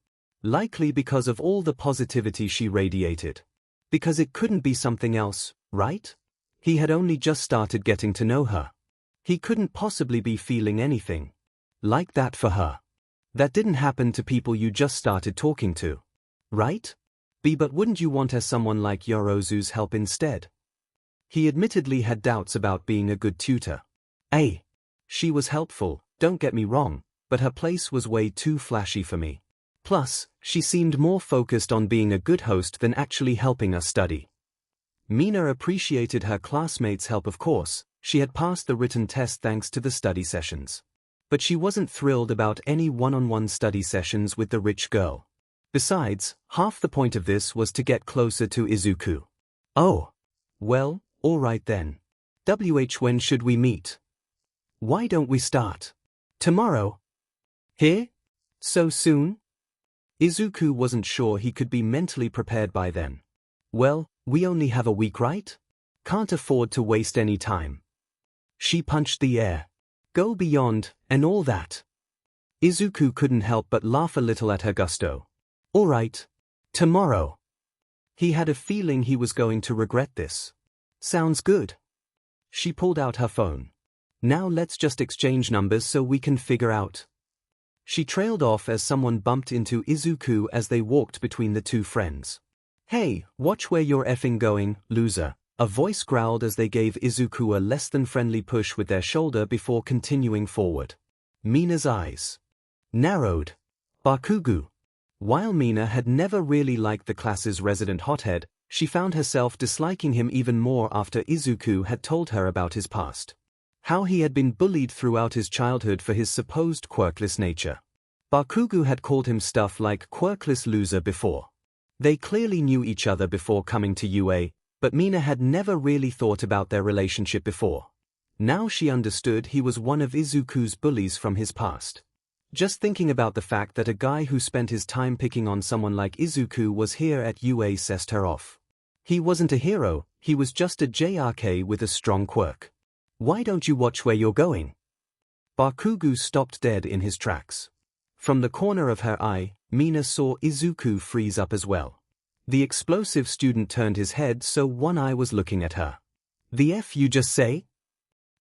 Likely because of all the positivity she radiated. Because it couldn't be something else, right? He had only just started getting to know her. He couldn't possibly be feeling anything like that for her. That didn't happen to people you just started talking to. Right? But wouldn't you want someone like Yorozu's help instead? He admittedly had doubts about being a good tutor. She was helpful, don't get me wrong, but her place was way too flashy for me. Plus, she seemed more focused on being a good host than actually helping us study. Mina appreciated her classmates' help, of course. She had passed the written test thanks to the study sessions. But she wasn't thrilled about any one-on-one study sessions with the rich girl. Besides, half the point of this was to get closer to Izuku. Oh. Well, alright then. When should we meet? Why don't we start tomorrow? Here? So soon? Izuku wasn't sure he could be mentally prepared by then. Well, we only have a week, right? Can't afford to waste any time. She punched the air. Go beyond, and all that. Izuku couldn't help but laugh a little at her gusto. Alright. Tomorrow. He had a feeling he was going to regret this. Sounds good. She pulled out her phone. Now let's just exchange numbers so we can figure out. She trailed off as someone bumped into Izuku as they walked between the two friends. Hey, watch where you're effing going, loser. A voice growled as they gave Izuku a less than friendly push with their shoulder before continuing forward. Mina's eyes narrowed. Bakugu. While Mina had never really liked the class's resident hothead, she found herself disliking him even more after Izuku had told her about his past. How he had been bullied throughout his childhood for his supposed quirkless nature. Bakugu had called him stuff like quirkless loser before. They clearly knew each other before coming to UA, but Mina had never really thought about their relationship before. Now she understood he was one of Izuku's bullies from his past. Just thinking about the fact that a guy who spent his time picking on someone like Izuku was here at UA sessed her off. He wasn't a hero, he was just a JRK with a strong quirk. Why don't you watch where you're going? Bakugu stopped dead in his tracks. From the corner of her eye, Mina saw Izuku freeze up as well. The explosive student turned his head so one eye was looking at her. The F you just say?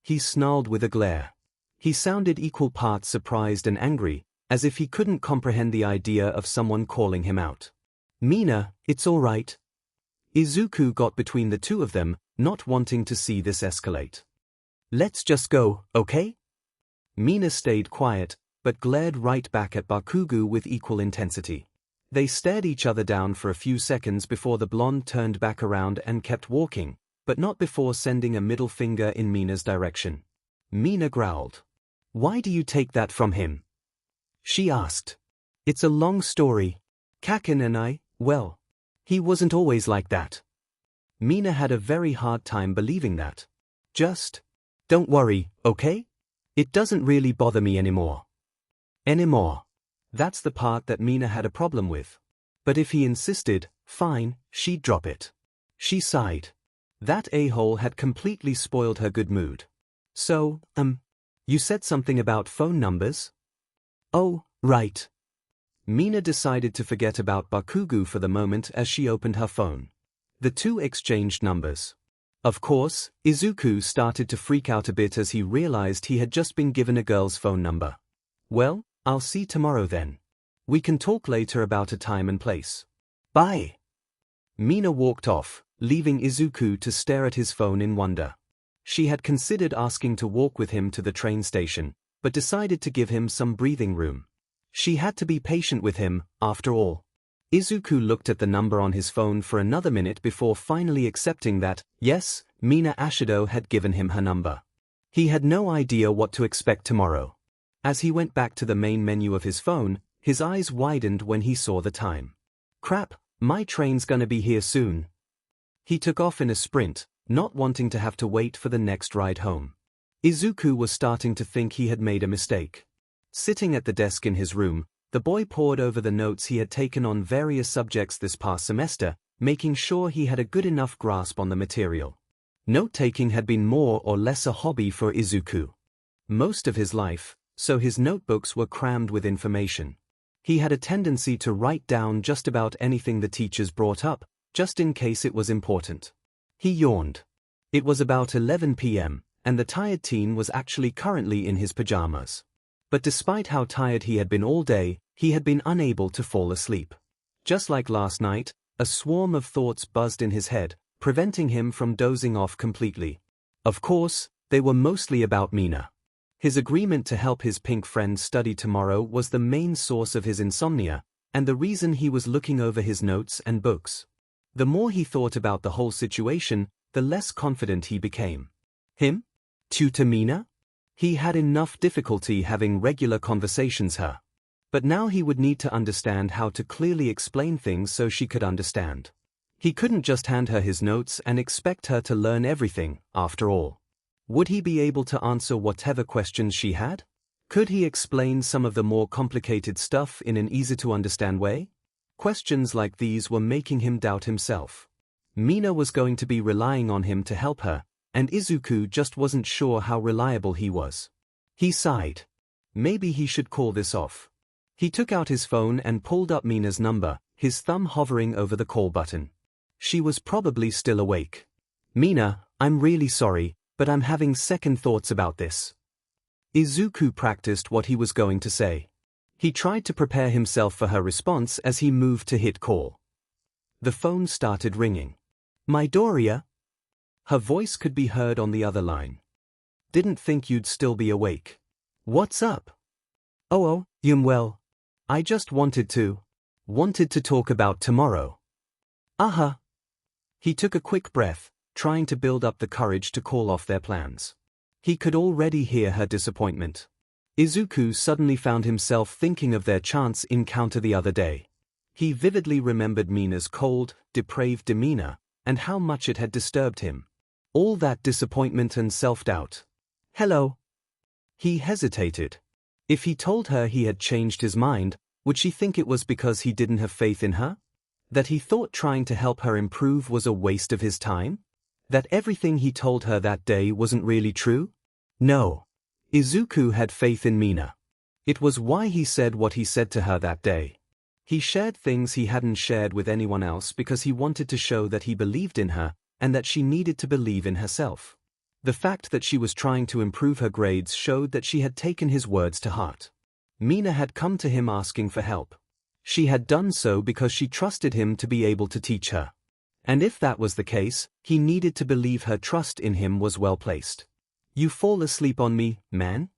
He snarled with a glare. He sounded equal parts surprised and angry, as if he couldn't comprehend the idea of someone calling him out. Mina, it's all right. Izuku got between the two of them, not wanting to see this escalate. Let's just go, okay? Mina stayed quiet, but glared right back at Bakugu with equal intensity. They stared each other down for a few seconds before the blonde turned back around and kept walking, but not before sending a middle finger in Mina's direction. Mina growled. Why do you take that from him? She asked. It's a long story. Kaken and well, he wasn't always like that. Mina had a very hard time believing that. Just don't worry, okay? It doesn't really bother me anymore. That's the part that Mina had a problem with. But if he insisted, fine, she'd drop it. She sighed. That a-hole had completely spoiled her good mood. So, you said something about phone numbers? Oh, right. Mina decided to forget about Bakugu for the moment as she opened her phone. The two exchanged numbers. Of course, Izuku started to freak out a bit as he realized he had just been given a girl's phone number. Well, I'll see tomorrow then. We can talk later about a time and place. Bye. Mina walked off, leaving Izuku to stare at his phone in wonder. She had considered asking to walk with him to the train station, but decided to give him some breathing room. She had to be patient with him, after all. Izuku looked at the number on his phone for another minute before finally accepting that, yes, Mina Ashido had given him her number. He had no idea what to expect tomorrow. As he went back to the main menu of his phone, his eyes widened when he saw the time. Crap, my train's gonna be here soon. He took off in a sprint, not wanting to have to wait for the next ride home. Izuku was starting to think he had made a mistake. Sitting at the desk in his room, the boy pored over the notes he had taken on various subjects this past semester, making sure he had a good enough grasp on the material. Note-taking had been more or less a hobby for Izuku. Most of his life, so his notebooks were crammed with information. He had a tendency to write down just about anything the teachers brought up, just in case it was important. He yawned. It was about 11 p.m., and the tired teen was actually currently in his pajamas. But despite how tired he had been all day, he had been unable to fall asleep. Just like last night, a swarm of thoughts buzzed in his head, preventing him from dozing off completely. Of course, they were mostly about Mina. His agreement to help his pink friend study tomorrow was the main source of his insomnia, and the reason he was looking over his notes and books. The more he thought about the whole situation, the less confident he became. Him? Tutor Mina? He had enough difficulty having regular conversations her. But now he would need to understand how to clearly explain things so she could understand. He couldn't just hand her his notes and expect her to learn everything, after all. Would he be able to answer whatever questions she had? Could he explain some of the more complicated stuff in an easy-to-understand way? Questions like these were making him doubt himself. Mina was going to be relying on him to help her, and Izuku just wasn't sure how reliable he was. He sighed. Maybe he should call this off. He took out his phone and pulled up Mina's number, his thumb hovering over the call button. She was probably still awake. Mina, I'm really sorry, but I'm having second thoughts about this. Izuku practiced what he was going to say. He tried to prepare himself for her response as he moved to hit call. The phone started ringing. Midoriya? Her voice could be heard on the other line. Didn't think you'd still be awake. What's up? Oh, well. I just wanted to talk about tomorrow. Uh-huh. He took a quick breath, trying to build up the courage to call off their plans. He could already hear her disappointment. Izuku suddenly found himself thinking of their chance encounter the other day. He vividly remembered Mina's cold, depraved demeanor, and how much it had disturbed him. All that disappointment and self-doubt. Hello. He hesitated. If he told her he had changed his mind, would she think it was because he didn't have faith in her? That he thought trying to help her improve was a waste of his time? That everything he told her that day wasn't really true? No. Izuku had faith in Mina. It was why he said what he said to her that day. He shared things he hadn't shared with anyone else because he wanted to show that he believed in her, and that she needed to believe in herself. The fact that she was trying to improve her grades showed that she had taken his words to heart. Mina had come to him asking for help. She had done so because she trusted him to be able to teach her. And if that was the case, he needed to believe her trust in him was well placed. You fall asleep on me, man?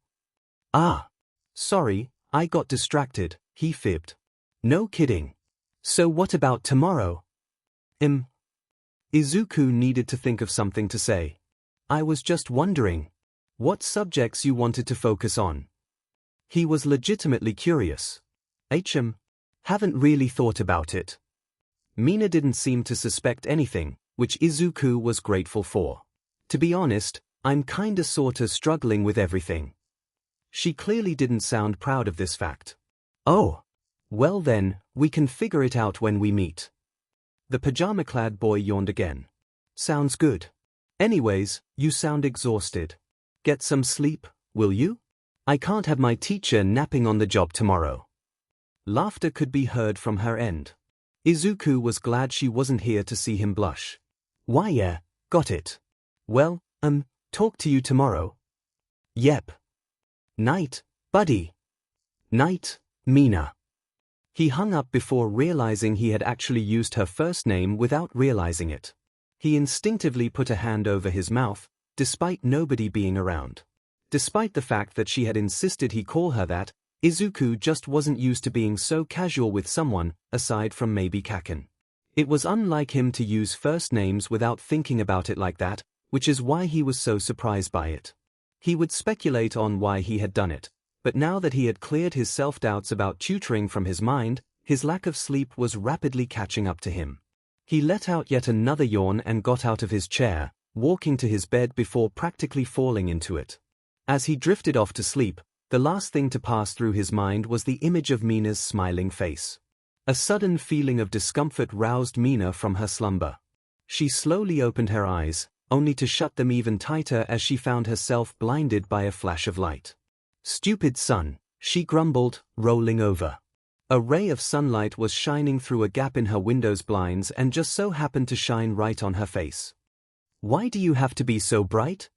Ah. Sorry, I got distracted, he fibbed. No kidding. So what about tomorrow? Izuku needed to think of something to say. I was just wondering what subjects you wanted to focus on. He was legitimately curious. Haven't really thought about it. Mina didn't seem to suspect anything, which Izuku was grateful for. To be honest, I'm kinda sorta struggling with everything. She clearly didn't sound proud of this fact. Oh. Well then, we can figure it out when we meet. The pajama-clad boy yawned again. Sounds good. Anyways, you sound exhausted. Get some sleep, will you? I can't have my teacher napping on the job tomorrow. Laughter could be heard from her end. Izuku was glad she wasn't here to see him blush. Why yeah, got it. Well, talk to you tomorrow. Yep. Night, buddy. Night, Mina. He hung up before realizing he had actually used her first name without realizing it. He instinctively put a hand over his mouth, despite nobody being around. Despite the fact that she had insisted he call her that, Izuku just wasn't used to being so casual with someone, aside from maybe Kaken. It was unlike him to use first names without thinking about it like that, which is why he was so surprised by it. He would speculate on why he had done it, but now that he had cleared his self-doubts about tutoring from his mind, his lack of sleep was rapidly catching up to him. He let out yet another yawn and got out of his chair, walking to his bed before practically falling into it. As he drifted off to sleep, the last thing to pass through his mind was the image of Mina's smiling face. A sudden feeling of discomfort roused Mina from her slumber. She slowly opened her eyes, only to shut them even tighter as she found herself blinded by a flash of light. "Stupid sun," she grumbled, rolling over. A ray of sunlight was shining through a gap in her window's blinds and just so happened to shine right on her face. "Why do you have to be so bright?"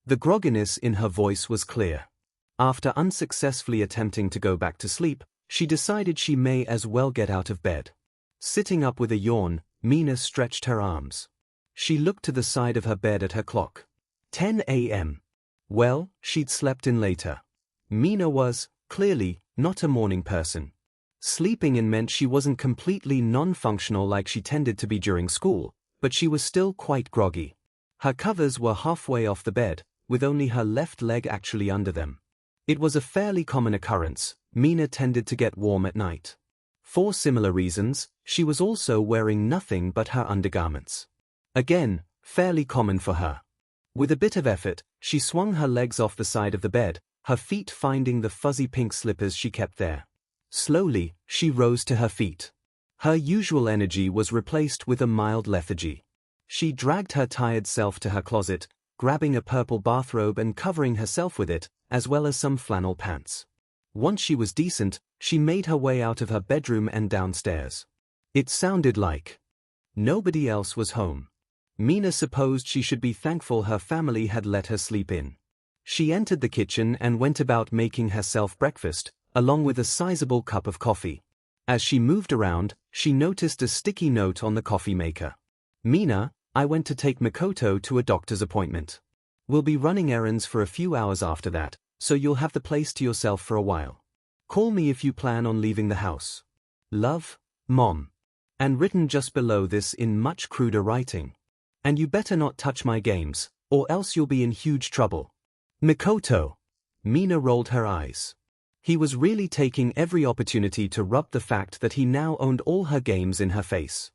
The grogginess in her voice was clear. After unsuccessfully attempting to go back to sleep, she decided she may as well get out of bed. Sitting up with a yawn, Mina stretched her arms. She looked to the side of her bed at her clock. 10 a.m. Well, she'd slept in later. Mina was, clearly, not a morning person. Sleeping in meant she wasn't completely non-functional like she tended to be during school, but she was still quite groggy. Her covers were halfway off the bed, with only her left leg actually under them. It was a fairly common occurrence. Mina tended to get warm at night. For similar reasons, she was also wearing nothing but her undergarments. Again, fairly common for her. With a bit of effort, she swung her legs off the side of the bed, her feet finding the fuzzy pink slippers she kept there. Slowly, she rose to her feet. Her usual energy was replaced with a mild lethargy. She dragged her tired self to her closet, grabbing a purple bathrobe and covering herself with it, as well as some flannel pants. Once she was decent, she made her way out of her bedroom and downstairs. It sounded like nobody else was home. Mina supposed she should be thankful her family had let her sleep in. She entered the kitchen and went about making herself breakfast, along with a sizable cup of coffee. As she moved around, she noticed a sticky note on the coffee maker. "Mina, I went to take Makoto to a doctor's appointment. We'll be running errands for a few hours after that, so you'll have the place to yourself for a while. Call me if you plan on leaving the house. Love, Mom." And written just below this in much cruder writing. "And you better not touch my games, or else you'll be in huge trouble. Makoto." Mina rolled her eyes. He was really taking every opportunity to rub the fact that he now owned all her games in her face.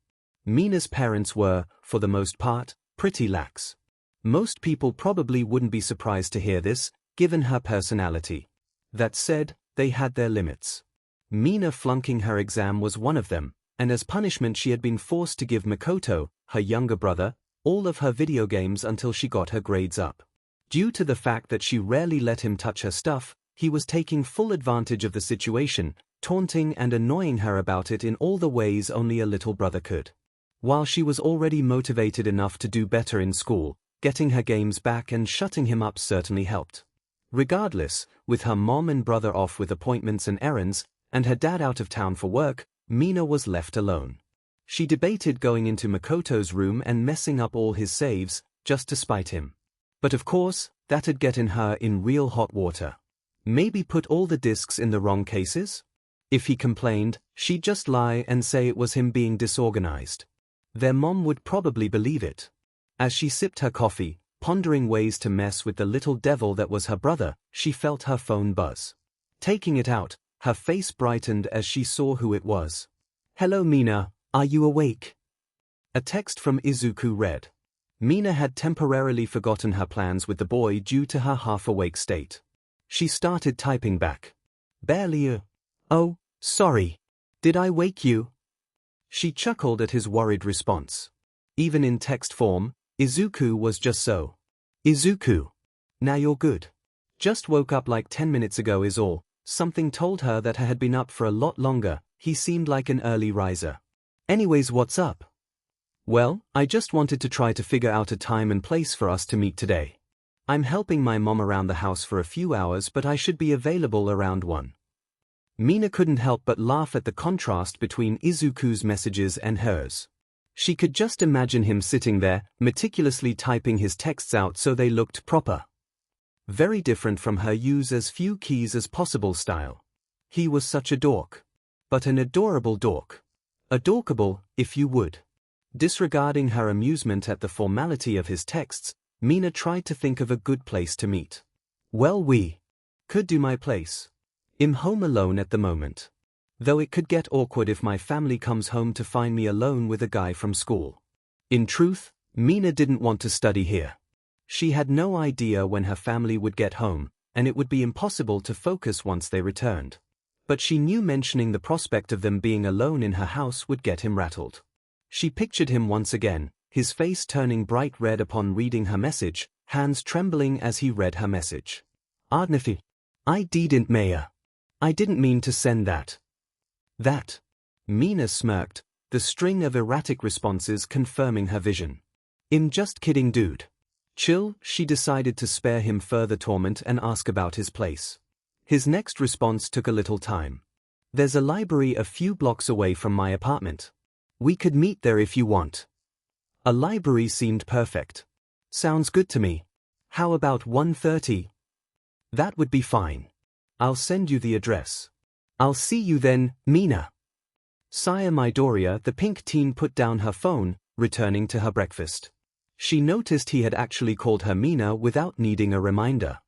Mina's parents were, for the most part, pretty lax. Most people probably wouldn't be surprised to hear this, given her personality. That said, they had their limits. Mina flunking her exam was one of them, and as punishment she had been forced to give Makoto, her younger brother, all of her video games until she got her grades up. Due to the fact that she rarely let him touch her stuff, he was taking full advantage of the situation, taunting and annoying her about it in all the ways only a little brother could. While she was already motivated enough to do better in school, getting her games back and shutting him up certainly helped. Regardless, with her mom and brother off with appointments and errands, and her dad out of town for work, Mina was left alone. She debated going into Makoto's room and messing up all his saves, just to spite him. But of course, that'd get her in real hot water. Maybe put all the discs in the wrong cases? If he complained, she'd just lie and say it was him being disorganized. Their mom would probably believe it. As she sipped her coffee, pondering ways to mess with the little devil that was her brother, she felt her phone buzz. Taking it out, her face brightened as she saw who it was. "Hello Mina, are you awake?" A text from Izuku read. Mina had temporarily forgotten her plans with the boy due to her half-awake state. She started typing back. "Barely. Oh, sorry. Did I wake you?" She chuckled at his worried response. Even in text form, Izuku was just so. "Izuku. Now you're good. Just woke up like 10 minutes ago is all." Something told her that I had been up for a lot longer. He seemed like an early riser. "Anyways, what's up?" "Well, I just wanted to try to figure out a time and place for us to meet today. I'm helping my mom around the house for a few hours, but I should be available around 1. Mina couldn't help but laugh at the contrast between Izuku's messages and hers. She could just imagine him sitting there, meticulously typing his texts out so they looked proper. Very different from her use as few keys as possible style. He was such a dork. But an adorable dork. Adorkable, if you would. Disregarding her amusement at the formality of his texts, Mina tried to think of a good place to meet. Well, we could do my place. I'm home alone at the moment. Though it could get awkward if my family comes home to find me alone with a guy from school. In truth, Mina didn't want to study here. She had no idea when her family would get home, and it would be impossible to focus once they returned. But she knew mentioning the prospect of them being alone in her house would get him rattled. She pictured him once again, his face turning bright red upon reading her message, hands trembling as he read her message. Ardnifi. I didn't, Maya. I didn't mean to send that. That. Mina smirked, the string of erratic responses confirming her vision. I'm just kidding, dude. Chill. She decided to spare him further torment and ask about his place. His next response took a little time. There's a library a few blocks away from my apartment. We could meet there if you want. A library seemed perfect. Sounds good to me. How about 1:30? That would be fine. I'll send you the address. I'll see you then, Mina. Sire Midoriya, the pink teen put down her phone, returning to her breakfast. She noticed he had actually called her Mina without needing a reminder.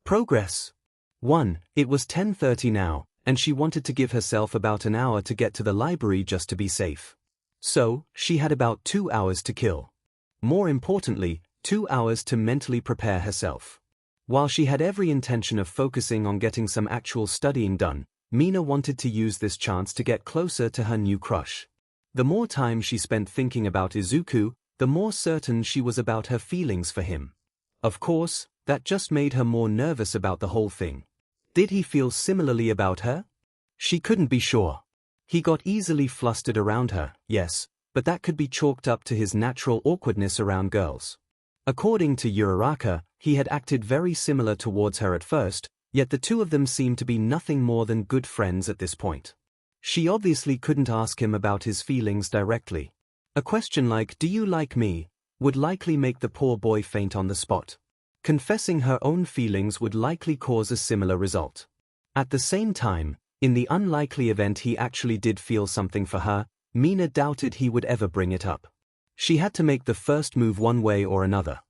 Progress. 1. It was 10:30 now, and she wanted to give herself about an hour to get to the library just to be safe. So, she had about 2 hours to kill. More importantly, 2 hours to mentally prepare herself. While she had every intention of focusing on getting some actual studying done, Mina wanted to use this chance to get closer to her new crush. The more time she spent thinking about Izuku, the more certain she was about her feelings for him. Of course, that just made her more nervous about the whole thing. Did he feel similarly about her? She couldn't be sure. He got easily flustered around her, yes, but that could be chalked up to his natural awkwardness around girls. According to Uraraka, he had acted very similar towards her at first, yet the two of them seemed to be nothing more than good friends at this point. She obviously couldn't ask him about his feelings directly. A question like, "Do you like me?" would likely make the poor boy faint on the spot. Confessing her own feelings would likely cause a similar result. At the same time, in the unlikely event he actually did feel something for her, Mina doubted he would ever bring it up. She had to make the first move one way or another.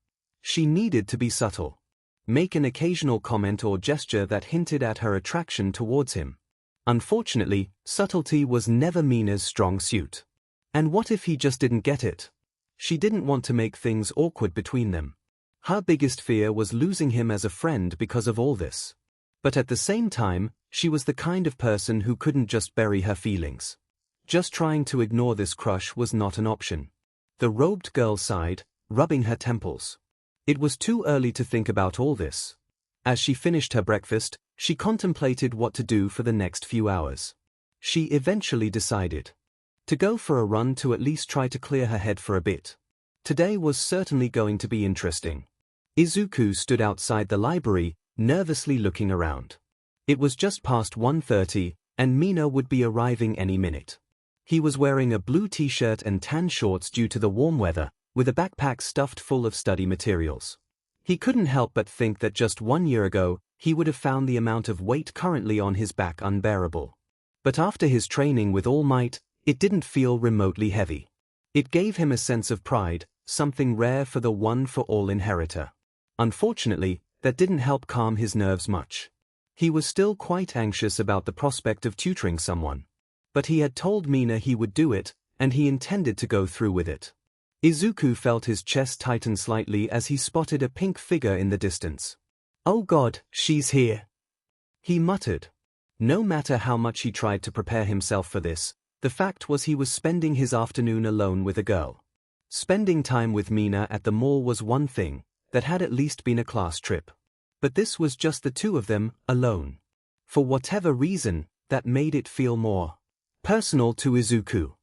She needed to be subtle. Make an occasional comment or gesture that hinted at her attraction towards him. Unfortunately, subtlety was never Mina's strong suit. And what if he just didn't get it? She didn't want to make things awkward between them. Her biggest fear was losing him as a friend because of all this. But at the same time, she was the kind of person who couldn't just bury her feelings. Just trying to ignore this crush was not an option. The robed girl sighed, rubbing her temples. It was too early to think about all this. As she finished her breakfast, she contemplated what to do for the next few hours. She eventually decided to go for a run to at least try to clear her head for a bit. Today was certainly going to be interesting. Izuku stood outside the library, nervously looking around. It was just past 1:30, and Mina would be arriving any minute. He was wearing a blue t-shirt and tan shorts due to the warm weather, with a backpack stuffed full of study materials. He couldn't help but think that just 1 year ago, he would have found the amount of weight currently on his back unbearable. But after his training with All Might, it didn't feel remotely heavy. It gave him a sense of pride, something rare for the one-for-all inheritor. Unfortunately, that didn't help calm his nerves much. He was still quite anxious about the prospect of tutoring someone. But he had told Mina he would do it, and he intended to go through with it. Izuku felt his chest tighten slightly as he spotted a pink figure in the distance. "Oh God, she's here," he muttered. No matter how much he tried to prepare himself for this, the fact was he was spending his afternoon alone with a girl. Spending time with Mina at the mall was one thing, that had at least been a class trip. But this was just the two of them, alone. For whatever reason, that made it feel more personal to Izuku.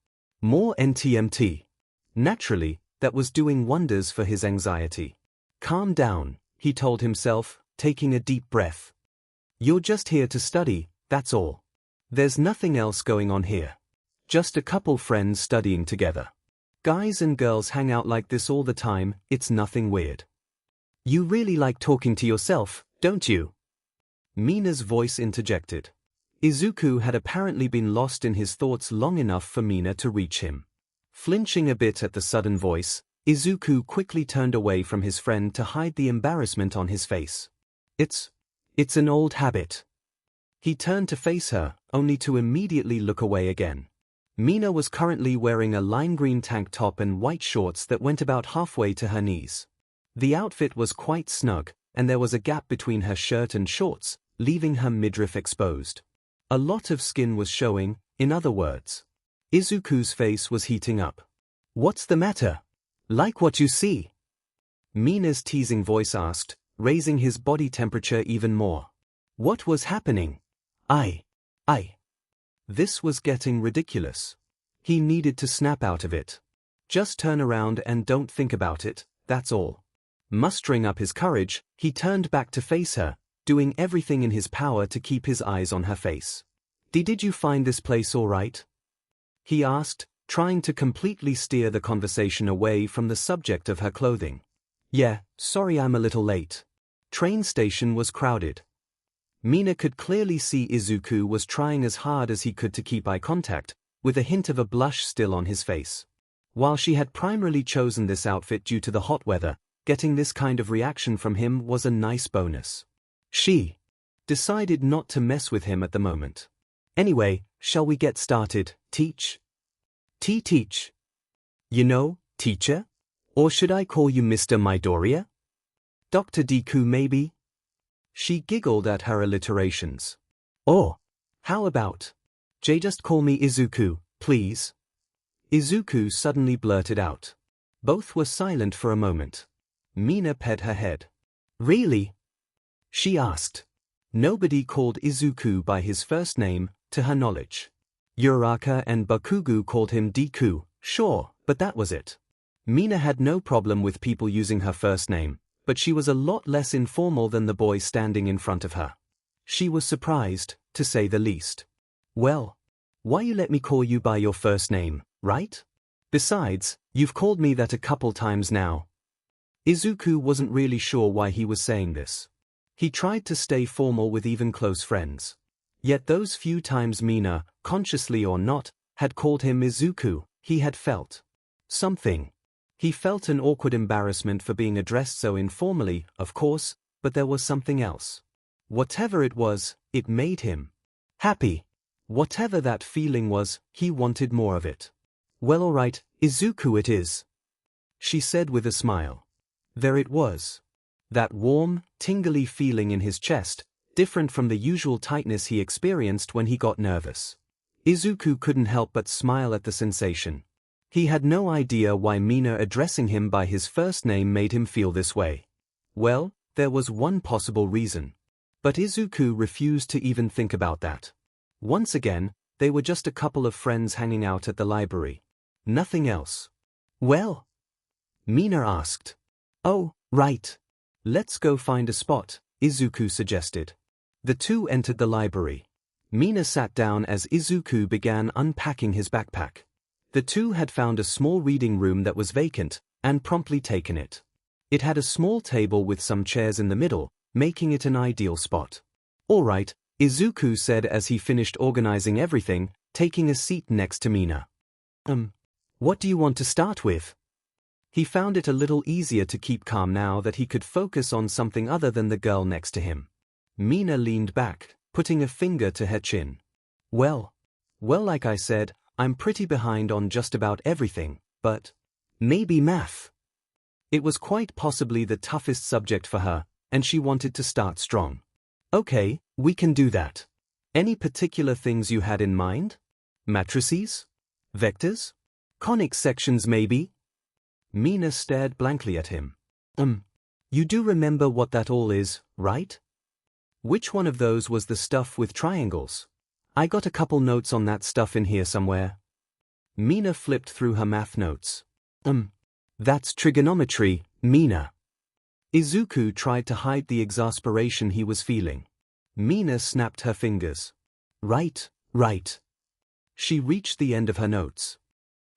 More NTMT. Naturally, that was doing wonders for his anxiety. "Calm down," he told himself, taking a deep breath. "You're just here to study, that's all. There's nothing else going on here. Just a couple friends studying together. Guys and girls hang out like this all the time, it's nothing weird. You really like talking to yourself, don't you? Mina's voice interjected. Izuku had apparently been lost in his thoughts long enough for Mina to reach him. Flinching a bit at the sudden voice, Izuku quickly turned away from his friend to hide the embarrassment on his face. It's an old habit. He turned to face her, only to immediately look away again. Mina was currently wearing a lime green tank top and white shorts that went about halfway to her knees. The outfit was quite snug, and there was a gap between her shirt and shorts, leaving her midriff exposed. A lot of skin was showing, in other words. Izuku's face was heating up. What's the matter? Like what you see? Mina's teasing voice asked, raising his body temperature even more. What was happening? This was getting ridiculous. He needed to snap out of it. Just turn around and don't think about it, that's all. Mustering up his courage, he turned back to face her, doing everything in his power to keep his eyes on her face. Did you find this place all right? He asked, trying to completely steer the conversation away from the subject of her clothing. Yeah, sorry I'm a little late. Train station was crowded. Mina could clearly see Izuku was trying as hard as he could to keep eye contact, with a hint of a blush still on his face. While she had primarily chosen this outfit due to the hot weather, getting this kind of reaction from him was a nice bonus. She decided not to mess with him at the moment. Anyway, shall we get started, teach? Teach. You know, teacher? Or should I call you Mr. Midoriya? Dr. Deku maybe? She giggled at her alliterations. Or, how about, just call me Izuku, please? Izuku suddenly blurted out. Both were silent for a moment. Mina pet her head. Really? She asked. Nobody called Izuku by his first name, to her knowledge. Uraraka and Bakugo called him Deku, sure, but that was it. Mina had no problem with people using her first name, but she was a lot less informal than the boy standing in front of her. She was surprised, to say the least. Well, why you let me call you by your first name, right? Besides, you've called me that a couple times now. Izuku wasn't really sure why he was saying this. He tried to stay formal with even close friends. Yet those few times Mina, consciously or not, had called him Izuku, he had felt something. He felt an awkward embarrassment for being addressed so informally, of course, but there was something else. Whatever it was, it made him happy. Whatever that feeling was, he wanted more of it. Well, all right, Izuku it is, she said with a smile. There it was. That warm, tingly feeling in his chest, different from the usual tightness he experienced when he got nervous. Izuku couldn't help but smile at the sensation. He had no idea why Mina addressing him by his first name made him feel this way. Well, there was one possible reason. But Izuku refused to even think about that. Once again, they were just a couple of friends hanging out at the library. Nothing else. Well? Mina asked. Oh, right. Let's go find a spot, Izuku suggested. The two entered the library. Mina sat down as Izuku began unpacking his backpack. The two had found a small reading room that was vacant, and promptly taken it. It had a small table with some chairs in the middle, making it an ideal spot. All right, Izuku said as he finished organizing everything, taking a seat next to Mina. What do you want to start with? He found it a little easier to keep calm now that he could focus on something other than the girl next to him. Mina leaned back, putting a finger to her chin. Well, like I said, I'm pretty behind on just about everything, but maybe math. It was quite possibly the toughest subject for her, and she wanted to start strong. Okay, we can do that. Any particular things you had in mind? Matrices? Vectors? Conic sections maybe? Mina stared blankly at him. You do remember what that all is, right? Which one of those was the stuff with triangles? I got a couple notes on that stuff in here somewhere. Mina flipped through her math notes. That's trigonometry, Mina. Izuku tried to hide the exasperation he was feeling. Mina snapped her fingers. Right, Right. She reached the end of her notes.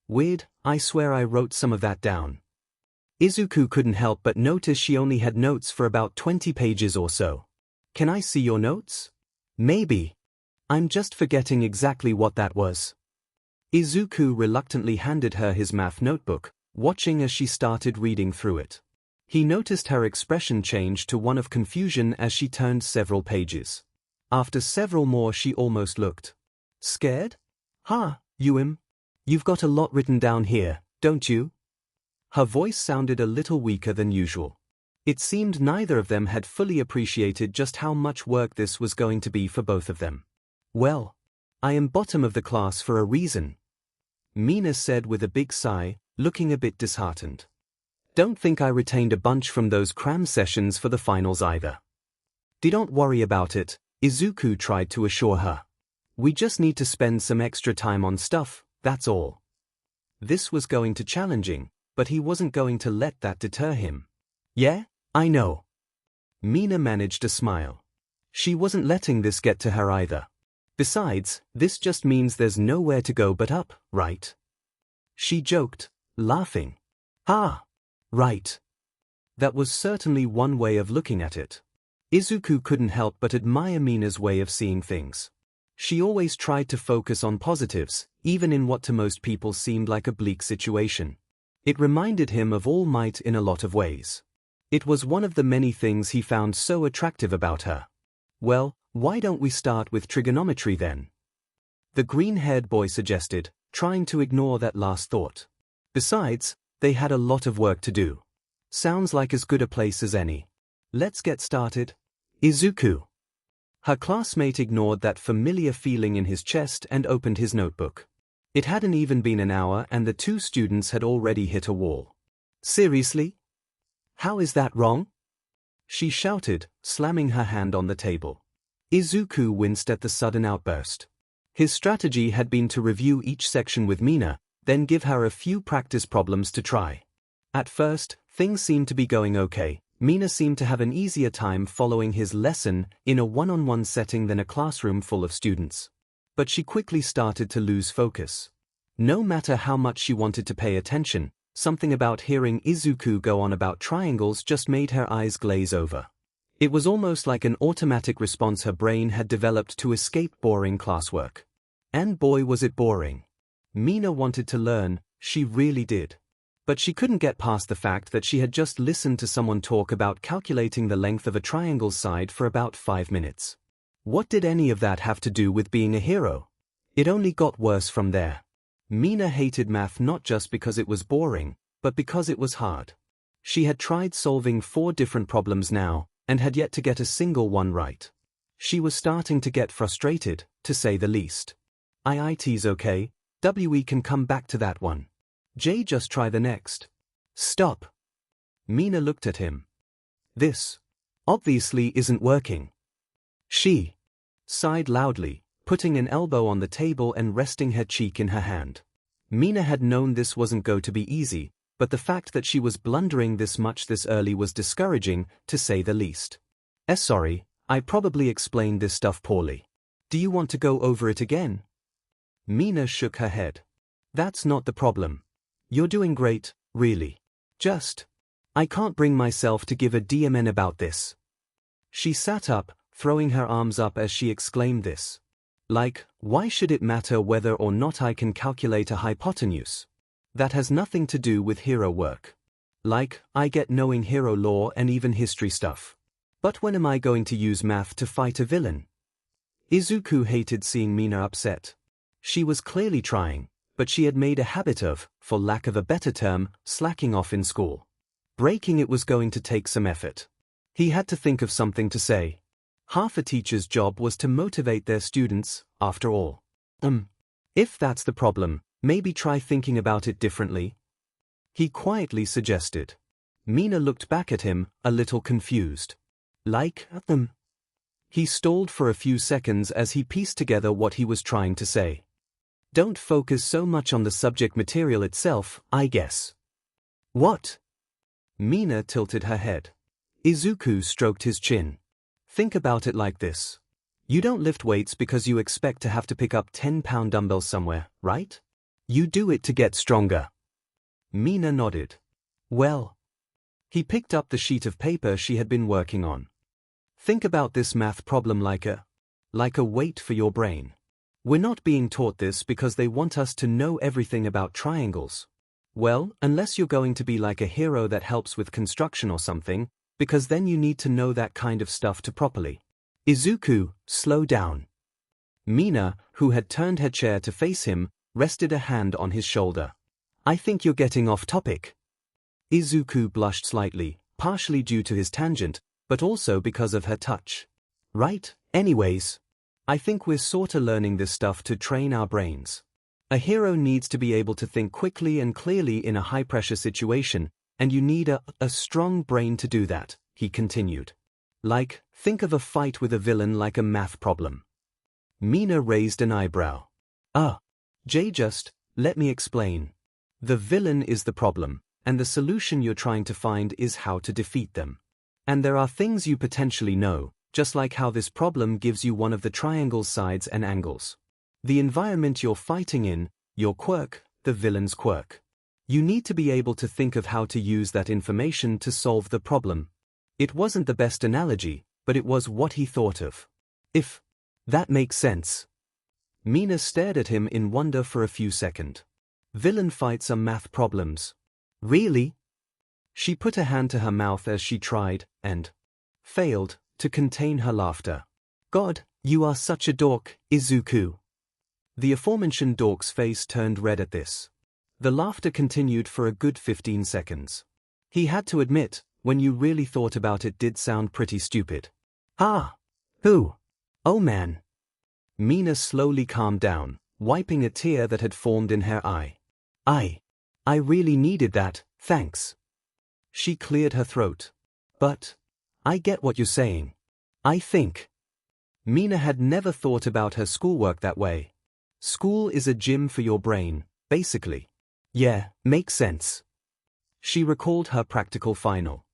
Weird, I swear I wrote some of that down. Izuku couldn't help but notice she only had notes for about 20 pages or so. Can I see your notes? Maybe. I'm just forgetting exactly what that was. Izuku reluctantly handed her his math notebook, watching as she started reading through it. He noticed her expression change to one of confusion as she turned several pages. After several more she almost looked scared? Ha, you've got a lot written down here, don't you? Her voice sounded a little weaker than usual. It seemed neither of them had fully appreciated just how much work this was going to be for both of them. Well, I am bottom of the class for a reason, Mina said with a big sigh, looking a bit disheartened. Don't think I retained a bunch from those cram sessions for the finals either. Don't worry about it, Izuku tried to assure her. We just need to spend some extra time on stuff, that's all. This was going to be challenging, but he wasn't going to let that deter him. Yeah, I know. Mina managed a smile. She wasn't letting this get to her either. Besides, this just means there's nowhere to go but up, right? She joked, laughing. Ah, right. That was certainly one way of looking at it. Izuku couldn't help but admire Mina's way of seeing things. She always tried to focus on positives, even in what to most people seemed like a bleak situation. It reminded him of All Might in a lot of ways. It was one of the many things he found so attractive about her. Well, why don't we start with trigonometry then? The green-haired boy suggested, trying to ignore that last thought. Besides, they had a lot of work to do. Sounds like as good a place as any. Let's get started. Izuku. Her classmate ignored that familiar feeling in his chest and opened his notebook. It hadn't even been an hour and the two students had already hit a wall. Seriously? How is that wrong? She shouted, slamming her hand on the table. Izuku winced at the sudden outburst. His strategy had been to review each section with Mina, then give her a few practice problems to try. At first, things seemed to be going okay. Mina seemed to have an easier time following his lesson in a one-on-one setting than a classroom full of students. But she quickly started to lose focus. No matter how much she wanted to pay attention, something about hearing Izuku go on about triangles just made her eyes glaze over. It was almost like an automatic response her brain had developed to escape boring classwork. And boy was it boring. Mina wanted to learn, she really did. But she couldn't get past the fact that she had just listened to someone talk about calculating the length of a triangle's side for about 5 minutes. What did any of that have to do with being a hero? It only got worse from there. Mina hated math not just because it was boring, but because it was hard. She had tried solving 4 different problems now, and had yet to get a single one right. She was starting to get frustrated, to say the least. IIT's okay, WE can come back to that one. J just try the next. Stop. Mina looked at him. This obviously isn't working. She sighed loudly, putting an elbow on the table and resting her cheek in her hand. Mina had known this wasn't going to be easy, but the fact that she was blundering this much this early was discouraging, to say the least. Sorry, I probably explained this stuff poorly. Do you want to go over it again? Mina shook her head. That's not the problem. You're doing great, really. I can't bring myself to give a DMN about this. She sat up, throwing her arms up as she exclaimed this. Like, why should it matter whether or not I can calculate a hypotenuse? That has nothing to do with hero work. Like, I get knowing hero lore and even history stuff. But when am I going to use math to fight a villain? Izuku hated seeing Mina upset. She was clearly trying, but she had made a habit of, for lack of a better term, slacking off in school. Breaking it was going to take some effort. He had to think of something to say. Half a teacher's job was to motivate their students, after all. If that's the problem, maybe try thinking about it differently. He quietly suggested. Mina looked back at him, a little confused. Like them? He stalled for a few seconds as he pieced together what he was trying to say. Don't focus so much on the subject material itself, I guess. What? Mina tilted her head. Izuku stroked his chin. Think about it like this. You don't lift weights because you expect to have to pick up 10-pound dumbbells somewhere, right? You do it to get stronger. Mina nodded. Well. He picked up the sheet of paper she had been working on. Think about this math problem like a weight for your brain. We're not being taught this because they want us to know everything about triangles. Well, unless you're going to be like a hero that helps with construction or something, because then you need to know that kind of stuff to properly. Izuku, slow down. Mina, who had turned her chair to face him, rested a hand on his shoulder. I think you're getting off topic. Izuku blushed slightly, partially due to his tangent, but also because of her touch. Right, anyways. I think we're sorta learning this stuff to train our brains. A hero needs to be able to think quickly and clearly in a high-pressure situation, and you need a strong brain to do that, he continued. Like, think of a fight with a villain like a math problem. Mina raised an eyebrow. Just, let me explain. The villain is the problem, and the solution you're trying to find is how to defeat them. And there are things you potentially know, just like how this problem gives you one of the triangle's sides and angles. The environment you're fighting in, your quirk, the villain's quirk. You need to be able to think of how to use that information to solve the problem. It wasn't the best analogy, but it was what he thought of. If that makes sense. Mina stared at him in wonder for a few seconds. Villain fights are math problems. Really? She put a hand to her mouth as she tried, and failed, to contain her laughter. God, you are such a dork, Izuku. The aforementioned dork's face turned red at this. The laughter continued for a good 15 seconds. He had to admit, when you really thought about it did sound pretty stupid. Who? Oh man. Mina slowly calmed down, wiping a tear that had formed in her eye. I really needed that, thanks. She cleared her throat. But I get what you're saying. I think. Mina had never thought about her schoolwork that way. School is a gym for your brain, basically. Yeah, makes sense. She recalled her practical final.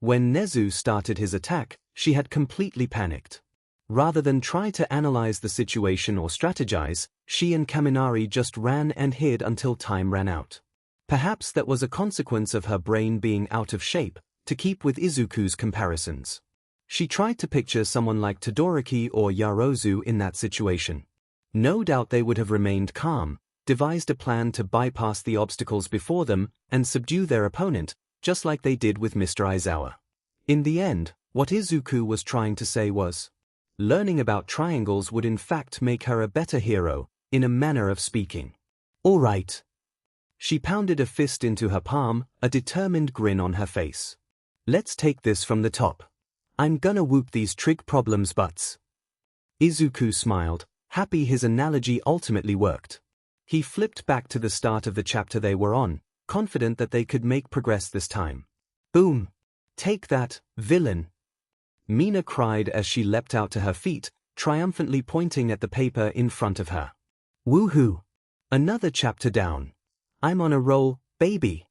When Nezu started his attack, she had completely panicked. Rather than try to analyze the situation or strategize, she and Kaminari just ran and hid until time ran out. Perhaps that was a consequence of her brain being out of shape, to keep with Izuku's comparisons. She tried to picture someone like Todoroki or Yarozu in that situation. No doubt they would have remained calm, devised a plan to bypass the obstacles before them, and subdue their opponent, just like they did with Mr. Aizawa. In the end, what Izuku was trying to say was, learning about triangles would in fact make her a better hero, in a manner of speaking. All right. She pounded a fist into her palm, a determined grin on her face. Let's take this from the top. I'm gonna whoop these trig problems butts. Izuku smiled, happy his analogy ultimately worked. He flipped back to the start of the chapter they were on, confident that they could make progress this time. Boom! Take that, villain! Mina cried as she leapt out to her feet, triumphantly pointing at the paper in front of her. Woohoo! Another chapter down. I'm on a roll, baby.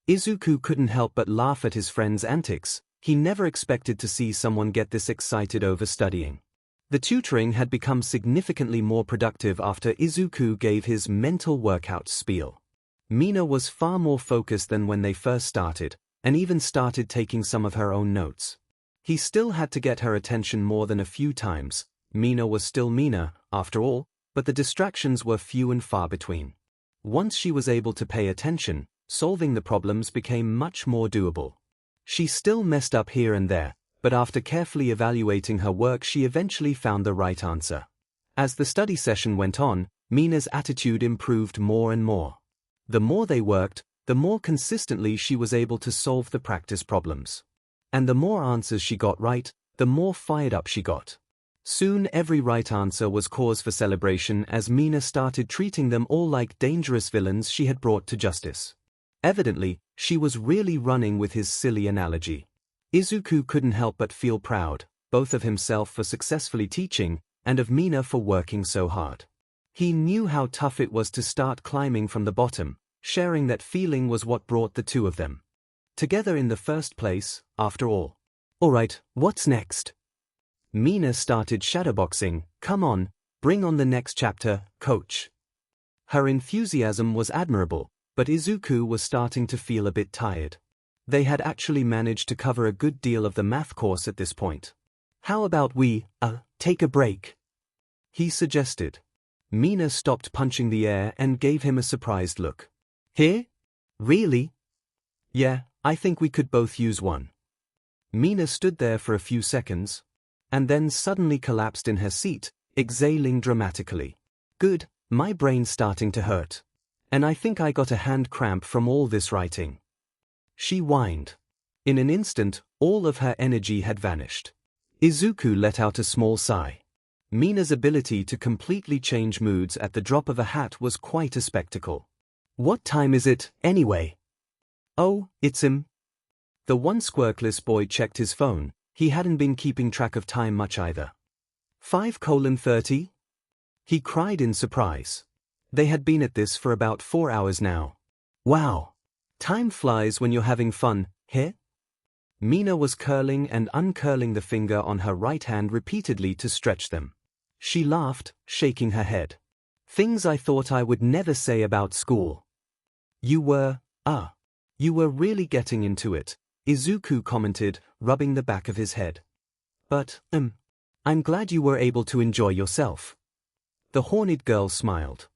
Izuku couldn't help but laugh at his friend's antics. He never expected to see someone get this excited over studying. The tutoring had become significantly more productive after Izuku gave his mental workout spiel. Mina was far more focused than when they first started, and even started taking some of her own notes. He still had to get her attention more than a few times. Mina was still Mina, after all, but the distractions were few and far between. Once she was able to pay attention, solving the problems became much more doable. She still messed up here and there, but after carefully evaluating her work she eventually found the right answer. As the study session went on, Mina's attitude improved more and more. The more they worked, the more consistently she was able to solve the practice problems. And the more answers she got right, the more fired up she got. Soon every right answer was cause for celebration as Mina started treating them all like dangerous villains she had brought to justice. Evidently, she was really running with his silly analogy. Izuku couldn't help but feel proud, both of himself for successfully teaching, and of Mina for working so hard. He knew how tough it was to start climbing from the bottom, sharing that feeling was what brought the two of them together in the first place, after all. Alright, what's next? Mina started shadowboxing. Come on, bring on the next chapter, coach. Her enthusiasm was admirable, but Izuku was starting to feel a bit tired. They had actually managed to cover a good deal of the math course at this point. How about we, take a break? He suggested. Mina stopped punching the air and gave him a surprised look. Here? Really? Yeah, I think we could both use one. Mina stood there for a few seconds, and then suddenly collapsed in her seat, exhaling dramatically. Good, my brain's starting to hurt. And I think I got a hand cramp from all this writing. She whined. In an instant, all of her energy had vanished. Izuku let out a small sigh. Mina's ability to completely change moods at the drop of a hat was quite a spectacle. What time is it, anyway? Oh, it's him. The one squirkless boy checked his phone. He hadn't been keeping track of time much either. 5:30? He cried in surprise. They had been at this for about 4 hours now. Wow. Time flies when you're having fun, here? Mina was curling and uncurling the finger on her right hand repeatedly to stretch them. She laughed, shaking her head. Things I thought I would never say about school. You were really getting into it, Izuku commented, rubbing the back of his head. But, I'm glad you were able to enjoy yourself. The horned girl smiled.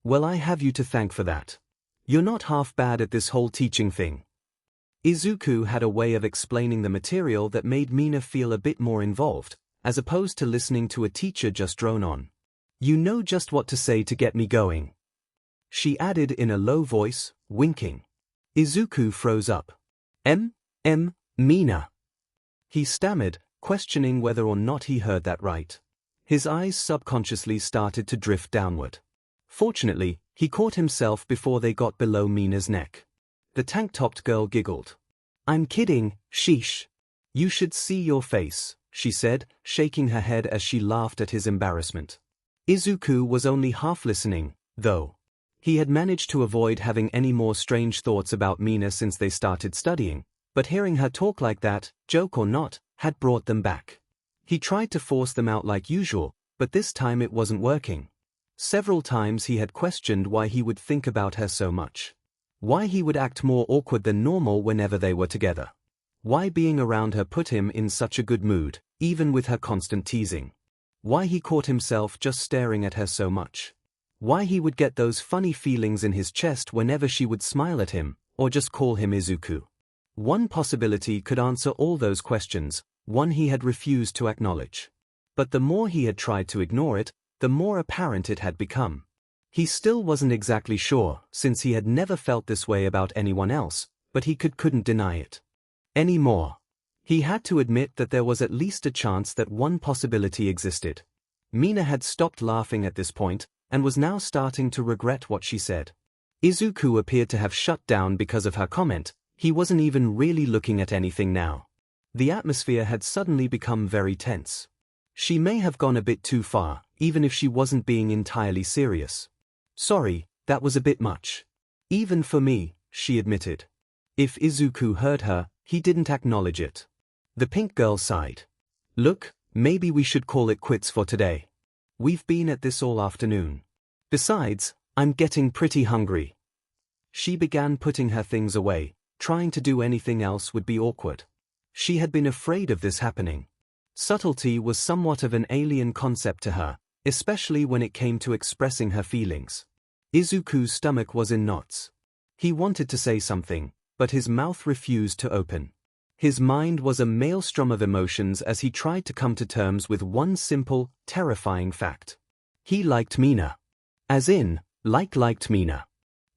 Well, I have you to thank for that. You're not half bad at this whole teaching thing. Izuku had a way of explaining the material that made Mina feel a bit more involved, as opposed to listening to a teacher just drone on. You know just what to say to get me going. She added in a low voice, winking. Izuku froze up. Mina. He stammered, questioning whether or not he heard that right. His eyes subconsciously started to drift downward. Fortunately, he caught himself before they got below Mina's neck. The tank-topped girl giggled. I'm kidding, sheesh. You should see your face, she said, shaking her head as she laughed at his embarrassment. Izuku was only half listening, though. He had managed to avoid having any more strange thoughts about Mina since they started studying, but hearing her talk like that, joke or not, had brought them back. He tried to force them out like usual, but this time it wasn't working. Several times he had questioned why he would think about her so much. Why he would act more awkward than normal whenever they were together. Why being around her put him in such a good mood, even with her constant teasing. Why he caught himself just staring at her so much. Why he would get those funny feelings in his chest whenever she would smile at him, or just call him Izuku. One possibility could answer all those questions, one he had refused to acknowledge. But the more he had tried to ignore it, the more apparent it had become. He still wasn't exactly sure, since he had never felt this way about anyone else, but he couldn't deny it. Any more. He had to admit that there was at least a chance that one possibility existed. Mina had stopped laughing at this point, and was now starting to regret what she said. Izuku appeared to have shut down because of her comment. He wasn't even really looking at anything now. The atmosphere had suddenly become very tense. She may have gone a bit too far, even if she wasn't being entirely serious. Sorry, that was a bit much. Even for me, she admitted. If Izuku heard her, he didn't acknowledge it. The pink girl sighed. Look, maybe we should call it quits for today. We've been at this all afternoon. Besides, I'm getting pretty hungry. She began putting her things away. Trying to do anything else would be awkward. She had been afraid of this happening. Subtlety was somewhat of an alien concept to her, especially when it came to expressing her feelings. Izuku's stomach was in knots. He wanted to say something, but his mouth refused to open. His mind was a maelstrom of emotions as he tried to come to terms with one simple, terrifying fact. He liked Mina. As in, liked Mina.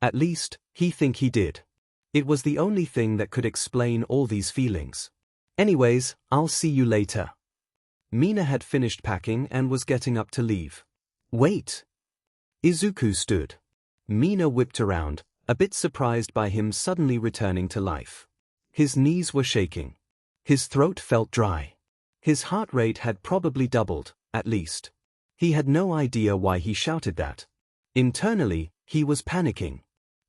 At least, he did. It was the only thing that could explain all these feelings. Anyways, I'll see you later. Mina had finished packing and was getting up to leave. Wait. Izuku stood. Mina whipped around, a bit surprised by him suddenly returning to life. His knees were shaking. His throat felt dry. His heart rate had probably doubled, at least. He had no idea why he shouted that. Internally, he was panicking.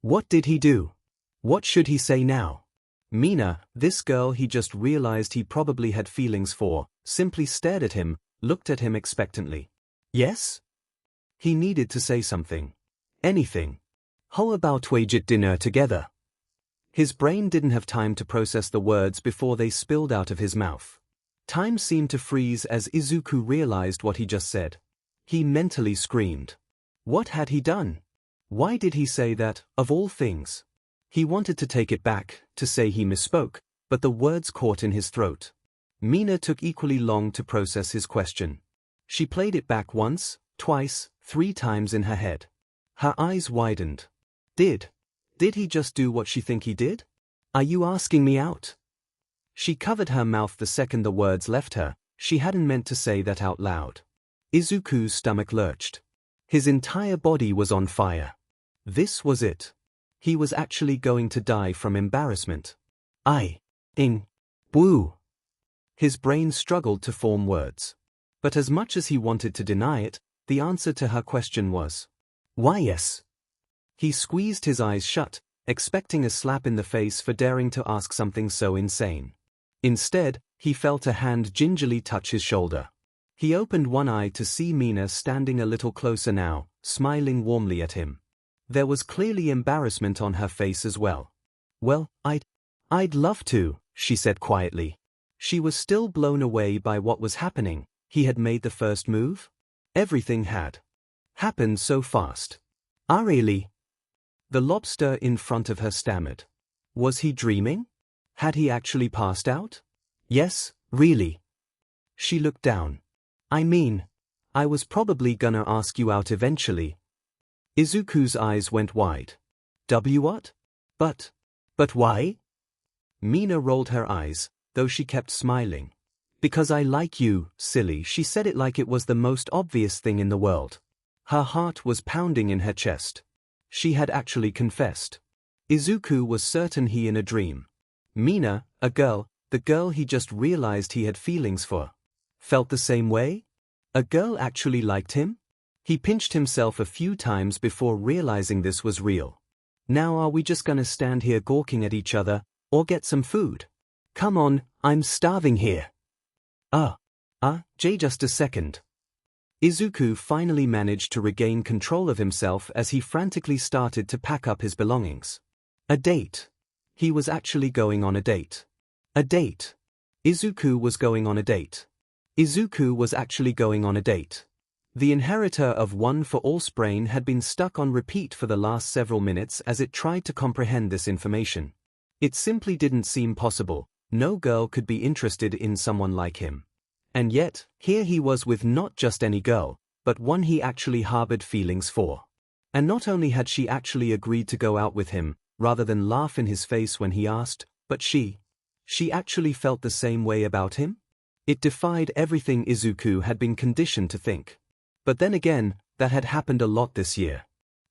What did he do? What should he say now? Mina, this girl he just realized he probably had feelings for, simply stared at him, looked at him expectantly. Yes? He needed to say something. Anything. How about we eat dinner together? His brain didn't have time to process the words before they spilled out of his mouth. Time seemed to freeze as Izuku realized what he just said. He mentally screamed. What had he done? Why did he say that, of all things? He wanted to take it back, to say he misspoke, but the words caught in his throat. Mina took equally long to process his question. She played it back once, twice, 3 times in her head. Her eyes widened. Did he just do what she think he did? Are you asking me out? She covered her mouth the second the words left her. She hadn't meant to say that out loud. Izuku's stomach lurched. His entire body was on fire. This was it. He was actually going to die from embarrassment. Boo. His brain struggled to form words. But as much as he wanted to deny it, the answer to her question was, why yes. He squeezed his eyes shut, expecting a slap in the face for daring to ask something so insane. Instead, he felt a hand gingerly touch his shoulder. He opened one eye to see Mina standing a little closer now, smiling warmly at him. There was clearly embarrassment on her face as well. Well, I'd love to, she said quietly. She was still blown away by what was happening. He had made the first move? Everything had happened so fast. Really? The lobster in front of her stammered. Was he dreaming? Had he actually passed out? Yes, really. She looked down. I was probably gonna ask you out eventually. Izuku's eyes went wide. What? But why? Mina rolled her eyes, though she kept smiling. Because I like you, silly. She said it like it was the most obvious thing in the world. Her heart was pounding in her chest. She had actually confessed. Izuku was certain he in a dream. Mina, a girl, the girl he just realized he had feelings for, felt the same way? A girl actually liked him? He pinched himself a few times before realizing this was real. Now are we just gonna stand here gawking at each other, or get some food? Come on, I'm starving here. Just a second. Izuku finally managed to regain control of himself as he frantically started to pack up his belongings. A date. He was actually going on a date. A date. Izuku was going on a date. Izuku was actually going on a date. The inheritor of One for All's brain had been stuck on repeat for the last several minutes as it tried to comprehend this information. It simply didn't seem possible. No girl could be interested in someone like him. And yet, here he was with not just any girl, but one he actually harbored feelings for. And not only had she actually agreed to go out with him, rather than laugh in his face when he asked, but she actually felt the same way about him? It defied everything Izuku had been conditioned to think. But then again, that had happened a lot this year.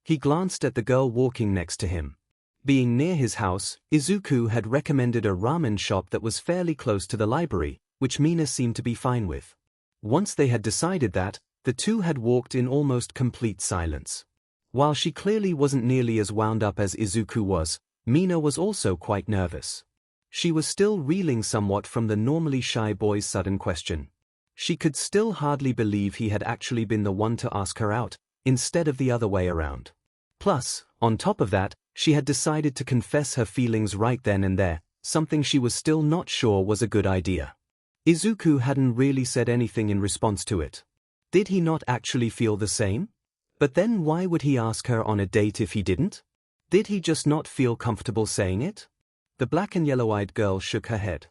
He glanced at the girl walking next to him. Being near his house, Izuku had recommended a ramen shop that was fairly close to the library, which Mina seemed to be fine with. Once they had decided that, the two had walked in almost complete silence. While she clearly wasn't nearly as wound up as Izuku was, Mina was also quite nervous. She was still reeling somewhat from the normally shy boy's sudden question. She could still hardly believe he had actually been the one to ask her out, instead of the other way around. Plus, on top of that, she had decided to confess her feelings right then and there, something she was still not sure was a good idea. Izuku hadn't really said anything in response to it. Did he not actually feel the same? But then why would he ask her on a date if he didn't? Did he just not feel comfortable saying it? The black and yellow-eyed girl shook her head.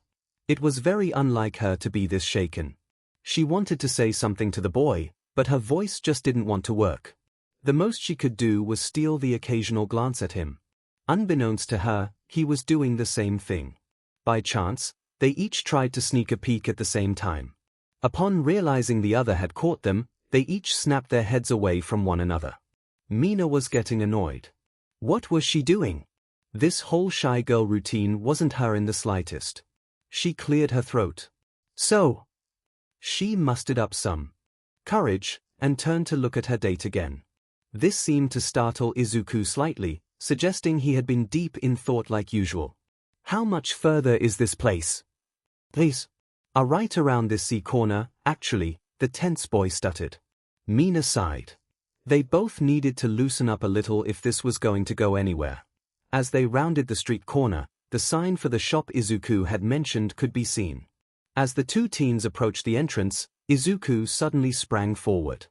It was very unlike her to be this shaken. She wanted to say something to the boy, but her voice just didn't want to work. The most she could do was steal the occasional glance at him. Unbeknownst to her, he was doing the same thing. By chance, they each tried to sneak a peek at the same time. Upon realizing the other had caught them, they each snapped their heads away from one another. Mina was getting annoyed. What was she doing? This whole shy girl routine wasn't her in the slightest. She cleared her throat. So, she mustered up some courage and turned to look at her date again. This seemed to startle Izuku slightly, suggesting he had been deep in thought like usual. How much further is this place? Please. Are right around this sea corner, actually, the tense boy stuttered. Mina sighed. They both needed to loosen up a little if this was going to go anywhere. As they rounded the street corner, the sign for the shop Izuku had mentioned could be seen. As the two teens approached the entrance, Izuku suddenly sprang forward.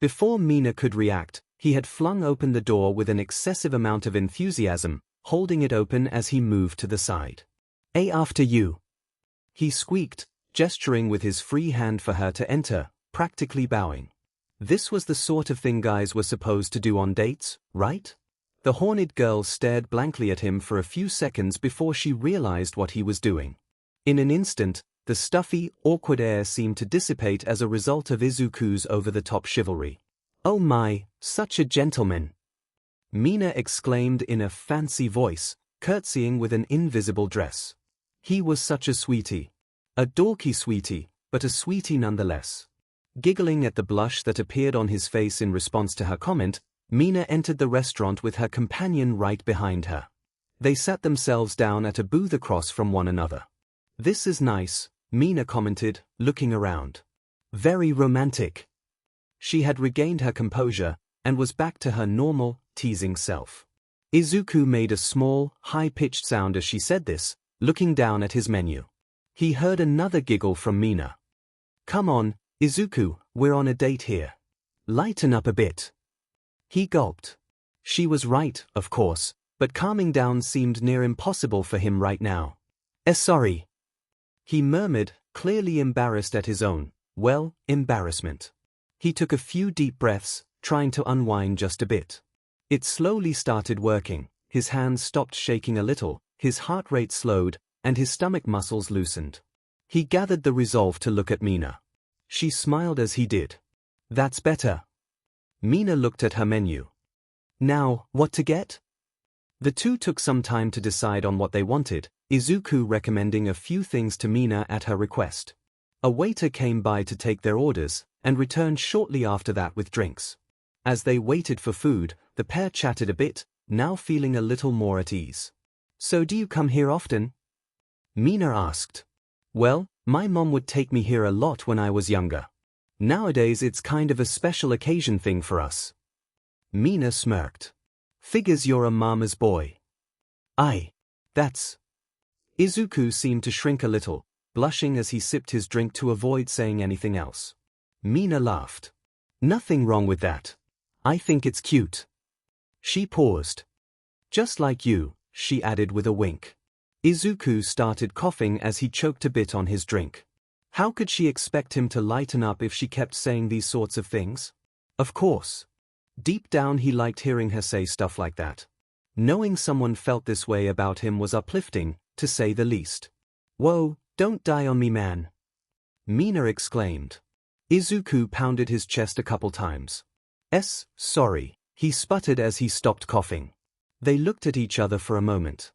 Before Mina could react, he had flung open the door with an excessive amount of enthusiasm, holding it open as he moved to the side. After you," he squeaked, gesturing with his free hand for her to enter, practically bowing. This was the sort of thing guys were supposed to do on dates, right? The horned girl stared blankly at him for a few seconds before she realized what he was doing. In an instant, the stuffy, awkward air seemed to dissipate as a result of Izuku's over-the-top chivalry. "Oh my, such a gentleman!" Mina exclaimed in a fancy voice, curtsying with an invisible dress. He was such a sweetie. A dorky sweetie, but a sweetie nonetheless. Giggling at the blush that appeared on his face in response to her comment, Mina entered the restaurant with her companion right behind her. They sat themselves down at a booth across from one another. "This is nice," Mina commented, looking around. "Very romantic." She had regained her composure, and was back to her normal, teasing self. Izuku made a small, high-pitched sound as she said this, looking down at his menu. He heard another giggle from Mina. "Come on, Izuku, we're on a date here. Lighten up a bit." He gulped. She was right, of course, but calming down seemed near impossible for him right now. Sorry," he murmured, clearly embarrassed at his own, embarrassment. He took a few deep breaths, trying to unwind just a bit. It slowly started working, his hands stopped shaking a little, his heart rate slowed, and his stomach muscles loosened. He gathered the resolve to look at Mina. She smiled as he did. "That's better." Mina looked at her menu. "Now, what to get?" The two took some time to decide on what they wanted, Izuku recommending a few things to Mina at her request. A waiter came by to take their orders, and returned shortly after that with drinks. As they waited for food, the pair chatted a bit, now feeling a little more at ease. "So do you come here often?" Mina asked. "Well, my mom would take me here a lot when I was younger. Nowadays it's kind of a special occasion thing for us." Mina smirked. "Figures you're a mama's boy." That's..." Izuku seemed to shrink a little, blushing as he sipped his drink to avoid saying anything else. Mina laughed. "Nothing wrong with that. I think it's cute." She paused. "Just like you," she added with a wink. Izuku started coughing as he choked a bit on his drink. How could she expect him to lighten up if she kept saying these sorts of things? Of course. Deep down he liked hearing her say stuff like that. Knowing someone felt this way about him was uplifting, to say the least. "Whoa, don't die on me, man," Mina exclaimed. Izuku pounded his chest a couple times. Sorry," he sputtered as he stopped coughing. They looked at each other for a moment.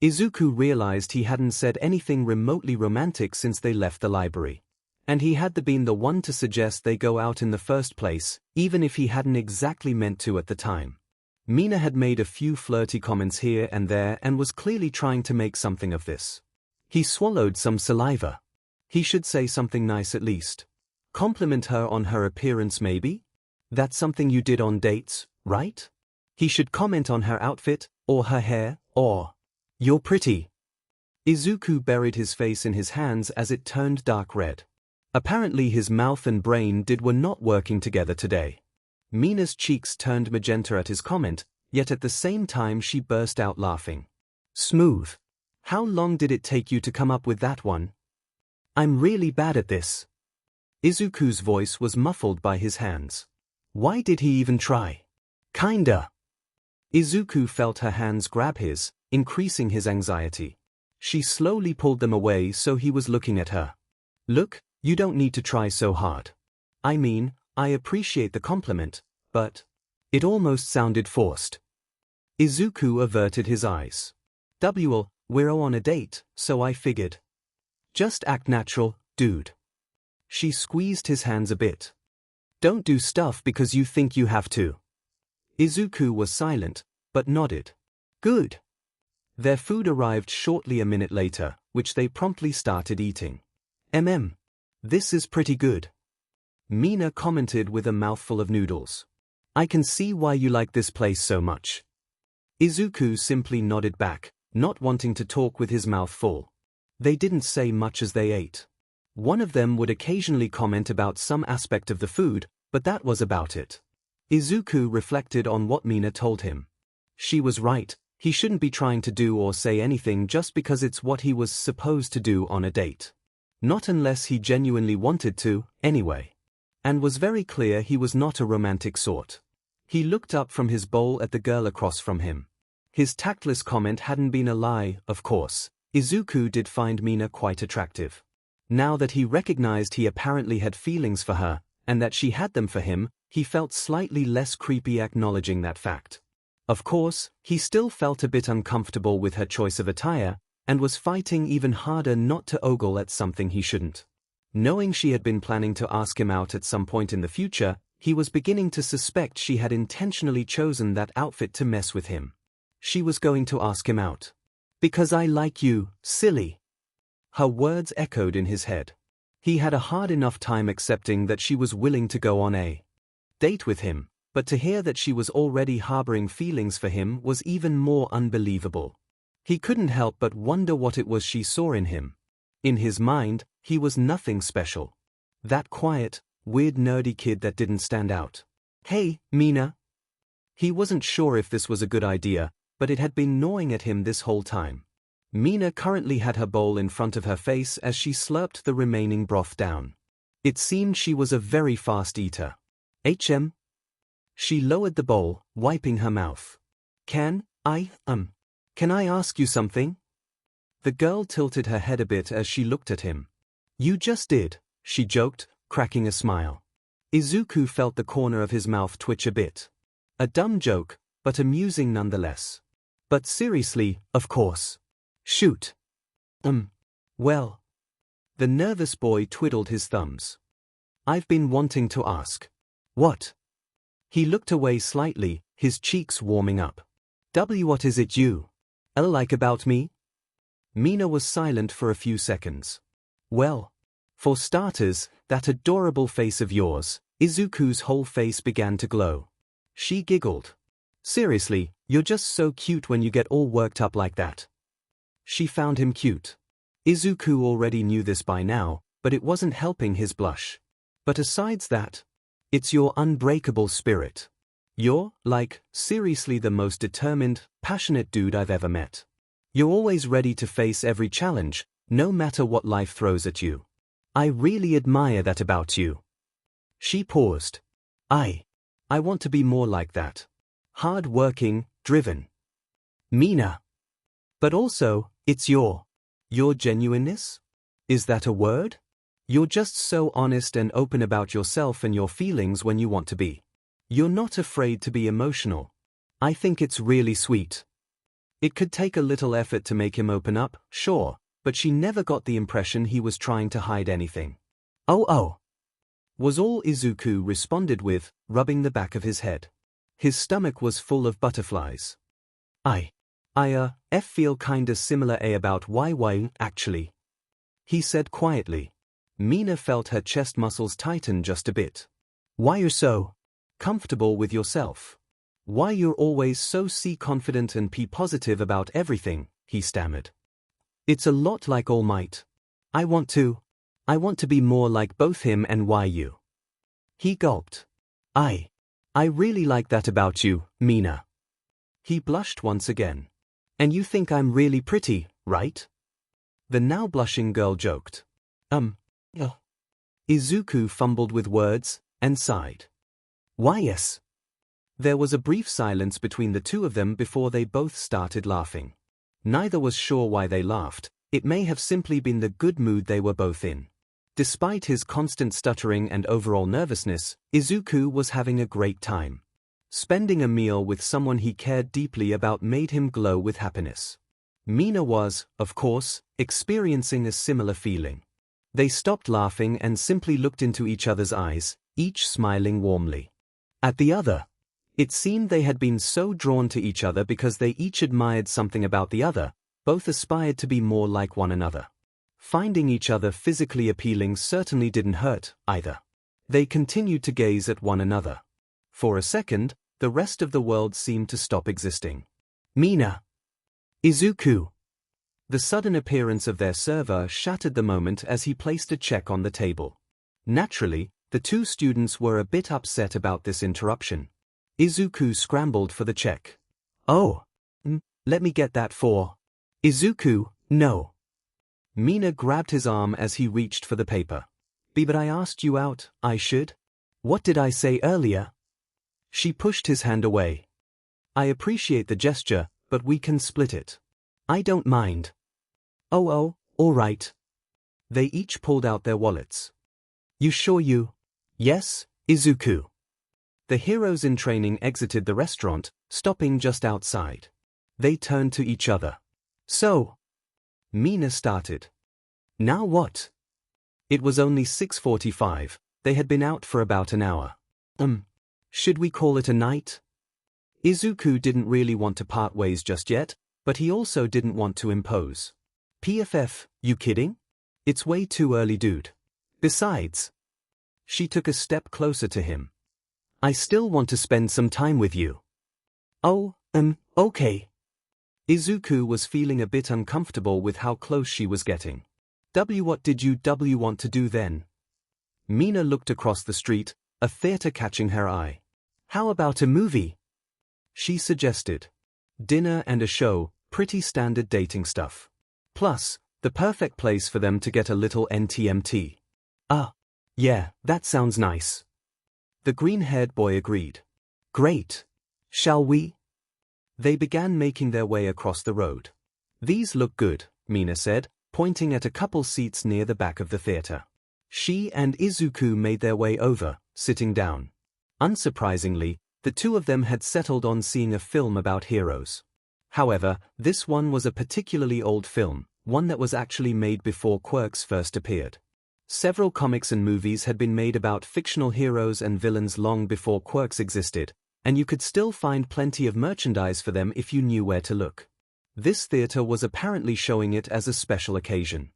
Izuku realized he hadn't said anything remotely romantic since they left the library. And he had been the one to suggest they go out in the first place, even if he hadn't exactly meant to at the time. Mina had made a few flirty comments here and there and was clearly trying to make something of this. He swallowed some saliva. He should say something nice at least. Compliment her on her appearance maybe? That's something you did on dates, right? He should comment on her outfit, or her hair, or, "You're pretty." Izuku buried his face in his hands as it turned dark red. Apparently his mouth and brain were not working together today. Mina's cheeks turned magenta at his comment, yet at the same time she burst out laughing. "Smooth. How long did it take you to come up with that one?" "I'm really bad at this." Izuku's voice was muffled by his hands. Why did he even try? Kinda. Izuku felt her hands grab his, increasing his anxiety. She slowly pulled them away so he was looking at her. "Look, you don't need to try so hard. I mean, I appreciate the compliment, but..." It almost sounded forced. Izuku averted his eyes. We're on a date, so I figured. Just act natural, dude." She squeezed his hands a bit. "Don't do stuff because you think you have to." Izuku was silent, but nodded. "Good." Their food arrived shortly a minute later, which they promptly started eating. This is pretty good. Mina commented with a mouthful of noodles. I can see why you like this place so much. Izuku simply nodded back, not wanting to talk with his mouth full. They didn't say much as they ate. One of them would occasionally comment about some aspect of the food, but that was about it. Izuku reflected on what Mina told him. She was right, he shouldn't be trying to do or say anything just because it's what he was supposed to do on a date. Not unless he genuinely wanted to, anyway. And was very clear he was not a romantic sort. He looked up from his bowl at the girl across from him. His tactless comment hadn't been a lie, of course. Izuku did find Mina quite attractive. Now that he recognized he apparently had feelings for her, and that she had them for him, he felt slightly less creepy acknowledging that fact. Of course, he still felt a bit uncomfortable with her choice of attire, and was fighting even harder not to ogle at something he shouldn't. Knowing she had been planning to ask him out at some point in the future, he was beginning to suspect she had intentionally chosen that outfit to mess with him. She was going to ask him out. Because I like you, silly. Her words echoed in his head. He had a hard enough time accepting that she was willing to go on a date with him, but to hear that she was already harboring feelings for him was even more unbelievable. He couldn't help but wonder what it was she saw in him. In his mind, he was nothing special. That quiet, weird nerdy kid that didn't stand out. Hey, Mina. He wasn't sure if this was a good idea, but it had been gnawing at him this whole time. Mina currently had her bowl in front of her face as she slurped the remaining broth down. It seemed she was a very fast eater. She lowered the bowl, wiping her mouth. Can I ask you something? The girl tilted her head a bit as she looked at him. You just did, she joked, cracking a smile. Izuku felt the corner of his mouth twitch a bit. A dumb joke, but amusing nonetheless. But seriously, of course. Shoot. Well. The nervous boy twiddled his thumbs. I've been wanting to ask. What? He looked away slightly, his cheeks warming up. What is it you like about me? Mina was silent for a few seconds. Well, for starters, that adorable face of yours. Izuku's whole face began to glow. She giggled. Seriously, you're just so cute when you get all worked up like that. She found him cute. Izuku already knew this by now, but it wasn't helping his blush. But asides that, it's your unbreakable spirit. You're, seriously the most determined, passionate dude I've ever met. You're always ready to face every challenge, no matter what life throws at you. I really admire that about you. She paused. I want to be more like that. Hard-working, driven. Mina. But also, it's your genuineness? Is that a word? You're just so honest and open about yourself and your feelings when you want to be. You're not afraid to be emotional. I think it's really sweet. It could take a little effort to make him open up, sure, but she never got the impression he was trying to hide anything. Oh. Was all Izuku responded with, rubbing the back of his head. His stomach was full of butterflies. I feel kinda similar about why actually. He said quietly. Mina felt her chest muscles tighten just a bit. Why you're so comfortable with yourself? Why you're always so confident and positive about everything, he stammered. It's a lot like All Might. I want to be more like both him and you. He gulped. I really like that about you, Mina. He blushed once again. And you think I'm really pretty, right? The now blushing girl joked. Izuku fumbled with words, and sighed. Why yes. There was a brief silence between the two of them before they both started laughing. Neither was sure why they laughed, it may have simply been the good mood they were both in. Despite his constant stuttering and overall nervousness, Izuku was having a great time. Spending a meal with someone he cared deeply about made him glow with happiness. Mina was, of course, experiencing a similar feeling. They stopped laughing and simply looked into each other's eyes, each smiling warmly. At the other, it seemed they had been so drawn to each other because they each admired something about the other, both aspired to be more like one another. Finding each other physically appealing certainly didn't hurt, either. They continued to gaze at one another. For a second, the rest of the world seemed to stop existing. Mina! Izuku! The sudden appearance of their server shattered the moment as he placed a check on the table. Naturally, the two students were a bit upset about this interruption. Izuku scrambled for the check. Oh! Let me get that for... Izuku, no. Mina grabbed his arm as he reached for the paper. But I asked you out, I should? What did I say earlier? She pushed his hand away. I appreciate the gesture, but we can split it. I don't mind. Oh, all right. They each pulled out their wallets. You sure you? Yes, Izuku. The heroes in training exited the restaurant, stopping just outside. They turned to each other. So? Mina started. Now what? It was only 6:45, they had been out for about an hour. Should we call it a night? Izuku didn't really want to part ways just yet, but he also didn't want to impose. PFF, you kidding? It's way too early, dude. Besides. She took a step closer to him. I still want to spend some time with you. Oh, okay. Izuku was feeling a bit uncomfortable with how close she was getting. What did you want to do then? Mina looked across the street, a theater catching her eye. How about a movie? She suggested. Dinner and a show, pretty standard dating stuff. Plus, the perfect place for them to get a little NTMT. Yeah, that sounds nice. The green-haired boy agreed. Great. Shall we? They began making their way across the road. These look good, Mina said, pointing at a couple seats near the back of the theater. She and Izuku made their way over, sitting down. Unsurprisingly, the two of them had settled on seeing a film about heroes. However, this one was a particularly old film, one that was actually made before quirks first appeared. Several comics and movies had been made about fictional heroes and villains long before quirks existed, and you could still find plenty of merchandise for them if you knew where to look. This theater was apparently showing it as a special occasion.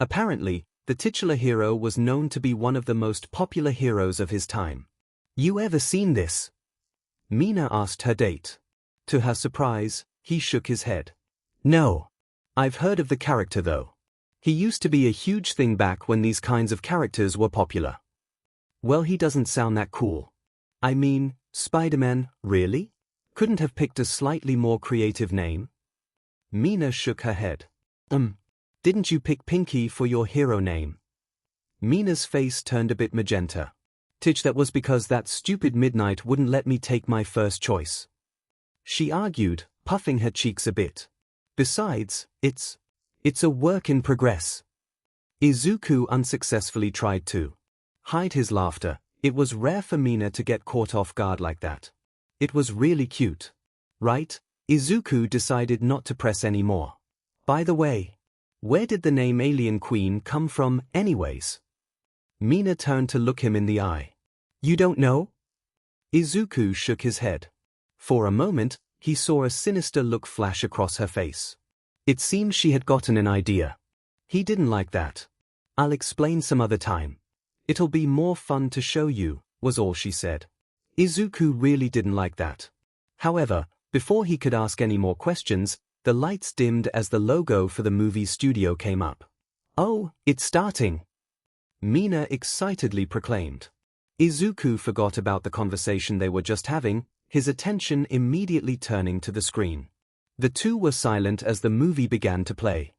Apparently, the titular hero was known to be one of the most popular heroes of his time. You ever seen this? Mina asked her date. To her surprise, he shook his head. No. I've heard of the character though. He used to be a huge thing back when these kinds of characters were popular. Well, he doesn't sound that cool. I mean, Spider-Man, really? Couldn't have picked a slightly more creative name? Mina shook her head. Didn't you pick Pinky for your hero name? Mina's face turned a bit magenta. That was because that stupid Midnight wouldn't let me take my first choice. She argued, puffing her cheeks a bit. Besides, it's a work in progress. Izuku unsuccessfully tried to hide his laughter. It was rare for Mina to get caught off guard like that. It was really cute. Right? Izuku decided not to press any more. By the way, where did the name Alien Queen come from, anyways? Mina turned to look him in the eye. You don't know? Izuku shook his head. For a moment, he saw a sinister look flash across her face. It seemed she had gotten an idea. He didn't like that. I'll explain some other time. It'll be more fun to show you, was all she said. Izuku really didn't like that. However, before he could ask any more questions, the lights dimmed as the logo for the movie studio came up. Oh, it's starting! Mina excitedly proclaimed. Izuku forgot about the conversation they were just having, his attention immediately turning to the screen. The two were silent as the movie began to play.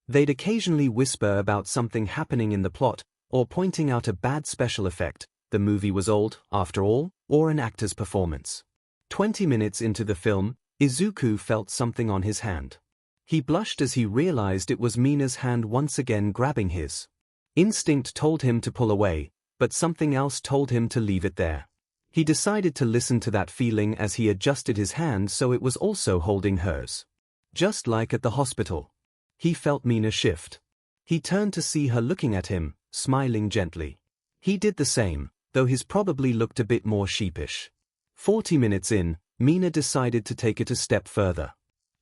They'd occasionally whisper about something happening in the plot, or pointing out a bad special effect, the movie was old, after all, or an actor's performance. 20 minutes into the film, Izuku felt something on his hand. He blushed as he realized it was Mina's hand once again grabbing his. Instinct told him to pull away, but something else told him to leave it there. He decided to listen to that feeling as he adjusted his hand so it was also holding hers. Just like at the hospital. He felt Mina shift. He turned to see her looking at him, smiling gently. He did the same, though his probably looked a bit more sheepish. 40 minutes in, Mina decided to take it a step further.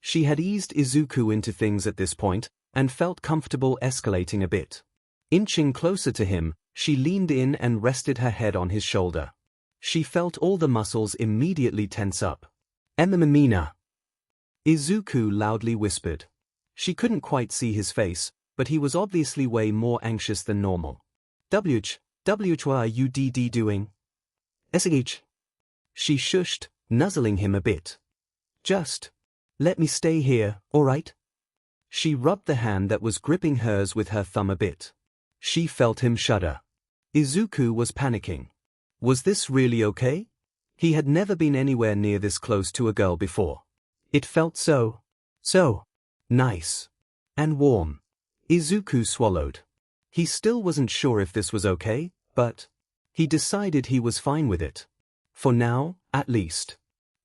She had eased Izuku into things at this point, and felt comfortable escalating a bit. Inching closer to him, she leaned in and rested her head on his shoulder. She felt all the muscles immediately tense up. Mina, Izuku loudly whispered. She couldn't quite see his face, but he was obviously way more anxious than normal. What are you doing? Sh. She shushed, nuzzling him a bit. Just let me stay here, alright? She rubbed the hand that was gripping hers with her thumb a bit. She felt him shudder. Izuku was panicking. Was this really okay? He had never been anywhere near this close to a girl before. It felt so nice and warm. Izuku swallowed. He still wasn't sure if this was okay, but he decided he was fine with it. For now, at least.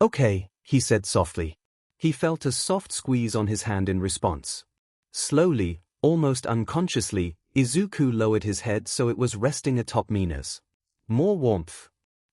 Okay, he said softly. He felt a soft squeeze on his hand in response. Slowly, almost unconsciously, Izuku lowered his head so it was resting atop Mina's. More warmth.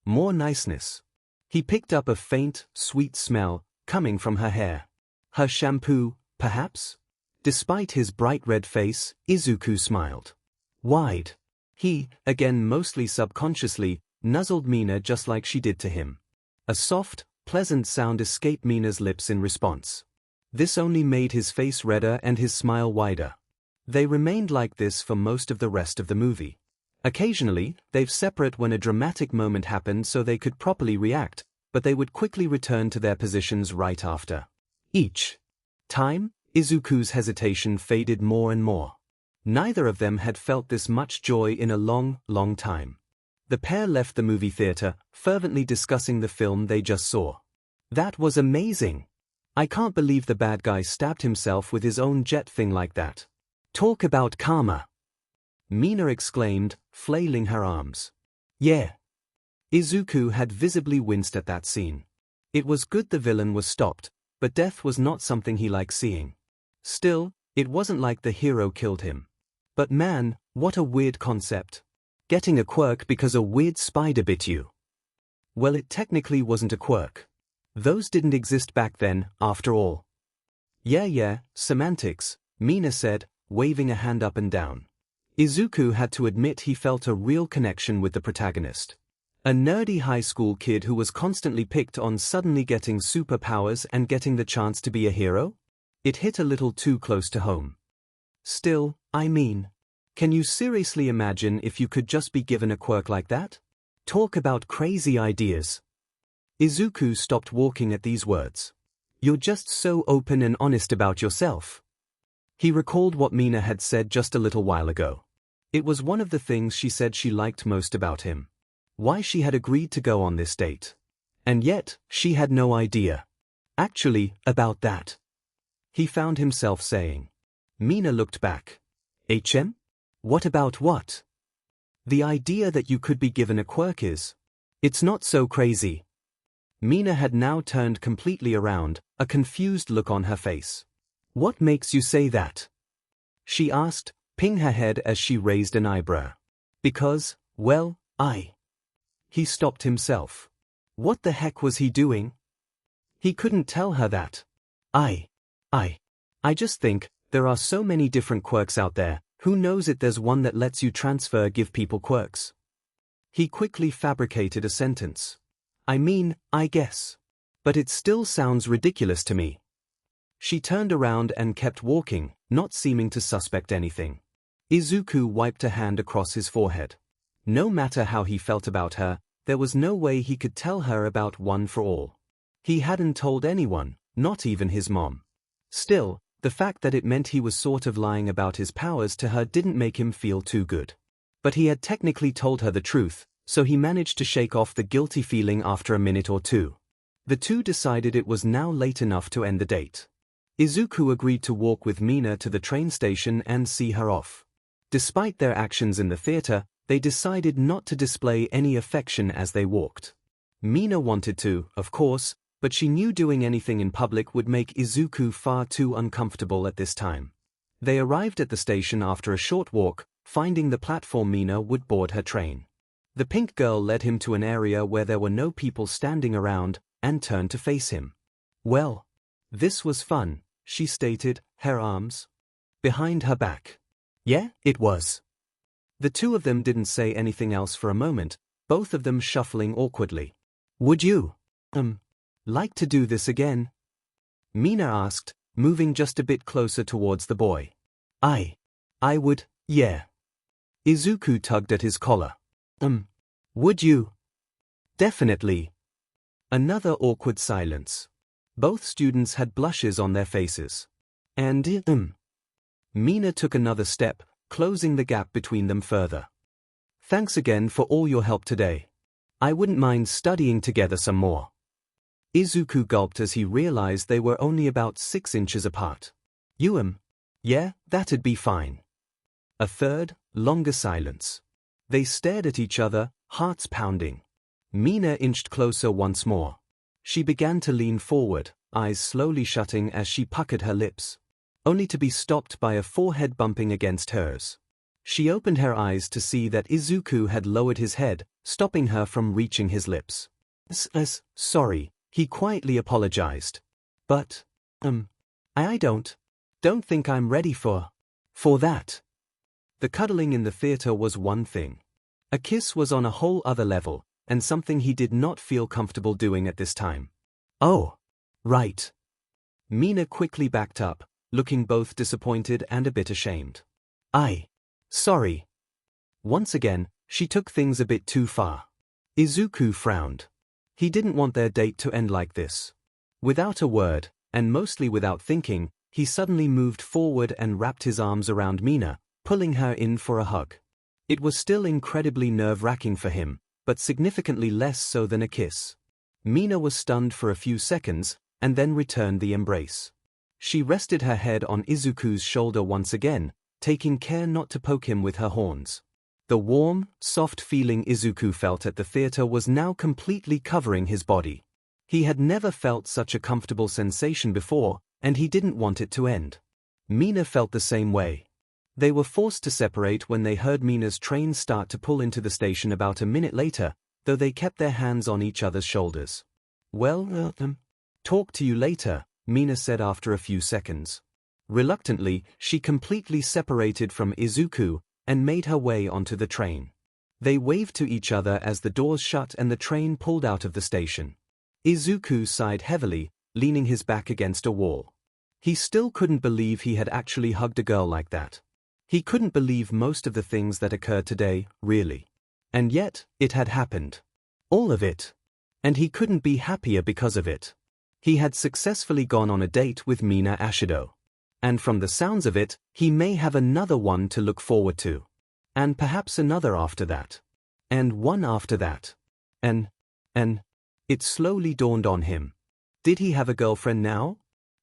More niceness. He picked up a faint, sweet smell, coming from her hair. Her shampoo, perhaps? Despite his bright red face, Izuku smiled. Wide. He, again mostly subconsciously, nuzzled Mina just like she did to him. A soft, pleasant sound escaped Mina's lips in response. This only made his face redder and his smile wider. They remained like this for most of the rest of the movie. Occasionally, they'd separate when a dramatic moment happened so they could properly react, but they would quickly return to their positions right after. Each time, Izuku's hesitation faded more and more. Neither of them had felt this much joy in a long, long time. The pair left the movie theater, fervently discussing the film they just saw. That was amazing. I can't believe the bad guy stabbed himself with his own jet thing like that. Talk about karma. Mina exclaimed, flailing her arms. Yeah. Izuku had visibly winced at that scene. It was good the villain was stopped, but death was not something he liked seeing. Still, it wasn't like the hero killed him. But man, what a weird concept. Getting a quirk because a weird spider bit you. Well, it technically wasn't a quirk. Those didn't exist back then, after all. Yeah, semantics, Mina said, waving a hand up and down. Izuku had to admit he felt a real connection with the protagonist. A nerdy high school kid who was constantly picked on suddenly getting superpowers and getting the chance to be a hero? It hit a little too close to home. Still, I mean, can you seriously imagine if you could just be given a quirk like that? Talk about crazy ideas. Izuku stopped walking at these words. You're just so open and honest about yourself. He recalled what Mina had said just a little while ago. It was one of the things she said she liked most about him. Why she had agreed to go on this date. And yet, she had no idea. Actually, about that. He found himself saying. Mina looked back. HM? What about what? The idea that you could be given a quirk is. It's not so crazy. Mina had now turned completely around, a confused look on her face. What makes you say that? She asked, ping her head as she raised an eyebrow. Because, well, He stopped himself. What the heck was he doing? He couldn't tell her that. I just think, there are so many different quirks out there, who knows if there's one that lets you give people quirks. He quickly fabricated a sentence. I mean, I guess. But it still sounds ridiculous to me. She turned around and kept walking, not seeming to suspect anything. Izuku wiped a hand across his forehead. No matter how he felt about her, there was no way he could tell her about One for All. He hadn't told anyone, not even his mom. Still, the fact that it meant he was sort of lying about his powers to her didn't make him feel too good. But he had technically told her the truth, so he managed to shake off the guilty feeling after a minute or two. The two decided it was now late enough to end the date. Izuku agreed to walk with Mina to the train station and see her off. Despite their actions in the theater, they decided not to display any affection as they walked. Mina wanted to, of course, but she knew doing anything in public would make Izuku far too uncomfortable at this time. They arrived at the station after a short walk, finding the platform Mina would board her train. The pink girl led him to an area where there were no people standing around, and turned to face him. Well, this was fun, she stated, her arms behind her back. Yeah, it was. The two of them didn't say anything else for a moment, both of them shuffling awkwardly. Would you, like to do this again? Mina asked, moving just a bit closer towards the boy. I would, yeah. Izuku tugged at his collar. Would you? Definitely. Another awkward silence. Both students had blushes on their faces. And, Mina took another step, closing the gap between them further. Thanks again for all your help today. I wouldn't mind studying together some more. Izuku gulped as he realized they were only about 6 inches apart. Yeah, that'd be fine. A third, longer silence. They stared at each other, hearts pounding. Mina inched closer once more. She began to lean forward, eyes slowly shutting as she puckered her lips, only to be stopped by a forehead bumping against hers. She opened her eyes to see that Izuku had lowered his head, stopping her from reaching his lips. Sorry, he quietly apologized. But, I don't think I'm ready for that. The cuddling in the theater was one thing. A kiss was on a whole other level, and something he did not feel comfortable doing at this time. Oh, right. Mina quickly backed up, looking both disappointed and a bit ashamed. Sorry. Once again, she took things a bit too far. Izuku frowned. He didn't want their date to end like this. Without a word, and mostly without thinking, he suddenly moved forward and wrapped his arms around Mina, pulling her in for a hug. It was still incredibly nerve-wracking for him, but significantly less so than a kiss. Mina was stunned for a few seconds, and then returned the embrace. She rested her head on Izuku's shoulder once again, taking care not to poke him with her horns. The warm, soft feeling Izuku felt at the theater was now completely covering his body. He had never felt such a comfortable sensation before, and he didn't want it to end. Mina felt the same way. They were forced to separate when they heard Mina's train start to pull into the station about a minute later, though they kept their hands on each other's shoulders. Well, talk to you later, Mina said after a few seconds. Reluctantly, she completely separated from Izuku and made her way onto the train. They waved to each other as the doors shut and the train pulled out of the station. Izuku sighed heavily, leaning his back against a wall. He still couldn't believe he had actually hugged a girl like that. He couldn't believe most of the things that occurred today, really. And yet, it had happened. All of it. And he couldn't be happier because of it. He had successfully gone on a date with Mina Ashido. And from the sounds of it, he may have another one to look forward to. And perhaps another after that. And one after that. And it slowly dawned on him. Did he have a girlfriend now?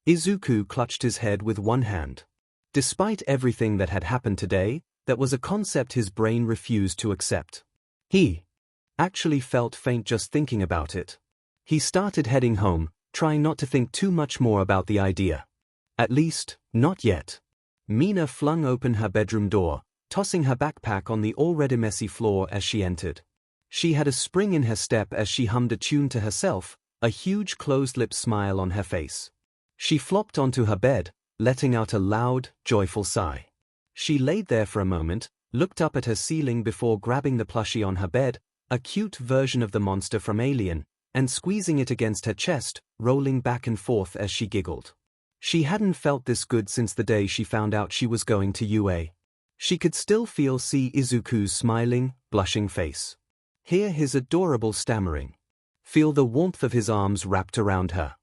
Izuku clutched his head with one hand. Despite everything that had happened today, that was a concept his brain refused to accept. He actually felt faint just thinking about it. He started heading home, trying not to think too much more about the idea. At least, not yet. Mina flung open her bedroom door, tossing her backpack on the already messy floor as she entered. She had a spring in her step as she hummed a tune to herself, a huge closed-lip smile on her face. She flopped onto her bed, letting out a loud, joyful sigh. She laid there for a moment, looked up at her ceiling before grabbing the plushie on her bed, a cute version of the monster from Alien, and squeezing it against her chest, rolling back and forth as she giggled. She hadn't felt this good since the day she found out she was going to UA. She could still see Izuku's smiling, blushing face. Hear his adorable stammering. Feel the warmth of his arms wrapped around her.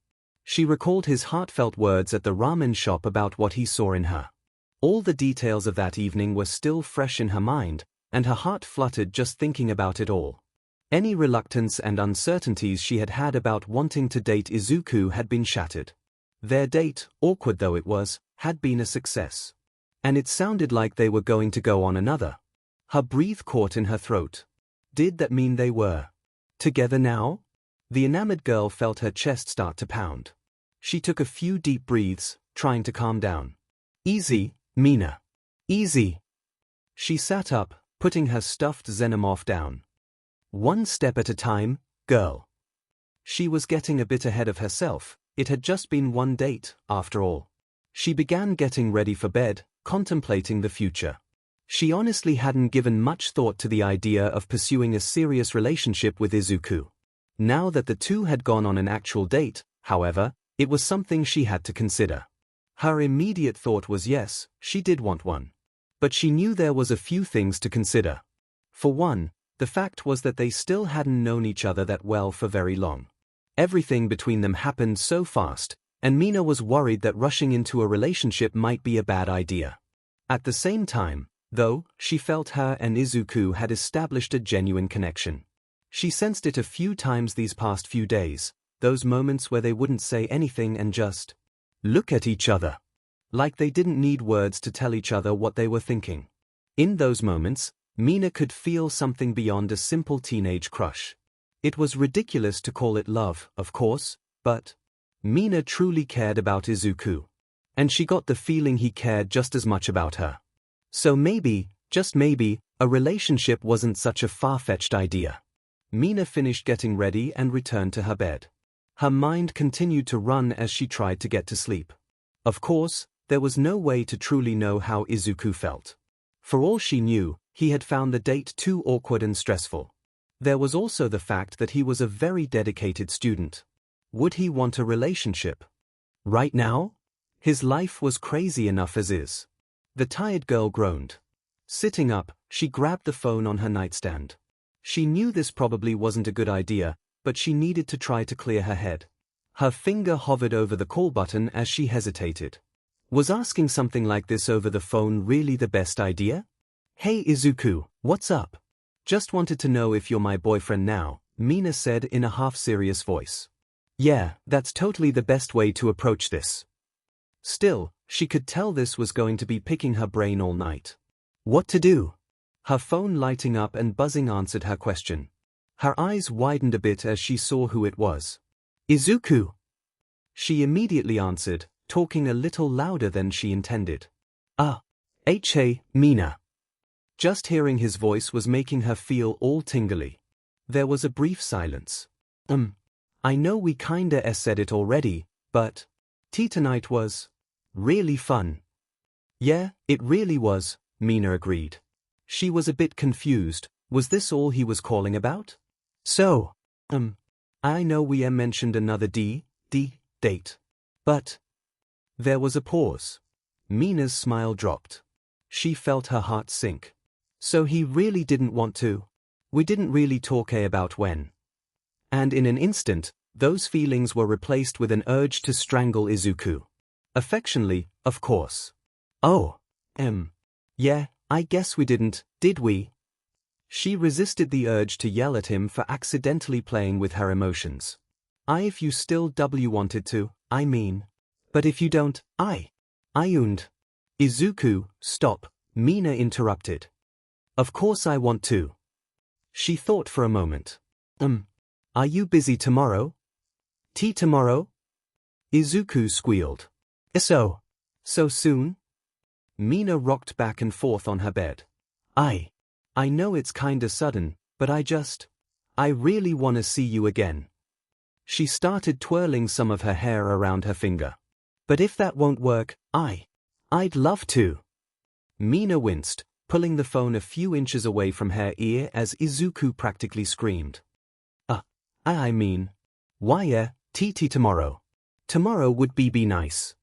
She recalled his heartfelt words at the ramen shop about what he saw in her. All the details of that evening were still fresh in her mind, and her heart fluttered just thinking about it all. Any reluctance and uncertainties she had had about wanting to date Izuku had been shattered. Their date, awkward though it was, had been a success. And it sounded like they were going to go on another. Her breath caught in her throat. Did that mean they were together now? The enamored girl felt her chest start to pound. She took a few deep breaths, trying to calm down. Easy, Mina. Easy. She sat up, putting her stuffed xenomorph down. One step at a time, girl. She was getting a bit ahead of herself. It had just been one date, after all. She began getting ready for bed, contemplating the future. She honestly hadn't given much thought to the idea of pursuing a serious relationship with Izuku. Now that the two had gone on an actual date, however, it was something she had to consider. Her immediate thought was yes, she did want one. But she knew there was a few things to consider. For one, the fact was that they still hadn't known each other that well for very long. Everything between them happened so fast, and Mina was worried that rushing into a relationship might be a bad idea. At the same time, though, she felt her and Izuku had established a genuine connection. She sensed it a few times these past few days, those moments where they wouldn't say anything and just look at each other. Like they didn't need words to tell each other what they were thinking. In those moments, Mina could feel something beyond a simple teenage crush. It was ridiculous to call it love, of course, but Mina truly cared about Izuku. And she got the feeling he cared just as much about her. So maybe, just maybe, a relationship wasn't such a far-fetched idea. Mina finished getting ready and returned to her bed. Her mind continued to run as she tried to get to sleep. Of course, there was no way to truly know how Izuku felt. For all she knew, he had found the date too awkward and stressful. There was also the fact that he was a very dedicated student. Would he want a relationship? Right now? His life was crazy enough as is. The tired girl groaned. Sitting up, she grabbed the phone on her nightstand. She knew this probably wasn't a good idea, but she needed to try to clear her head. Her finger hovered over the call button as she hesitated. Was asking something like this over the phone really the best idea? Hey Izuku, what's up? Just wanted to know if you're my boyfriend now, Mina said in a half-serious voice. Yeah, that's totally the best way to approach this. Still, she could tell this was going to be picking her brain all night. What to do? Her phone lighting up and buzzing answered her question. Her eyes widened a bit as she saw who it was. Izuku! She immediately answered, talking a little louder than she intended. Hey, Mina. Just hearing his voice was making her feel all tingly. There was a brief silence. I know we kinda said it already, but tea tonight was really fun. Yeah, it really was, Mina agreed. She was a bit confused. Was this all he was calling about? So, I know we mentioned another date. But there was a pause. Mina's smile dropped. She felt her heart sink. So he really didn't want to. We didn't really talk about when. And in an instant, those feelings were replaced with an urge to strangle Izuku. Affectionately, of course. Oh, yeah, I guess we didn't, did we? She resisted the urge to yell at him for accidentally playing with her emotions. If you still wanted to, I mean. But if you don't, und. Izuku, stop, Mina interrupted. Of course I want to. She thought for a moment. Are you busy tomorrow? Tea tomorrow? Izuku squealed. So soon? Mina rocked back and forth on her bed. I know it's kinda sudden, but I really wanna see you again. She started twirling some of her hair around her finger. But if that won't work, I'd love to. Mina winced, pulling the phone a few inches away from her ear as Izuku practically screamed. I mean, why tea tomorrow? Tomorrow would be nice.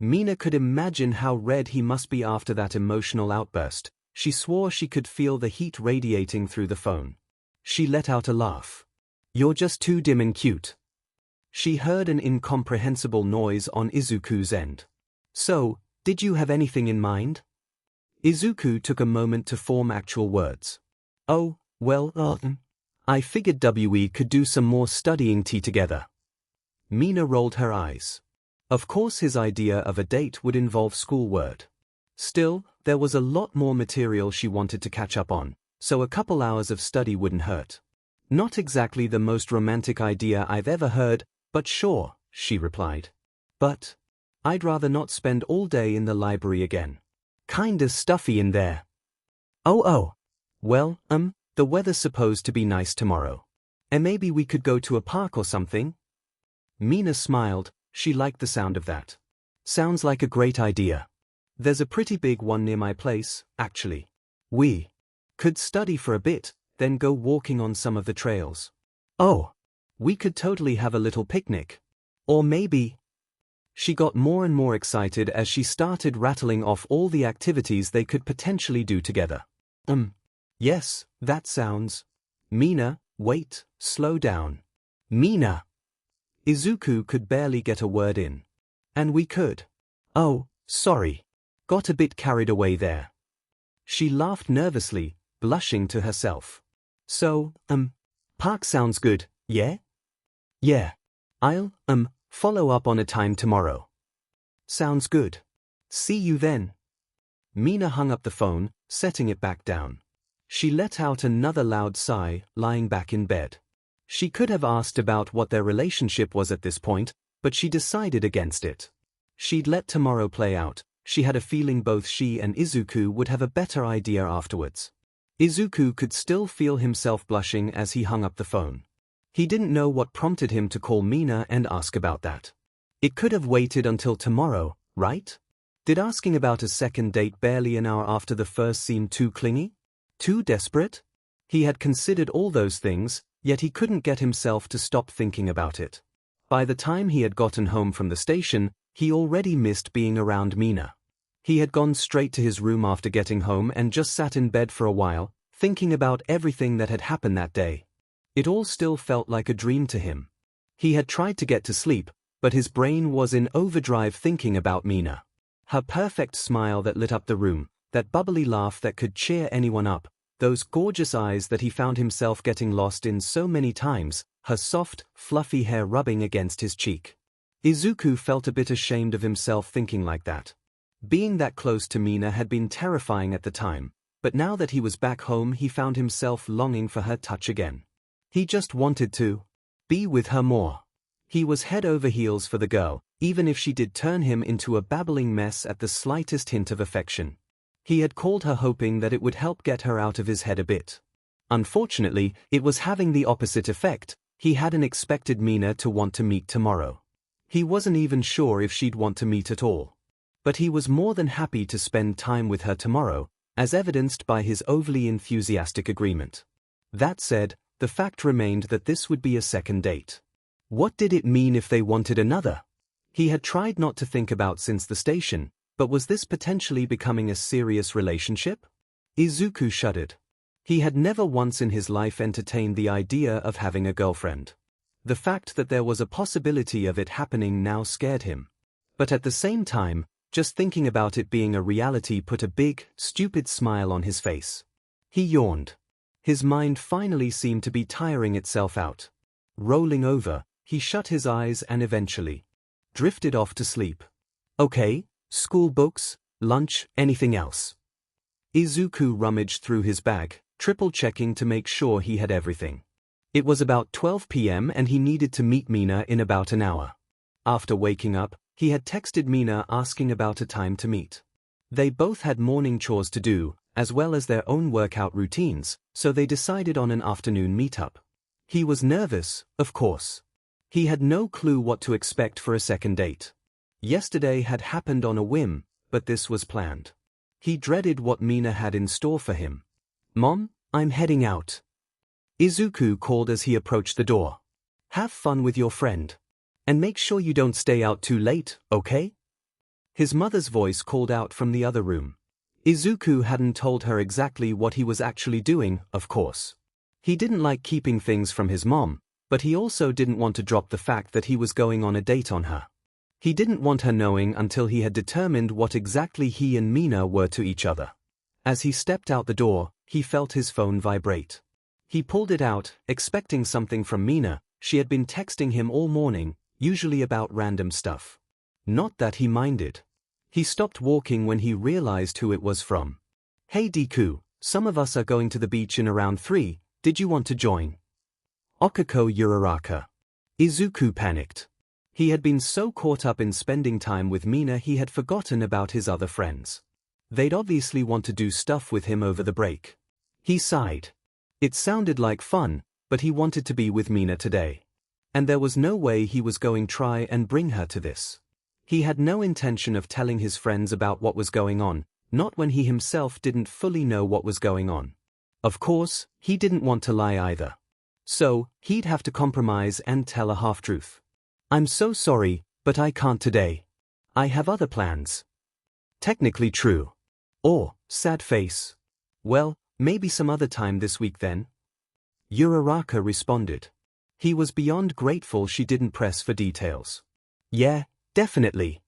Mina could imagine how red he must be after that emotional outburst. She swore she could feel the heat radiating through the phone. She let out a laugh. You're just too dim and cute. She heard an incomprehensible noise on Izuku's end. So, did you have anything in mind? Izuku took a moment to form actual words. Oh, well, I figured we could do some more studying tea together. Mina rolled her eyes. Of course his idea of a date would involve schoolwork. Still, there was a lot more material she wanted to catch up on, so a couple hours of study wouldn't hurt. Not exactly the most romantic idea I've ever heard, but sure, she replied. But I'd rather not spend all day in the library again. Kinda stuffy in there. Oh. Well, the weather's supposed to be nice tomorrow. And maybe we could go to a park or something? Mina smiled, she liked the sound of that. Sounds like a great idea. There's a pretty big one near my place, actually. We could study for a bit, then go walking on some of the trails. Oh, we could totally have a little picnic. Or maybe. She got more and more excited as she started rattling off all the activities they could potentially do together. Yes, that sounds. Mina, wait, slow down. Mina. Izuku could barely get a word in. And we could. Oh, sorry. Got a bit carried away there. She laughed nervously, blushing to herself. So, park sounds good, yeah? Yeah. I'll, follow up on a time tomorrow. Sounds good. See you then. Mina hung up the phone, setting it back down. She let out another loud sigh, lying back in bed. She could have asked about what their relationship was at this point, but she decided against it. She'd let tomorrow play out. She had a feeling both she and Izuku would have a better idea afterwards. Izuku could still feel himself blushing as he hung up the phone. He didn't know what prompted him to call Mina and ask about that. It could have waited until tomorrow, right? Did asking about a second date barely an hour after the first seem too clingy? Too desperate? He had considered all those things, yet he couldn't get himself to stop thinking about it. By the time he had gotten home from the station, he already missed being around Mina. He had gone straight to his room after getting home and just sat in bed for a while, thinking about everything that had happened that day. It all still felt like a dream to him. He had tried to get to sleep, but his brain was in overdrive thinking about Mina. Her perfect smile that lit up the room, that bubbly laugh that could cheer anyone up, those gorgeous eyes that he found himself getting lost in so many times, her soft, fluffy hair rubbing against his cheek. Izuku felt a bit ashamed of himself thinking like that. Being that close to Mina had been terrifying at the time, but now that he was back home he found himself longing for her touch again. He just wanted to be with her more. He was head over heels for the girl, even if she did turn him into a babbling mess at the slightest hint of affection. He had called her hoping that it would help get her out of his head a bit. Unfortunately, it was having the opposite effect. He hadn't expected Mina to want to meet tomorrow. He wasn't even sure if she'd want to meet at all. But he was more than happy to spend time with her tomorrow, as evidenced by his overly enthusiastic agreement. That said, the fact remained that this would be a second date. What did it mean if they wanted another? He had tried not to think about since the station, but was this potentially becoming a serious relationship? Izuku shuddered. He had never once in his life entertained the idea of having a girlfriend. The fact that there was a possibility of it happening now scared him. But at the same time, just thinking about it being a reality put a big, stupid smile on his face. He yawned. His mind finally seemed to be tiring itself out. Rolling over, he shut his eyes and eventually drifted off to sleep. Okay, school books, lunch, anything else? Izuku rummaged through his bag, triple-checking to make sure he had everything. It was about 12 p.m. and he needed to meet Mina in about an hour. After waking up, he had texted Mina asking about a time to meet. They both had morning chores to do, as well as their own workout routines, so they decided on an afternoon meetup. He was nervous, of course. He had no clue what to expect for a second date. Yesterday had happened on a whim, but this was planned. He dreaded what Mina had in store for him. "Mom, I'm heading out." Izuku called as he approached the door. "Have fun with your friend. And make sure you don't stay out too late, okay?" His mother's voice called out from the other room. Izuku hadn't told her exactly what he was actually doing, of course. He didn't like keeping things from his mom, but he also didn't want to drop the fact that he was going on a date on her. He didn't want her knowing until he had determined what exactly he and Mina were to each other. As he stepped out the door, he felt his phone vibrate. He pulled it out, expecting something from Mina. She had been texting him all morning, usually about random stuff. Not that he minded. He stopped walking when he realized who it was from. "Hey Deku, some of us are going to the beach in around 3, did you want to join?" Okako Uraraka. Izuku panicked. He had been so caught up in spending time with Mina he had forgotten about his other friends. They'd obviously want to do stuff with him over the break. He sighed. It sounded like fun, but he wanted to be with Mina today. And there was no way he was going to try and bring her to this. He had no intention of telling his friends about what was going on, not when he himself didn't fully know what was going on. Of course, he didn't want to lie either. So, he'd have to compromise and tell a half-truth. "I'm so sorry, but I can't today. I have other plans." Technically true. Or, sad face. "Well, maybe some other time this week then." Uraraka responded. He was beyond grateful she didn't press for details. "Yeah, definitely."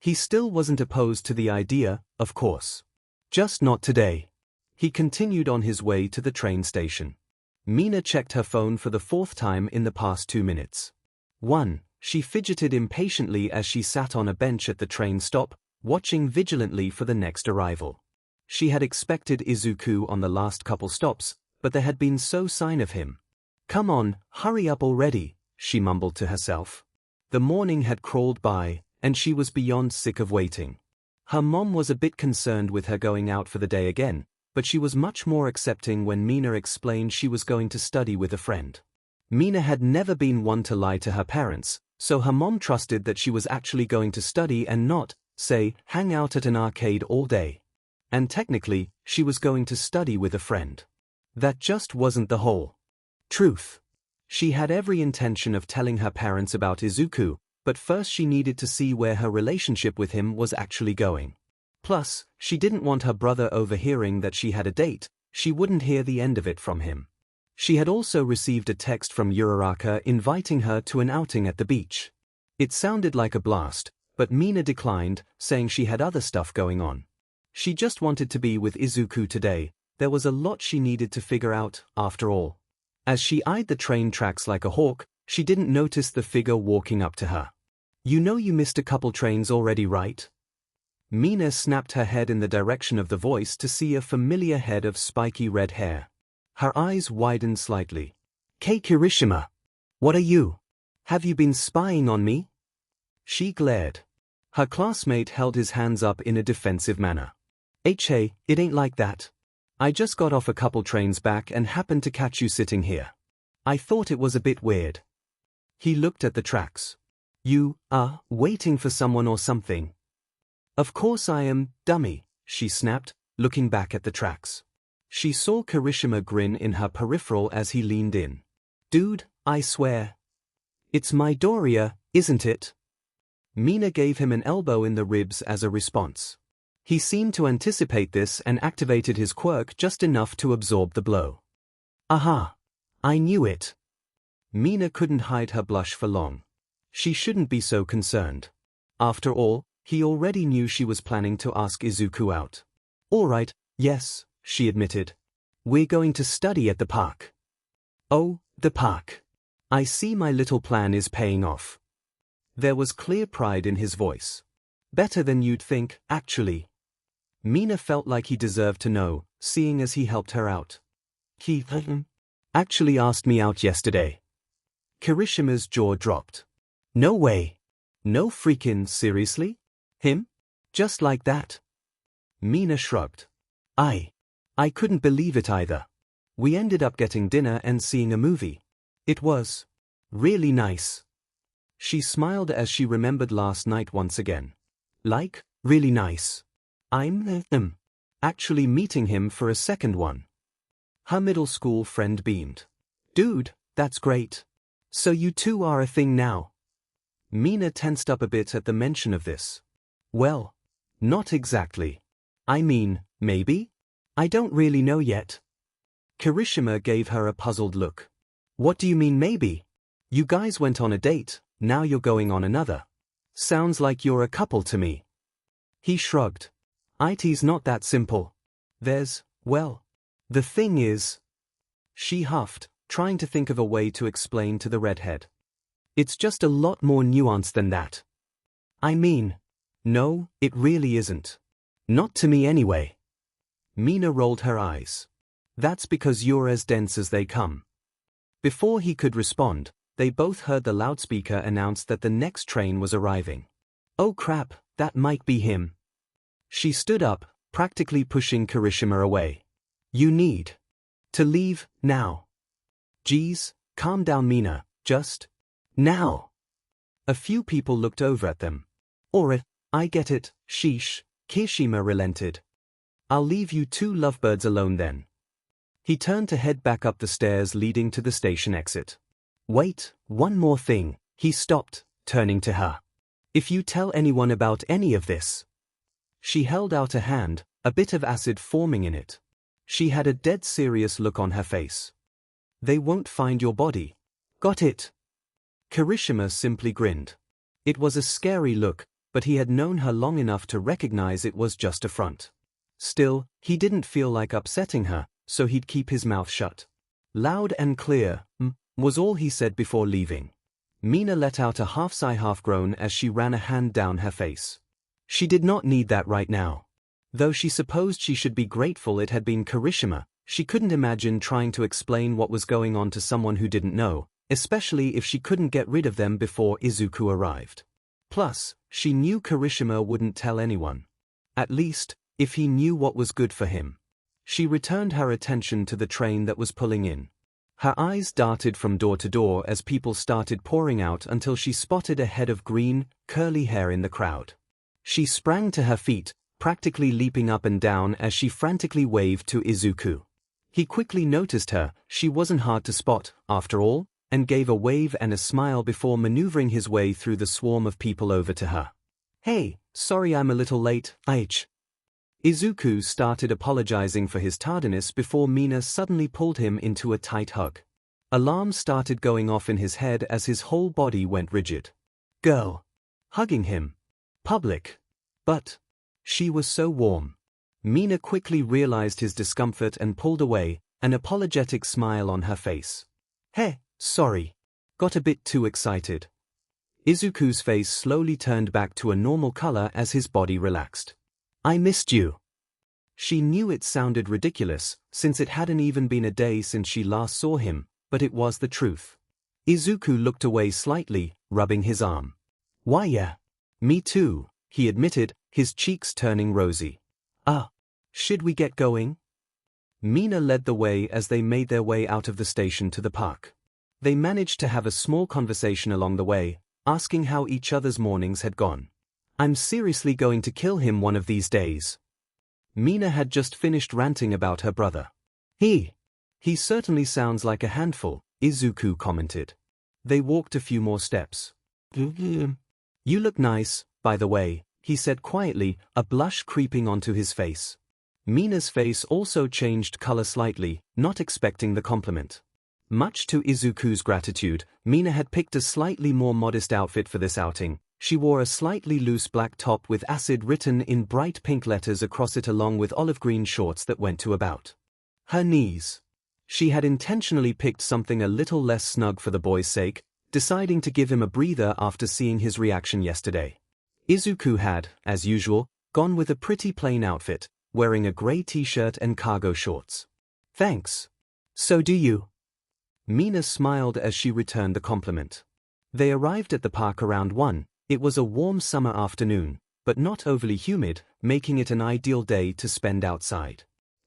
He still wasn't opposed to the idea, of course. "Just not today." He continued on his way to the train station. Mina checked her phone for the 4th time in the past 2 minutes. 1. She fidgeted impatiently as she sat on a bench at the train stop, watching vigilantly for the next arrival. She had expected Izuku on the last couple stops, but there had been no sign of him. "Come on, hurry up already," she mumbled to herself. The morning had crawled by, and she was beyond sick of waiting. Her mom was a bit concerned with her going out for the day again, but she was much more accepting when Mina explained she was going to study with a friend. Mina had never been one to lie to her parents, so her mom trusted that she was actually going to study and not, say, hang out at an arcade all day. And technically, she was going to study with a friend. That just wasn't the whole truth. She had every intention of telling her parents about Izuku, but first she needed to see where her relationship with him was actually going. Plus, she didn't want her brother overhearing that she had a date. She wouldn't hear the end of it from him. She had also received a text from Uraraka inviting her to an outing at the beach. It sounded like a blast, but Mina declined, saying she had other stuff going on. She just wanted to be with Izuku today. There was a lot she needed to figure out, after all. As she eyed the train tracks like a hawk, she didn't notice the figure walking up to her. "You know you missed a couple trains already, right?" Mina snapped her head in the direction of the voice to see a familiar head of spiky red hair. Her eyes widened slightly. "Kei Kirishima. What are you? Have you been spying on me?" She glared. Her classmate held his hands up in a defensive manner. "Hey, it ain't like that. I just got off a couple trains back and happened to catch you sitting here. I thought it was a bit weird." He looked at the tracks. "You are waiting for someone or something?" "Of course I am, dummy," she snapped, looking back at the tracks. She saw Kirishima grin in her peripheral as he leaned in. "Dude, I swear. It's Midoriya, isn't it?" Mina gave him an elbow in the ribs as a response. He seemed to anticipate this and activated his quirk just enough to absorb the blow. "Aha! I knew it." Mina couldn't hide her blush for long. She shouldn't be so concerned. After all, he already knew she was planning to ask Izuku out. "All right, yes," she admitted. "We're going to study at the park." "Oh, the park. I see my little plan is paying off." There was clear pride in his voice. "Better than you'd think, actually." Mina felt like he deserved to know, seeing as he helped her out. "He actually asked me out yesterday." Kirishima's jaw dropped. "No way. No freaking seriously? Him? Just like that?" Mina shrugged. I couldn't believe it either. We ended up getting dinner and seeing a movie. It was really nice." She smiled as she remembered last night once again. "Like, really nice. I'm actually meeting him for a second one." Her middle school friend beamed. "Dude, that's great. So you two are a thing now?" Mina tensed up a bit at the mention of this. "Well, not exactly. I mean, maybe? I don't really know yet." Kirishima gave her a puzzled look. "What do you mean maybe? You guys went on a date, now you're going on another. Sounds like you're a couple to me." He shrugged. "It's not that simple. Well, the thing is..." She huffed, trying to think of a way to explain to the redhead. "It's just a lot more nuanced than that. I mean, no, it really isn't. Not to me anyway." Mina rolled her eyes. "That's because you're as dense as they come." Before he could respond, they both heard the loudspeaker announce that the next train was arriving. "Oh crap, that might be him." She stood up, practically pushing Kirishima away. "You need to leave, now." "Geez, calm down Mina, just now." A few people looked over at them. Or I get it, sheesh, Kirishima relented. I'll leave you two lovebirds alone then. He turned to head back up the stairs leading to the station exit. Wait, one more thing, he stopped, turning to her. If you tell anyone about any of this. She held out a hand, a bit of acid forming in it. She had a dead serious look on her face. They won't find your body. Got it? Kirishima simply grinned. It was a scary look, but he had known her long enough to recognize it was just a front. Still, he didn't feel like upsetting her, so he'd keep his mouth shut. Loud and clear, was all he said before leaving. Mina let out a half-sigh half-groan as she ran a hand down her face. She did not need that right now. Though she supposed she should be grateful it had been Kirishima, she couldn't imagine trying to explain what was going on to someone who didn't know, especially if she couldn't get rid of them before Izuku arrived. Plus, she knew Kirishima wouldn't tell anyone. At least, if he knew what was good for him. She returned her attention to the train that was pulling in. Her eyes darted from door to door as people started pouring out until she spotted a head of green, curly hair in the crowd. She sprang to her feet, practically leaping up and down as she frantically waved to Izuku. He quickly noticed her, she wasn't hard to spot, after all, and gave a wave and a smile before maneuvering his way through the swarm of people over to her. Hey, sorry I'm a little late, Izuku started apologizing for his tardiness before Mina suddenly pulled him into a tight hug. Alarms started going off in his head as his whole body went rigid. Girl. Hugging him. Public. But. She was so warm. Mina quickly realized his discomfort and pulled away, an apologetic smile on her face. Hey, sorry. Got a bit too excited. Izuku's face slowly turned back to a normal color as his body relaxed. I missed you. She knew it sounded ridiculous, since it hadn't even been a day since she last saw him, but it was the truth. Izuku looked away slightly, rubbing his arm. Why yeah. Me too, he admitted, his cheeks turning rosy. Should we get going? Mina led the way as they made their way out of the station to the park. They managed to have a small conversation along the way, asking how each other's mornings had gone. I'm seriously going to kill him one of these days. Mina had just finished ranting about her brother. He certainly sounds like a handful, Izuku commented. They walked a few more steps. You look nice, by the way, he said quietly, a blush creeping onto his face. Mina's face also changed color slightly, not expecting the compliment. Much to Izuku's gratitude, Mina had picked a slightly more modest outfit for this outing. She wore a slightly loose black top with acid written in bright pink letters across it along with olive green shorts that went to about her knees. She had intentionally picked something a little less snug for the boy's sake, deciding to give him a breather after seeing his reaction yesterday. Izuku had, as usual, gone with a pretty plain outfit, wearing a grey t-shirt and cargo shorts. Thanks. So do you. Mina smiled as she returned the compliment. They arrived at the park around 1. It was a warm summer afternoon, but not overly humid, making it an ideal day to spend outside.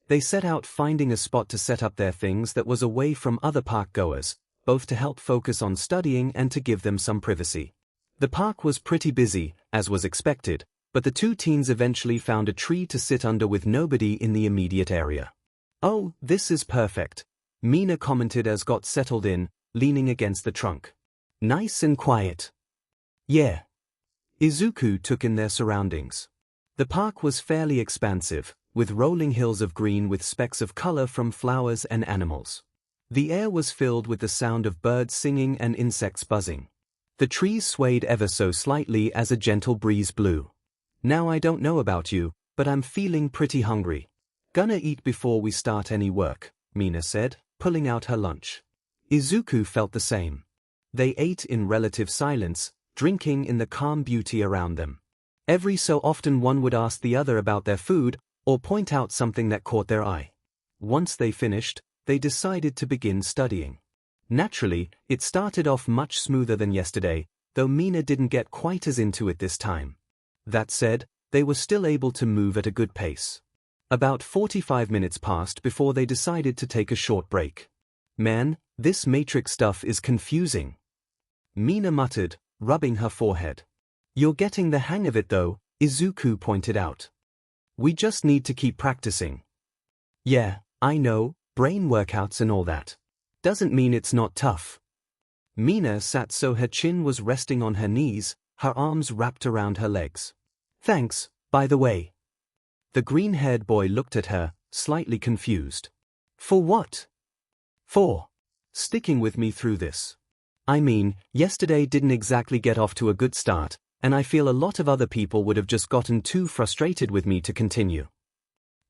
They set out finding a spot to set up their things that was away from other park goers, both to help focus on studying and to give them some privacy. The park was pretty busy, as was expected, but the two teens eventually found a tree to sit under with nobody in the immediate area. Oh, this is perfect, Mina commented as got settled in, leaning against the trunk. Nice and quiet. Yeah. Izuku took in their surroundings. The park was fairly expansive, with rolling hills of green with specks of color from flowers and animals. The air was filled with the sound of birds singing and insects buzzing. The trees swayed ever so slightly as a gentle breeze blew. Now I don't know about you, but I'm feeling pretty hungry. Gonna eat before we start any work, Mina said, pulling out her lunch. Izuku felt the same. They ate in relative silence, drinking in the calm beauty around them. Every so often one would ask the other about their food, or point out something that caught their eye. Once they finished, they decided to begin studying. Naturally, it started off much smoother than yesterday, though Mina didn't get quite as into it this time. That said, they were still able to move at a good pace. About 45 minutes passed before they decided to take a short break. Man, this matrix stuff is confusing. Mina muttered, rubbing her forehead. You're getting the hang of it though, Izuku pointed out. We just need to keep practicing. Yeah, I know, brain workouts and all that. Doesn't mean it's not tough. Mina sat so her chin was resting on her knees, her arms wrapped around her legs. Thanks, by the way. The green-haired boy looked at her, slightly confused. For what? For sticking with me through this. I mean, yesterday didn't exactly get off to a good start, and I feel a lot of other people would have just gotten too frustrated with me to continue.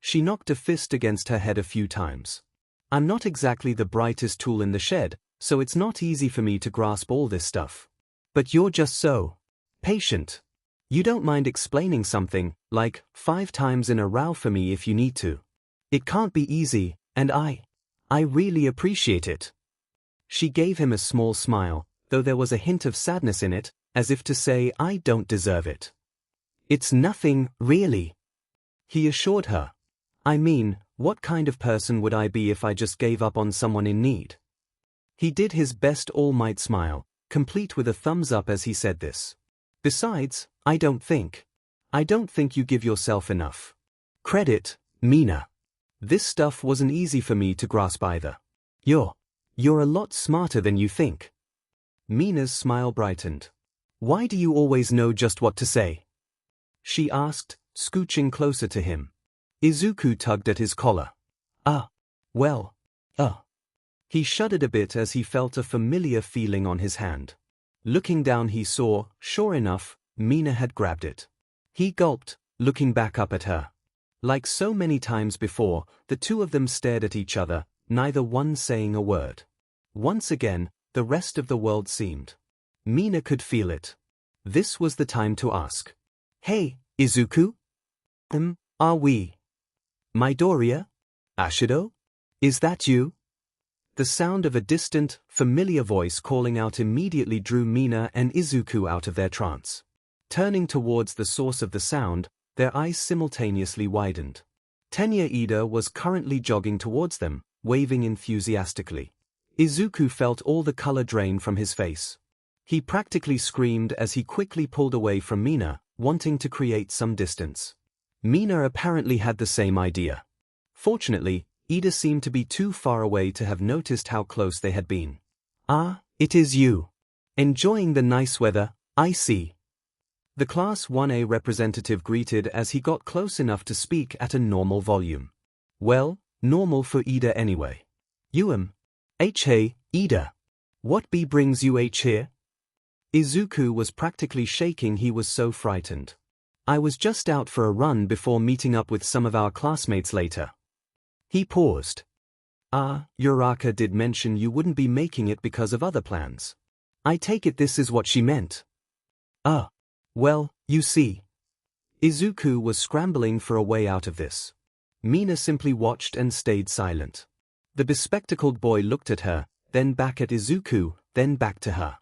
She knocked a fist against her head a few times. I'm not exactly the brightest tool in the shed, so it's not easy for me to grasp all this stuff. But you're just so patient. You don't mind explaining something, like, 5 times in a row for me if you need to. It can't be easy, and I really appreciate it. She gave him a small smile, though there was a hint of sadness in it, as if to say I don't deserve it. It's nothing, really. He assured her. I mean, what kind of person would I be if I just gave up on someone in need? He did his best all-might smile, complete with a thumbs up as he said this. Besides, I don't think you give yourself enough credit, Mina. This stuff wasn't easy for me to grasp either. You're a lot smarter than you think. Mina's smile brightened. Why do you always know just what to say? She asked, scooching closer to him. Izuku tugged at his collar. He shuddered a bit as he felt a familiar feeling on his hand. Looking down he saw, sure enough, Mina had grabbed it. He gulped, looking back up at her. Like so many times before, the two of them stared at each other, neither one saying a word. Once again, the rest of the world seemed. Mina could feel it. This was the time to ask. Hey, Izuku? Are we? Midoriya? Ashido? Is that you? The sound of a distant, familiar voice calling out immediately drew Mina and Izuku out of their trance. Turning towards the source of the sound, their eyes simultaneously widened. Tenya Ida was currently jogging towards them, waving enthusiastically. Izuku felt all the color drain from his face. He practically screamed as he quickly pulled away from Mina, wanting to create some distance. Mina apparently had the same idea. Fortunately, Ida seemed to be too far away to have noticed how close they had been. Ah, it is you. Enjoying the nice weather, I see. The Class 1A representative greeted as he got close enough to speak at a normal volume. Well, normal for Ida anyway. Hey, Ida. What brings you here? Izuku was practically shaking, he was so frightened. I was just out for a run before meeting up with some of our classmates later. He paused. Uraka did mention you wouldn't be making it because of other plans. I take it this is what she meant. Well, you see. Izuku was scrambling for a way out of this. Mina simply watched and stayed silent. The bespectacled boy looked at her, then back at Izuku, then back to her.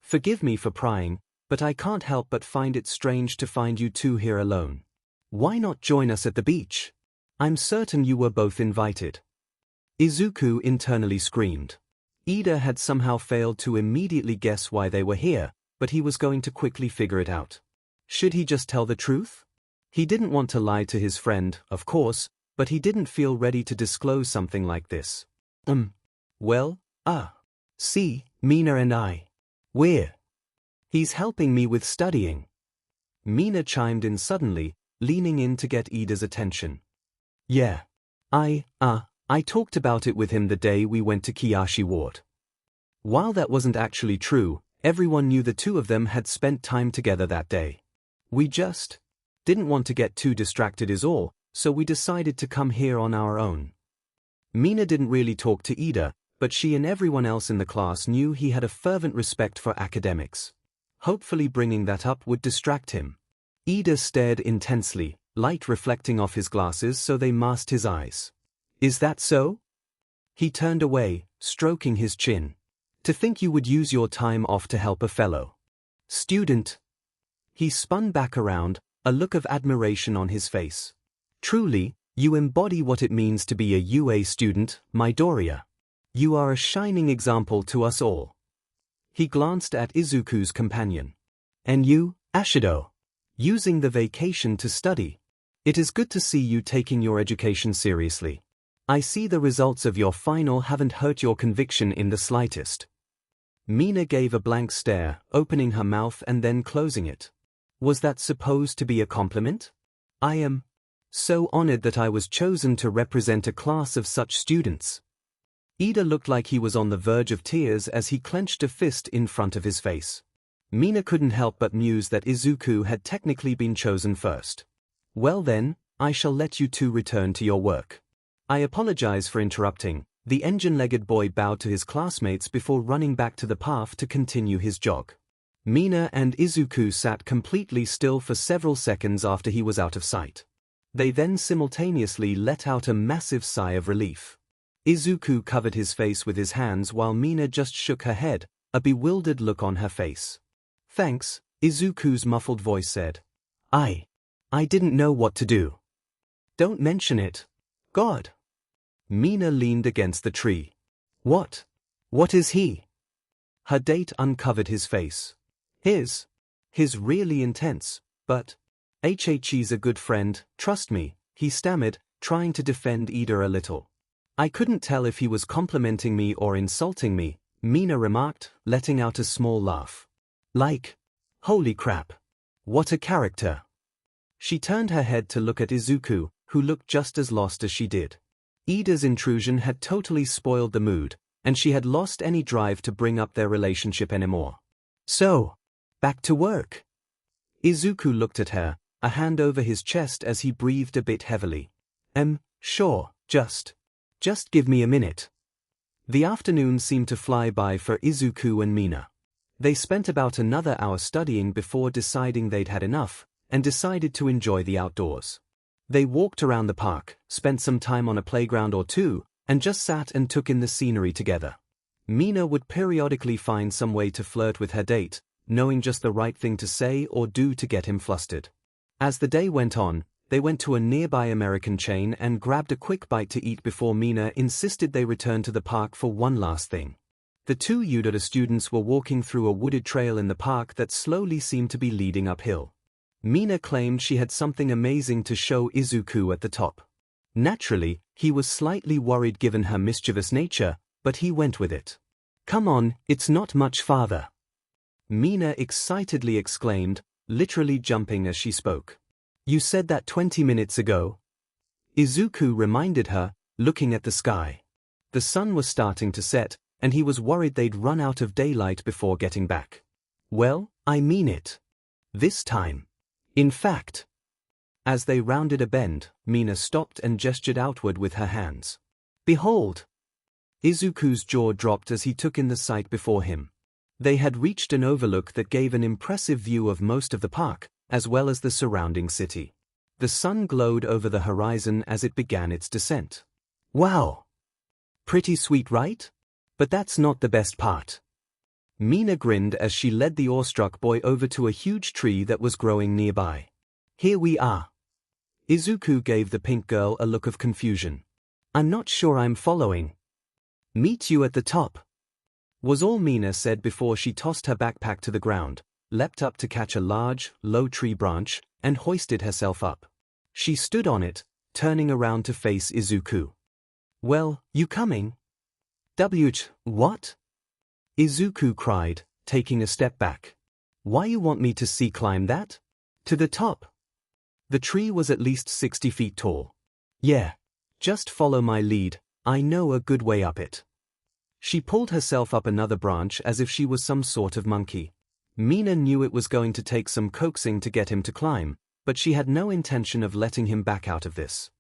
Forgive me for prying, but I can't help but find it strange to find you two here alone. Why not join us at the beach? I'm certain you were both invited. Izuku internally screamed. Ida had somehow failed to immediately guess why they were here, but he was going to quickly figure it out. Should he just tell the truth? He didn't want to lie to his friend, of course, but he didn't feel ready to disclose something like this. See, Mina and I. He's helping me with studying. Mina chimed in suddenly, leaning in to get Ida's attention. Yeah. I talked about it with him the day we went to Kiyashi Ward. While that wasn't actually true, everyone knew the two of them had spent time together that day. We just didn't want to get too distracted is all, so we decided to come here on our own. Mina didn't really talk to Ida, but she and everyone else in the class knew he had a fervent respect for academics. Hopefully bringing that up would distract him. Ida stared intensely, light reflecting off his glasses so they masked his eyes. Is that so? He turned away, stroking his chin. To think you would use your time off to help a fellow student. He spun back around, a look of admiration on his face. Truly, you embody what it means to be a UA student, Midoriya. You are a shining example to us all. He glanced at Izuku's companion. And you, Ashido? Using the vacation to study. It is good to see you taking your education seriously. I see the results of your final haven't hurt your conviction in the slightest. Mina gave a blank stare, opening her mouth and then closing it. Was that supposed to be a compliment? I am so honored that I was chosen to represent a class of such students. Ida looked like he was on the verge of tears as he clenched a fist in front of his face. Mina couldn't help but muse that Izuku had technically been chosen first. Well then, I shall let you two return to your work. I apologize for interrupting. The engine-legged boy bowed to his classmates before running back to the path to continue his jog. Mina and Izuku sat completely still for several seconds after he was out of sight. They then simultaneously let out a massive sigh of relief. Izuku covered his face with his hands while Mina just shook her head, a bewildered look on her face. Thanks, Izuku's muffled voice said. I didn't know what to do. Don't mention it. God. Mina leaned against the tree. What? What is he? Her date uncovered his face. His really intense, but he's a good friend, trust me, he stammered, trying to defend Ida a little. I couldn't tell if he was complimenting me or insulting me, Mina remarked, letting out a small laugh. Like, holy crap. What a character. She turned her head to look at Izuku, who looked just as lost as she did. Ida's intrusion had totally spoiled the mood, and she had lost any drive to bring up their relationship anymore. So, back to work. Izuku looked at her, a hand over his chest as he breathed a bit heavily. Sure, just give me a minute. The afternoon seemed to fly by for Izuku and Mina. They spent about another hour studying before deciding they'd had enough, and decided to enjoy the outdoors. They walked around the park, spent some time on a playground or two, and just sat and took in the scenery together. Mina would periodically find some way to flirt with her date, knowing just the right thing to say or do to get him flustered. As the day went on, they went to a nearby American chain and grabbed a quick bite to eat before Mina insisted they return to the park for one last thing. The two Udara students were walking through a wooded trail in the park that slowly seemed to be leading uphill. Mina claimed she had something amazing to show Izuku at the top. Naturally, he was slightly worried given her mischievous nature, but he went with it. Come on, it's not much farther. Mina excitedly exclaimed, literally jumping as she spoke. You said that 20 minutes ago. Izuku reminded her, looking at the sky. The sun was starting to set, and he was worried they'd run out of daylight before getting back. Well, I mean it. This time. In fact. As they rounded a bend, Mina stopped and gestured outward with her hands. Behold! Izuku's jaw dropped as he took in the sight before him. They had reached an overlook that gave an impressive view of most of the park, as well as the surrounding city. The sun glowed over the horizon as it began its descent. Wow! Pretty sweet, right? But that's not the best part. Mina grinned as she led the awestruck boy over to a huge tree that was growing nearby. Here we are. Izuku gave the pink girl a look of confusion. I'm not sure I'm following. Meet you at the top. Was all Mina said before she tossed her backpack to the ground, leapt up to catch a large, low tree branch, and hoisted herself up. She stood on it, turning around to face Izuku. Well, you coming? What? Izuku cried, taking a step back. Why you want me to climb that? To the top. The tree was at least 60 feet tall. Yeah. Just follow my lead, I know a good way up it. She pulled herself up another branch as if she was some sort of monkey. Mina knew it was going to take some coaxing to get him to climb, but she had no intention of letting him back out of this.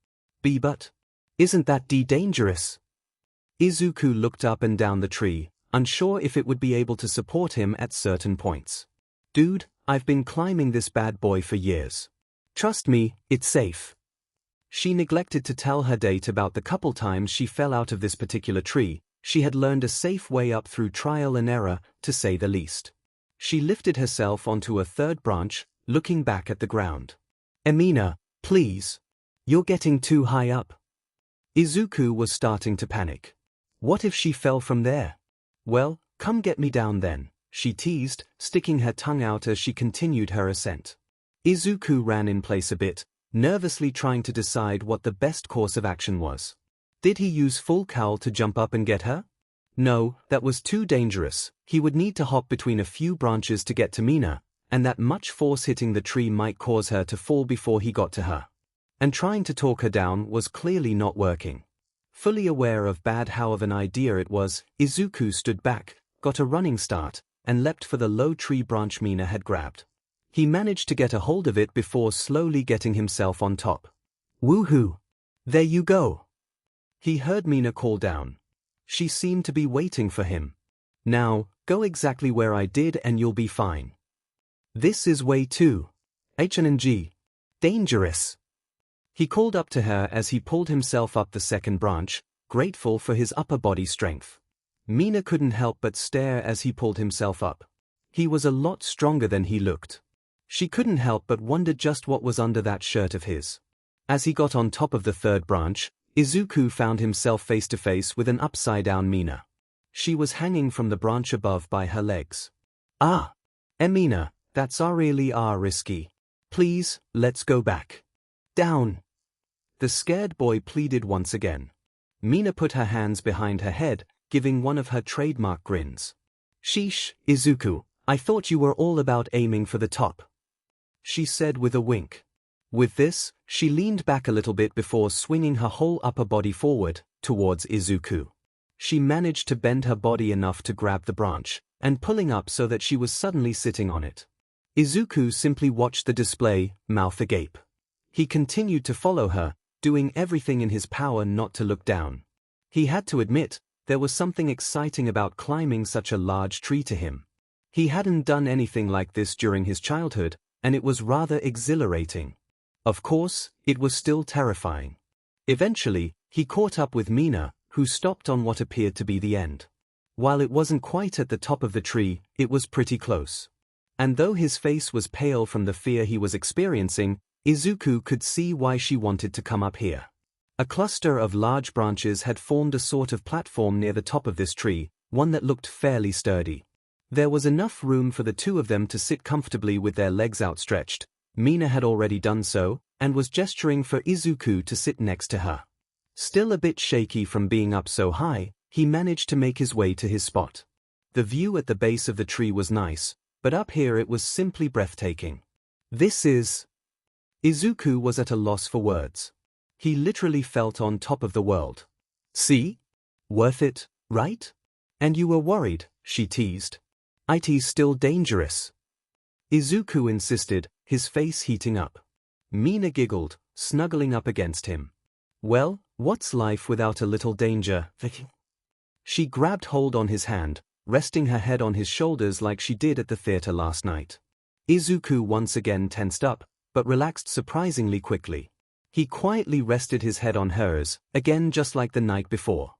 But isn't that dangerous? Izuku looked up and down the tree, unsure if it would be able to support him at certain points. Dude, I've been climbing this bad boy for years. Trust me, it's safe. She neglected to tell her date about the couple times she fell out of this particular tree. She had learned a safe way up through trial and error, to say the least. She lifted herself onto a third branch, looking back at the ground. Mina, please. You're getting too high up. Izuku was starting to panic. What if she fell from there? Well, come get me down then. she teased, sticking her tongue out as she continued her ascent. Izuku ran in place a bit, nervously trying to decide what the best course of action was. Did he use full cowl to jump up and get her? No, that was too dangerous. He would need to hop between a few branches to get to Mina, and that much force hitting the tree might cause her to fall before he got to her. And trying to talk her down was clearly not working. Fully aware of how of an idea it was, Izuku stood back, got a running start, and leapt for the low tree branch Mina had grabbed. He managed to get a hold of it before slowly getting himself on top. Woohoo! There you go! He heard Mina call down. She seemed to be waiting for him. Now, go exactly where I did and you'll be fine. This is way too H&G. Dangerous. He called up to her as he pulled himself up the second branch, grateful for his upper body strength. Mina couldn't help but stare as he pulled himself up. He was a lot stronger than he looked. She couldn't help but wonder just what was under that shirt of his. As he got on top of the third branch, Izuku found himself face to face with an upside-down Mina. She was hanging from the branch above by her legs. Ah! Mina, that's really risky. Please, let's go back. Down! The scared boy pleaded once again. Mina put her hands behind her head, giving one of her trademark grins. Sheesh, Izuku, I thought you were all about aiming for the top, she said with a wink. With this, she leaned back a little bit before swinging her whole upper body forward, towards Izuku. She managed to bend her body enough to grab the branch, and pulling up so that she was suddenly sitting on it. Izuku simply watched the display, mouth agape. He continued to follow her, doing everything in his power not to look down. He had to admit, there was something exciting about climbing such a large tree to him. He hadn't done anything like this during his childhood, and it was rather exhilarating. Of course, it was still terrifying. Eventually, he caught up with Mina, who stopped on what appeared to be the end. While it wasn't quite at the top of the tree, it was pretty close. And though his face was pale from the fear he was experiencing, Izuku could see why she wanted to come up here. A cluster of large branches had formed a sort of platform near the top of this tree, one that looked fairly sturdy. There was enough room for the two of them to sit comfortably with their legs outstretched. Mina had already done so, and was gesturing for Izuku to sit next to her. Still a bit shaky from being up so high, he managed to make his way to his spot. The view at the base of the tree was nice, but up here it was simply breathtaking. This is... Izuku was at a loss for words. He literally felt on top of the world. See? Worth it, right? And you were worried, she teased. It's still dangerous. Izuku insisted, his face heating up. Mina giggled, snuggling up against him. Well, what's life without a little danger? She grabbed hold on his hand, resting her head on his shoulders like she did at the theater last night. Izuku once again tensed up, but relaxed surprisingly quickly. He quietly rested his head on hers, again just like the night before.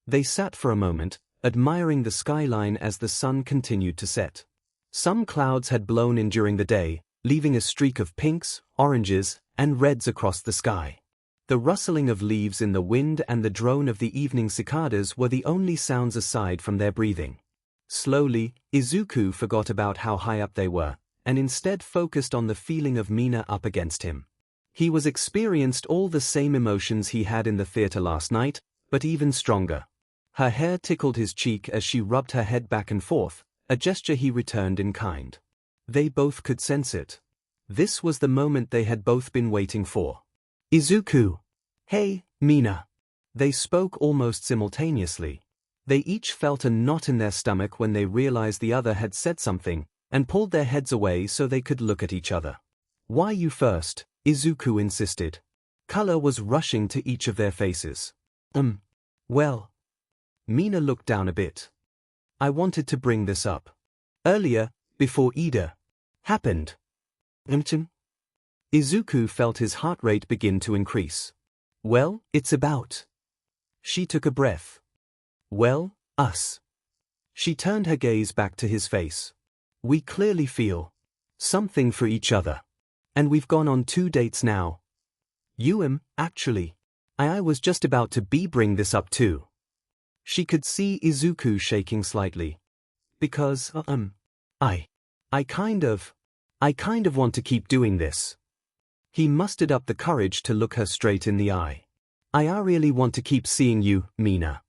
They sat for a moment, admiring the skyline as the sun continued to set. Some clouds had blown in during the day, leaving a streak of pinks, oranges, and reds across the sky. The rustling of leaves in the wind and the drone of the evening cicadas were the only sounds aside from their breathing. Slowly, Izuku forgot about how high up they were, and instead focused on the feeling of Mina up against him. He was experienced all the same emotions he had in the theater last night, but even stronger. Her hair tickled his cheek as she rubbed her head back and forth, a gesture he returned in kind. They both could sense it. This was the moment they had both been waiting for. Izuku. Hey, Mina. They spoke almost simultaneously. They each felt a knot in their stomach when they realized the other had said something, and pulled their heads away so they could look at each other. Why you first? Izuku insisted. Color was rushing to each of their faces. Well. Mina looked down a bit. I wanted to bring this up. Earlier, before Ida happened. Izuku felt his heart rate begin to increase. Well, it's about. She took a breath. Well, us. She turned her gaze back to his face. We clearly feel something for each other. And we've gone on 2 dates now. Actually. I was just about to bring this up too. She could see Izuku shaking slightly. Because, I, I kind of want to keep doing this. He mustered up the courage to look her straight in the eye. I really want to keep seeing you, Mina.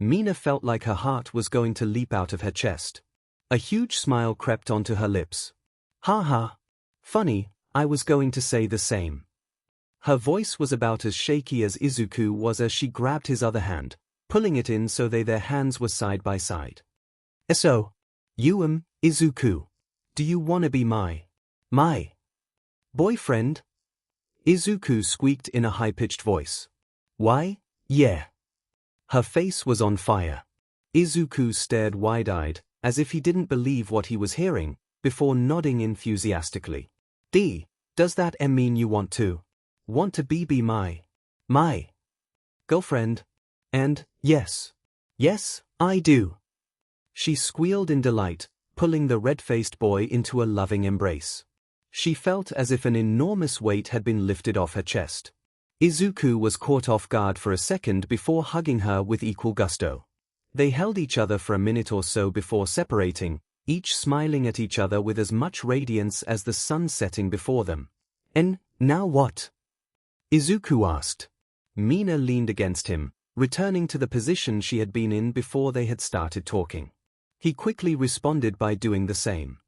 Mina felt like her heart was going to leap out of her chest. A huge smile crept onto her lips. Ha ha. Funny, I was going to say the same. Her voice was about as shaky as Izuku was as she grabbed his other hand, pulling it in so their hands were side by side. So, Izuku, do you wanna be my boyfriend? Izuku squeaked in a high-pitched voice. Why, yeah. Her face was on fire. Izuku stared wide-eyed, as if he didn't believe what he was hearing, before nodding enthusiastically. Does that mean you want to be my girlfriend? And, yes, I do. She squealed in delight, pulling the red-faced boy into a loving embrace. She felt as if an enormous weight had been lifted off her chest. Izuku was caught off guard for a second before hugging her with equal gusto. They held each other for a minute or so before separating, each smiling at each other with as much radiance as the sun setting before them. And now what? Izuku asked. Mina leaned against him, returning to the position she had been in before they had started talking. He quickly responded by doing the same.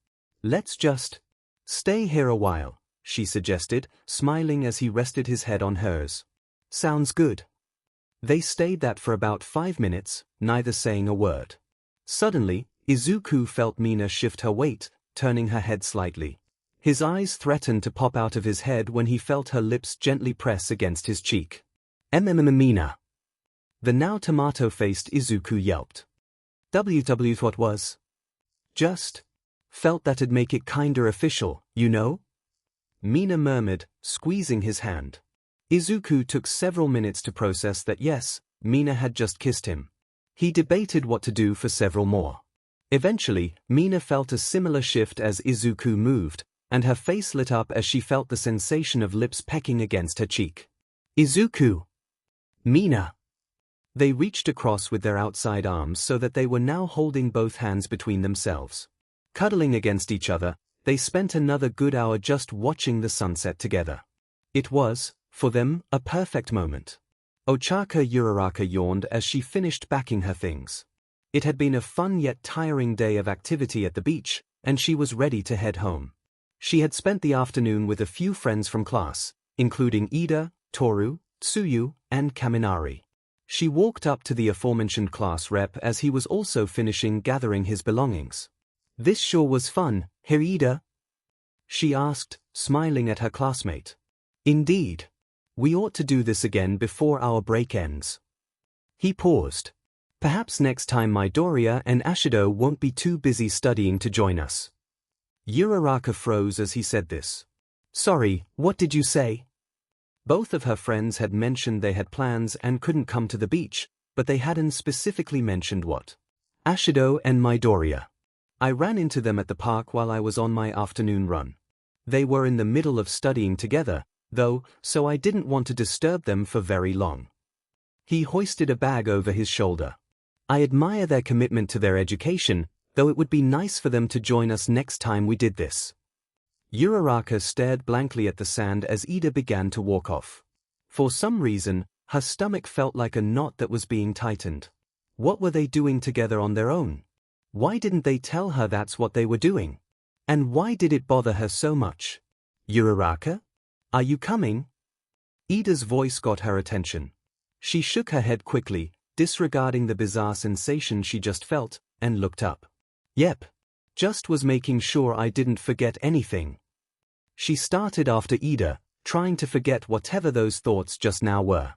Let's just stay here a while, she suggested, smiling as he rested his head on hers. Sounds good. They stayed that for about 5 minutes, neither saying a word. Suddenly, Izuku felt Mina shift her weight, turning her head slightly. His eyes threatened to pop out of his head when he felt her lips gently press against his cheek. Mina. The now tomato-faced Izuku yelped. What was? Just felt that'd make it kinda official, you know? Mina murmured, squeezing his hand. Izuku took several minutes to process that yes, Mina had just kissed him. He debated what to do for several more. Eventually, Mina felt a similar shift as Izuku moved, and her face lit up as she felt the sensation of lips pecking against her cheek. Izuku! Mina! They reached across with their outside arms so that they were now holding both hands between themselves. Cuddling against each other, they spent another good hour just watching the sunset together. It was, for them, a perfect moment. Ochaka Uraraka yawned as she finished packing her things. It had been a fun yet tiring day of activity at the beach, and she was ready to head home. She had spent the afternoon with a few friends from class, including Ida, Toru, Tsuyu, and Kaminari. She walked up to the aforementioned class rep as he was also finishing gathering his belongings. This sure was fun, Ida? She asked, smiling at her classmate. Indeed. We ought to do this again before our break ends. He paused. Perhaps next time Midoriya and Ashido won't be too busy studying to join us. Uraraka froze as he said this. Sorry, what did you say? Both of her friends had mentioned they had plans and couldn't come to the beach, but they hadn't specifically mentioned what. Ashido and Midoriya. I ran into them at the park while I was on my afternoon run. They were in the middle of studying together, though, so I didn't want to disturb them for very long. He hoisted a bag over his shoulder. I admire their commitment to their education, though it would be nice for them to join us next time we did this. Uraraka stared blankly at the sand as Ida began to walk off. For some reason, her stomach felt like a knot that was being tightened. What were they doing together on their own? Why didn't they tell her that's what they were doing? And why did it bother her so much? Uraraka? Are you coming? Ida's voice got her attention. She shook her head quickly, disregarding the bizarre sensation she just felt, and looked up. Yep. Just was making sure I didn't forget anything. She started after Ida, trying to forget whatever those thoughts just now were.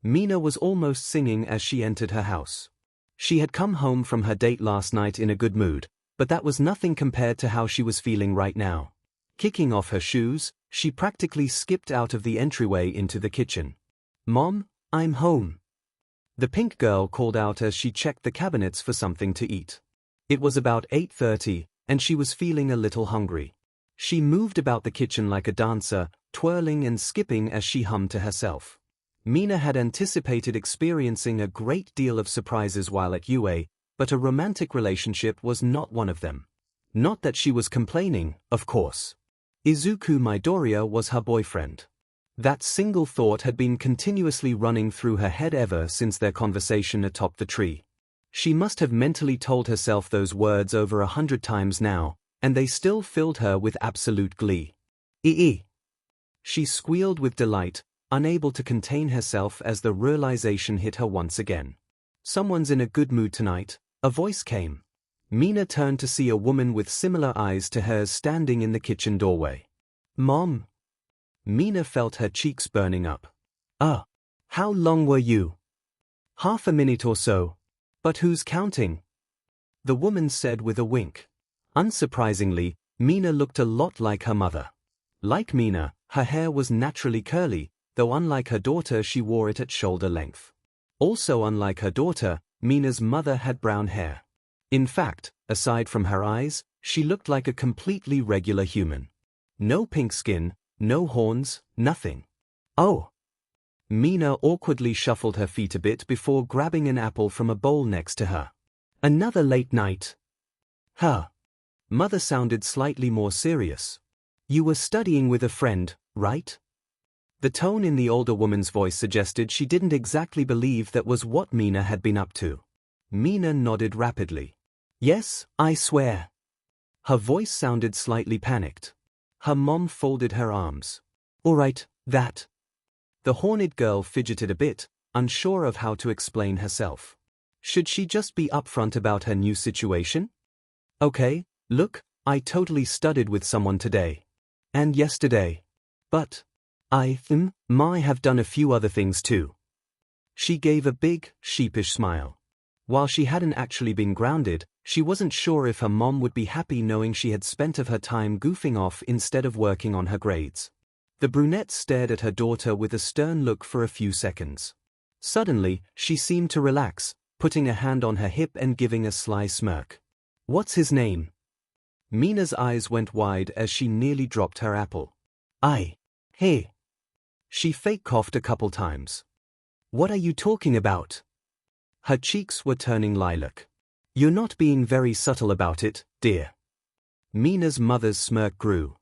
Mina was almost singing as she entered her house. She had come home from her date last night in a good mood, but that was nothing compared to how she was feeling right now. Kicking off her shoes, she practically skipped out of the entryway into the kitchen. Mom, I'm home. The pink girl called out as she checked the cabinets for something to eat. It was about 8:30, and she was feeling a little hungry. She moved about the kitchen like a dancer, twirling and skipping as she hummed to herself. Mina had anticipated experiencing a great deal of surprises while at UA, but a romantic relationship was not one of them. Not that she was complaining, of course. Izuku Midoriya was her boyfriend. That single thought had been continuously running through her head ever since their conversation atop the tree. She must have mentally told herself those words over 100 times now, and they still filled her with absolute glee. Ee! She squealed with delight, unable to contain herself as the realization hit her once again. Someone's in a good mood tonight, a voice came. Mina turned to see a woman with similar eyes to hers standing in the kitchen doorway. Mom! Mina felt her cheeks burning up. How long were you? Half a minute or so. But who's counting? The woman said with a wink. Unsurprisingly, Mina looked a lot like her mother. Like Mina, her hair was naturally curly, though unlike her daughter she wore it at shoulder length. Also unlike her daughter, Mina's mother had brown hair. In fact, aside from her eyes, she looked like a completely regular human. No pink skin, no horns, nothing. Oh! Mina awkwardly shuffled her feet a bit before grabbing an apple from a bowl next to her. Another late night. Her mother sounded slightly more serious. You were studying with a friend, right? The tone in the older woman's voice suggested she didn't exactly believe that was what Mina had been up to. Mina nodded rapidly. Yes, I swear. Her voice sounded slightly panicked. Her mom folded her arms. All right, that. The horned girl fidgeted a bit, unsure of how to explain herself. Should she just be upfront about her new situation? Okay, look, I totally studied with someone today. And yesterday. But I might have done a few other things too. She gave a big, sheepish smile. While she hadn't actually been grounded, she wasn't sure if her mom would be happy knowing she had spent of her time goofing off instead of working on her grades. The brunette stared at her daughter with a stern look for a few seconds. Suddenly, she seemed to relax, putting a hand on her hip and giving a sly smirk. What's his name? Mina's eyes went wide as she nearly dropped her apple. Hey. She fake coughed a couple times. What are you talking about? Her cheeks were turning lilac. You're not being very subtle about it, dear. Mina's mother's smirk grew.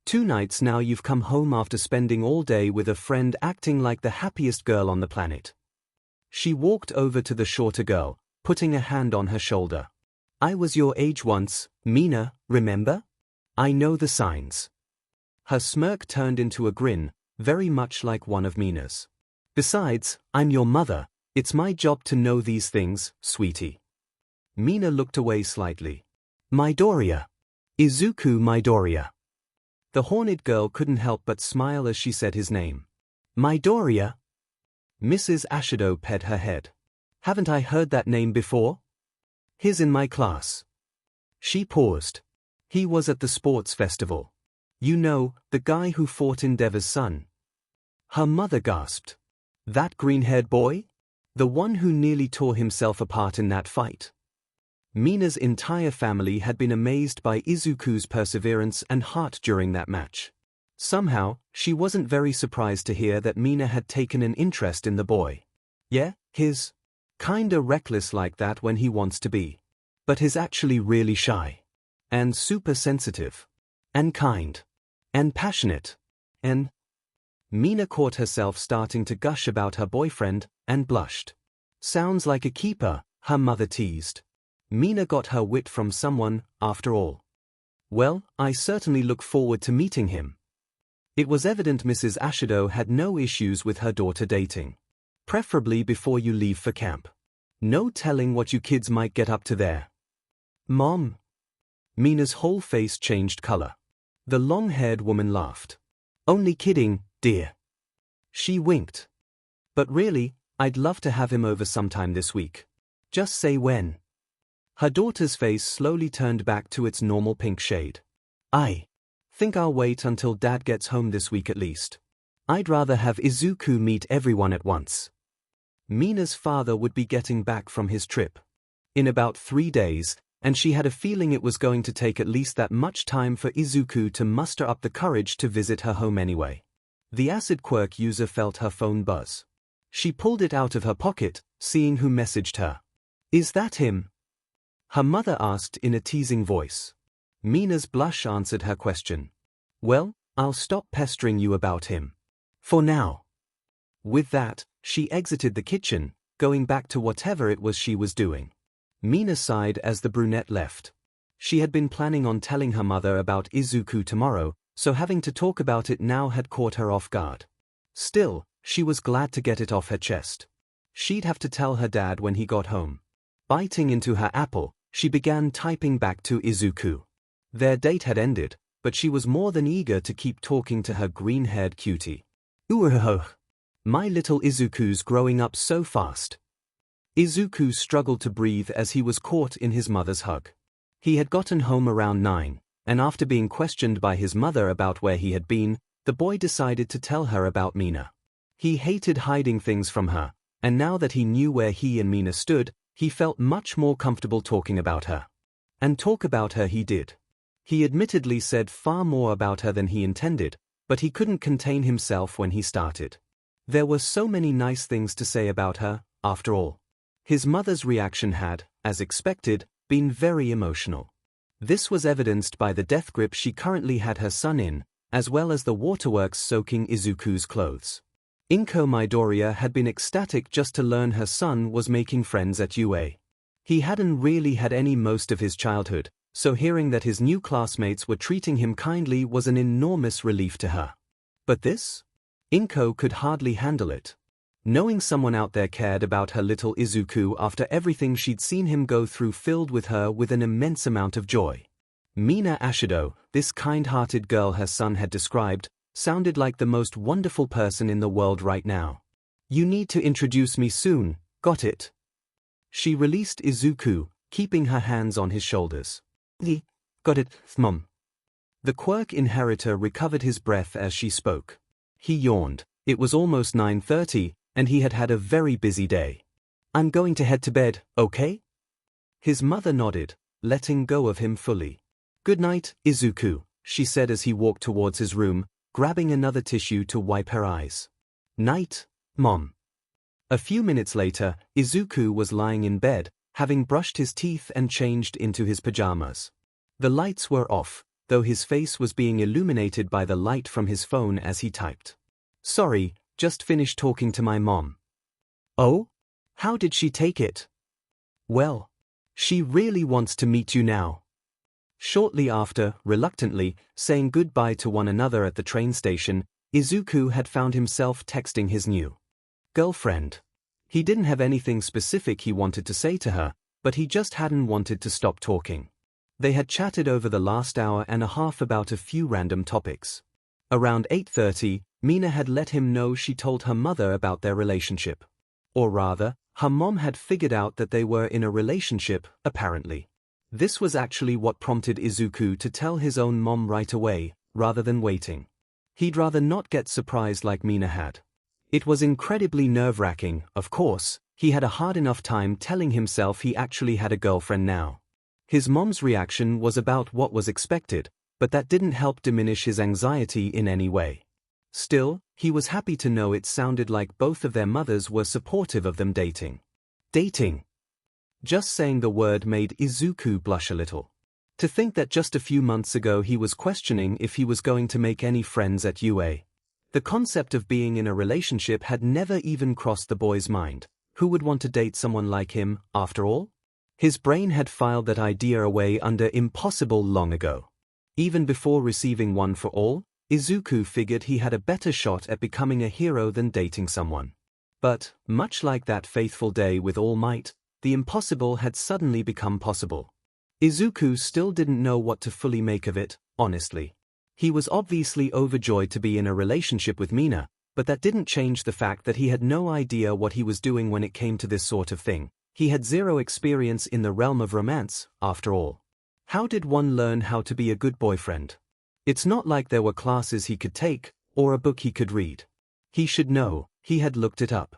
2 nights now you've come home after spending all day with a friend acting like the happiest girl on the planet. She walked over to the shorter girl, putting a hand on her shoulder. I was your age once, Mina, remember? I know the signs. Her smirk turned into a grin, very much like one of Mina's. Besides, I'm your mother, it's my job to know these things, sweetie. Mina looked away slightly. Midoriya. Izuku Midoriya. The horned girl couldn't help but smile as she said his name. Midoriya? Mrs. Ashido pet her head. Haven't I heard that name before? He's in my class. She paused. He was at the sports festival. You know, the guy who fought Endeavor's son. Her mother gasped. That green-haired boy? The one who nearly tore himself apart in that fight. Mina's entire family had been amazed by Izuku's perseverance and heart during that match. Somehow, she wasn't very surprised to hear that Mina had taken an interest in the boy. Yeah, he's kinda reckless like that when he wants to be. But he's actually really shy. And super sensitive. And kind. And passionate. And Mina caught herself starting to gush about her boyfriend, and blushed. Sounds like a keeper, her mother teased. Mina got her wit from someone, after all. Well, I certainly look forward to meeting him. It was evident Mrs. Ashido had no issues with her daughter dating. Preferably before you leave for camp. No telling what you kids might get up to there. Mom. Mina's whole face changed color. The long-haired woman laughed. Only kidding, dear. She winked. But really, I'd love to have him over sometime this week. Just say when. Her daughter's face slowly turned back to its normal pink shade. I think I'll wait until Dad gets home this week at least. I'd rather have Izuku meet everyone at once. Mina's father would be getting back from his trip in about 3 days, and she had a feeling it was going to take at least that much time for Izuku to muster up the courage to visit her home anyway. The acid quirk user felt her phone buzz. She pulled it out of her pocket, seeing who messaged her. Is that him? Her mother asked in a teasing voice. Mina's blush answered her question. Well, I'll stop pestering you about him. For now. With that, she exited the kitchen, going back to whatever it was she was doing. Mina sighed as the brunette left. She had been planning on telling her mother about Izuku tomorrow, so having to talk about it now had caught her off guard. Still, she was glad to get it off her chest. She'd have to tell her dad when he got home. Biting into her apple, she began typing back to Izuku. Their date had ended, but she was more than eager to keep talking to her green-haired cutie. Ooh, my little Izuku's growing up so fast. Izuku struggled to breathe as he was caught in his mother's hug. He had gotten home around 9, and after being questioned by his mother about where he had been, the boy decided to tell her about Mina. He hated hiding things from her, and now that he knew where he and Mina stood, he felt much more comfortable talking about her. And talk about her he did. He admittedly said far more about her than he intended, but he couldn't contain himself when he started. There were so many nice things to say about her, after all. His mother's reaction had, as expected, been very emotional. This was evidenced by the death grip she currently had her son in, as well as the waterworks soaking Izuku's clothes. Inko Midoriya had been ecstatic just to learn her son was making friends at UA. He hadn't really had any most of his childhood, so hearing that his new classmates were treating him kindly was an enormous relief to her. But this? Inko could hardly handle it. Knowing someone out there cared about her little Izuku after everything she'd seen him go through filled with her with an immense amount of joy. Mina Ashido, this kind-hearted girl her son had described, sounded like the most wonderful person in the world right now. You need to introduce me soon, got it? She released Izuku, keeping her hands on his shoulders. Got it, Mom. The quirk inheritor recovered his breath as she spoke. He yawned. It was almost 9:30, and he had had a very busy day. I'm going to head to bed, okay? His mother nodded, letting go of him fully. Good night, Izuku, she said as he walked towards his room, grabbing another tissue to wipe her eyes. Night, Mom. A few minutes later, Izuku was lying in bed, having brushed his teeth and changed into his pajamas. The lights were off, though his face was being illuminated by the light from his phone as he typed. Sorry, just finished talking to my mom. Oh? How did she take it? Well, she really wants to meet you now. Shortly after, reluctantly, saying goodbye to one another at the train station, Izuku had found himself texting his new girlfriend. He didn't have anything specific he wanted to say to her, but he just hadn't wanted to stop talking. They had chatted over the last hour and a half about a few random topics. Around 8:30, Mina had let him know she told her mother about their relationship. Or rather, her mom had figured out that they were in a relationship, apparently. This was actually what prompted Izuku to tell his own mom right away, rather than waiting. He'd rather not get surprised like Mina had. It was incredibly nerve-wracking, of course. He had a hard enough time telling himself he actually had a girlfriend now. His mom's reaction was about what was expected, but that didn't help diminish his anxiety in any way. Still, he was happy to know it sounded like both of their mothers were supportive of them dating. Dating. Just saying the word made Izuku blush a little. To think that just a few months ago he was questioning if he was going to make any friends at UA. The concept of being in a relationship had never even crossed the boy's mind. Who would want to date someone like him, after all? His brain had filed that idea away under impossible long ago. Even before receiving One for All, Izuku figured he had a better shot at becoming a hero than dating someone. But, much like that faithful day with All Might, the impossible had suddenly become possible. Izuku still didn't know what to fully make of it, honestly. He was obviously overjoyed to be in a relationship with Mina, but that didn't change the fact that he had no idea what he was doing when it came to this sort of thing. He had zero experience in the realm of romance, after all. How did one learn how to be a good boyfriend? It's not like there were classes he could take, or a book he could read. He should know, he had looked it up.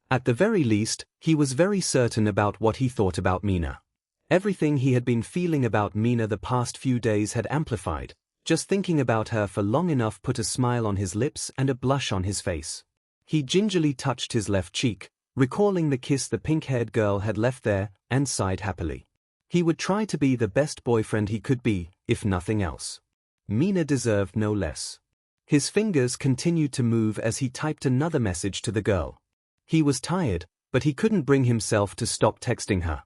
At the very least, he was very certain about what he thought about Mina. Everything he had been feeling about Mina the past few days had amplified. Just thinking about her for long enough put a smile on his lips and a blush on his face. He gingerly touched his left cheek, recalling the kiss the pink-haired girl had left there, and sighed happily. He would try to be the best boyfriend he could be, if nothing else. Mina deserved no less. His fingers continued to move as he typed another message to the girl. He was tired, but he couldn't bring himself to stop texting her.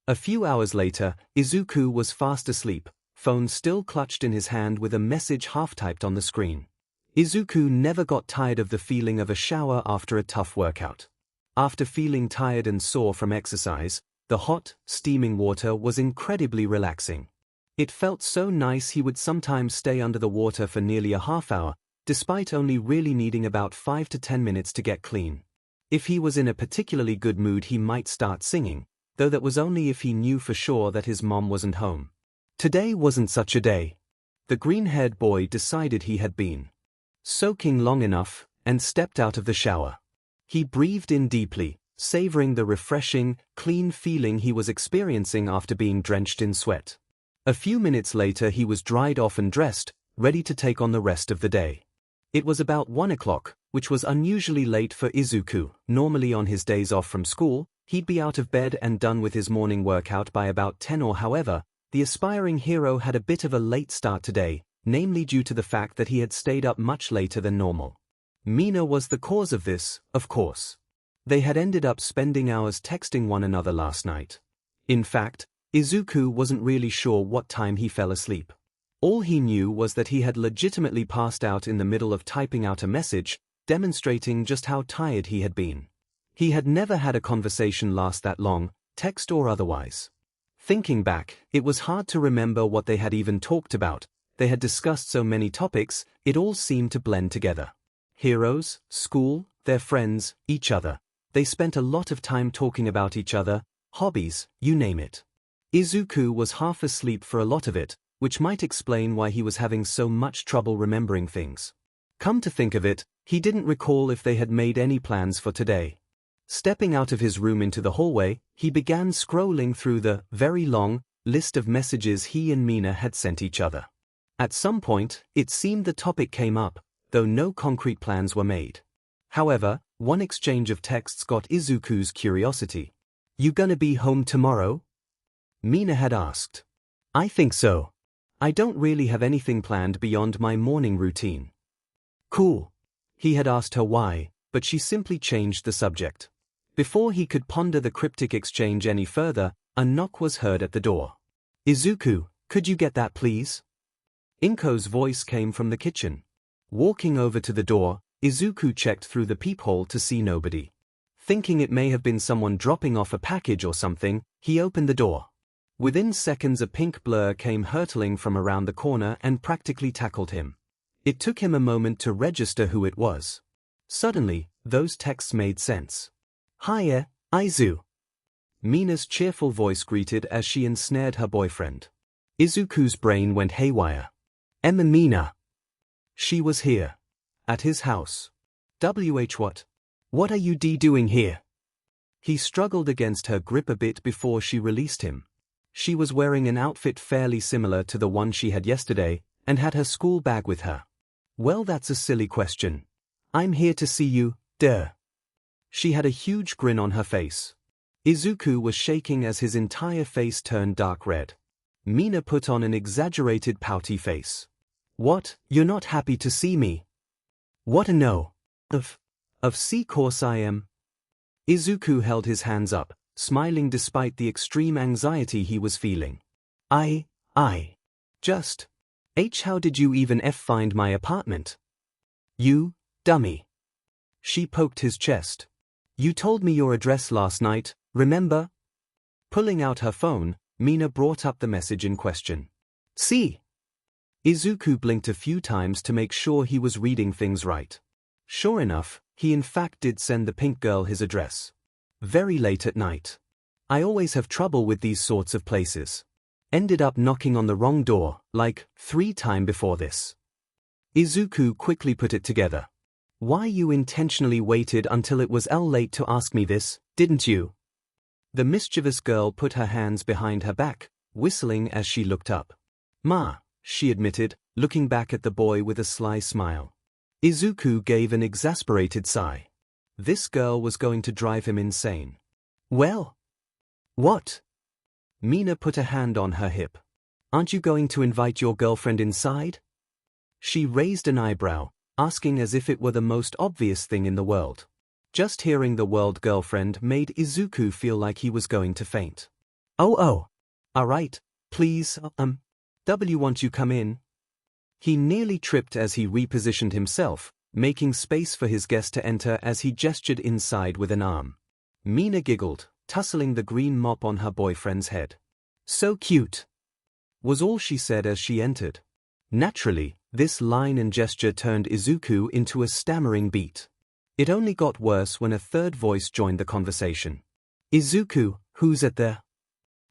A few hours later, Izuku was fast asleep, phone still clutched in his hand with a message half-typed on the screen. Izuku never got tired of the feeling of a shower after a tough workout. After feeling tired and sore from exercise, the hot, steaming water was incredibly relaxing. It felt so nice he would sometimes stay under the water for nearly a half hour, despite only really needing about 5 to 10 minutes to get clean. If he was in a particularly good mood he might start singing, though that was only if he knew for sure that his mom wasn't home. Today wasn't such a day. The green-haired boy decided he had been soaking long enough, and stepped out of the shower. He breathed in deeply, savoring the refreshing, clean feeling he was experiencing after being drenched in sweat. A few minutes later he was dried off and dressed, ready to take on the rest of the day. It was about 1 o'clock, which was unusually late for Izuku. Normally on his days off from school, he'd be out of bed and done with his morning workout by about 10 or however, the aspiring hero had a bit of a late start today, namely due to the fact that he had stayed up much later than normal. Mina was the cause of this, of course. They had ended up spending hours texting one another last night. In fact, Izuku wasn't really sure what time he fell asleep. All he knew was that he had legitimately passed out in the middle of typing out a message, demonstrating just how tired he had been. He had never had a conversation last that long, text or otherwise. Thinking back, it was hard to remember what they had even talked about. They had discussed so many topics, it all seemed to blend together. Heroes, school, their friends, each other. They spent a lot of time talking about each other, hobbies, you name it. Izuku was half asleep for a lot of it, which might explain why he was having so much trouble remembering things. Come to think of it, he didn't recall if they had made any plans for today. Stepping out of his room into the hallway, he began scrolling through the very long list of messages he and Mina had sent each other. At some point, it seemed the topic came up, though no concrete plans were made. However, one exchange of texts got Izuku's curiosity. "You gonna be home tomorrow?" Mina had asked. "I think so. I don't really have anything planned beyond my morning routine." "Cool." He had asked her why, but she simply changed the subject. Before he could ponder the cryptic exchange any further, a knock was heard at the door. "Izuku, could you get that please?" Inko's voice came from the kitchen. Walking over to the door, Izuku checked through the peephole to see nobody. Thinking it may have been someone dropping off a package or something, he opened the door. Within seconds a pink blur came hurtling from around the corner and practically tackled him. It took him a moment to register who it was. Suddenly, those texts made sense. "Hiya, Izu." Mina's cheerful voice greeted as she ensnared her boyfriend. Izuku's brain went haywire. Emma Mina. She was here. At his house. What? What are you doing here? He struggled against her grip a bit before she released him. She was wearing an outfit fairly similar to the one she had yesterday, and had her school bag with her. "Well, that's a silly question. I'm here to see you, duh." She had a huge grin on her face. Izuku was shaking as his entire face turned dark red. Mina put on an exaggerated pouty face. "What, you're not happy to see me?" "What a no. Of course I am." Izuku held his hands up, smiling despite the extreme anxiety he was feeling. I just. How did you even find my apartment?" "You, dummy." She poked his chest. "You told me your address last night, remember?" Pulling out her phone, Mina brought up the message in question. "See?" Izuku blinked a few times to make sure he was reading things right. Sure enough, he in fact did send the pink girl his address. Very late at night. "I always have trouble with these sorts of places. Ended up knocking on the wrong door, like 3 times before this." Izuku quickly put it together. "Why you intentionally waited until it was late to ask me this, didn't you?" The mischievous girl put her hands behind her back, whistling as she looked up. "Ma," she admitted, looking back at the boy with a sly smile. Izuku gave an exasperated sigh. This girl was going to drive him insane. "Well? What?" Mina put a hand on her hip. Aren't you going to invite your girlfriend inside? She raised an eyebrow, asking as if it were the most obvious thing in the world. Just hearing the word girlfriend made Izuku feel like he was going to faint. Oh. Alright, please, won't you come in? He nearly tripped as he repositioned himself, making space for his guest to enter as he gestured inside with an arm. Mina giggled, tussling the green mop on her boyfriend's head. So cute, was all she said as she entered. Naturally, this line and gesture turned Izuku into a stammering beat. It only got worse when a third voice joined the conversation. Izuku, who's at there?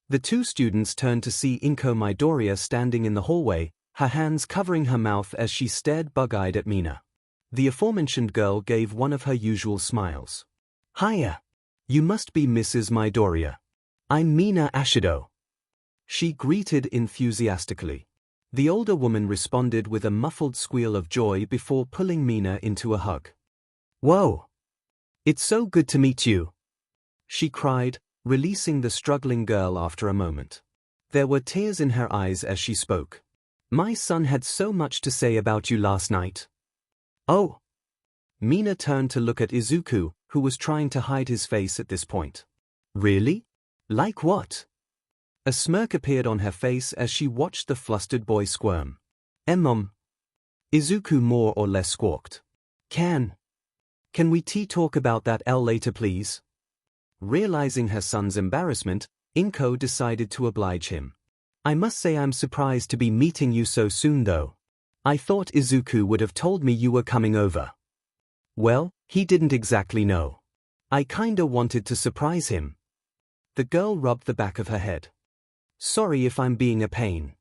The two students turned to see Inko Midoriya standing in the hallway, her hands covering her mouth as she stared bug-eyed at Mina. The aforementioned girl gave one of her usual smiles. Hiya. You must be Mrs. Midoriya. I'm Mina Ashido. She greeted enthusiastically. The older woman responded with a muffled squeal of joy before pulling Mina into a hug. Whoa! It's so good to meet you! She cried, releasing the struggling girl after a moment. There were tears in her eyes as she spoke. My son had so much to say about you last night. Oh! Mina turned to look at Izuku, who was trying to hide his face at this point. Really? Like what? A smirk appeared on her face as she watched the flustered boy squirm. Mom. Izuku more or less squawked. Can we talk about that later please? Realizing her son's embarrassment, Inko decided to oblige him. I must say I'm surprised to be meeting you so soon though. I thought Izuku would have told me you were coming over. Well, he didn't exactly know. I kinda wanted to surprise him. The girl rubbed the back of her head. Sorry if I'm being a pain.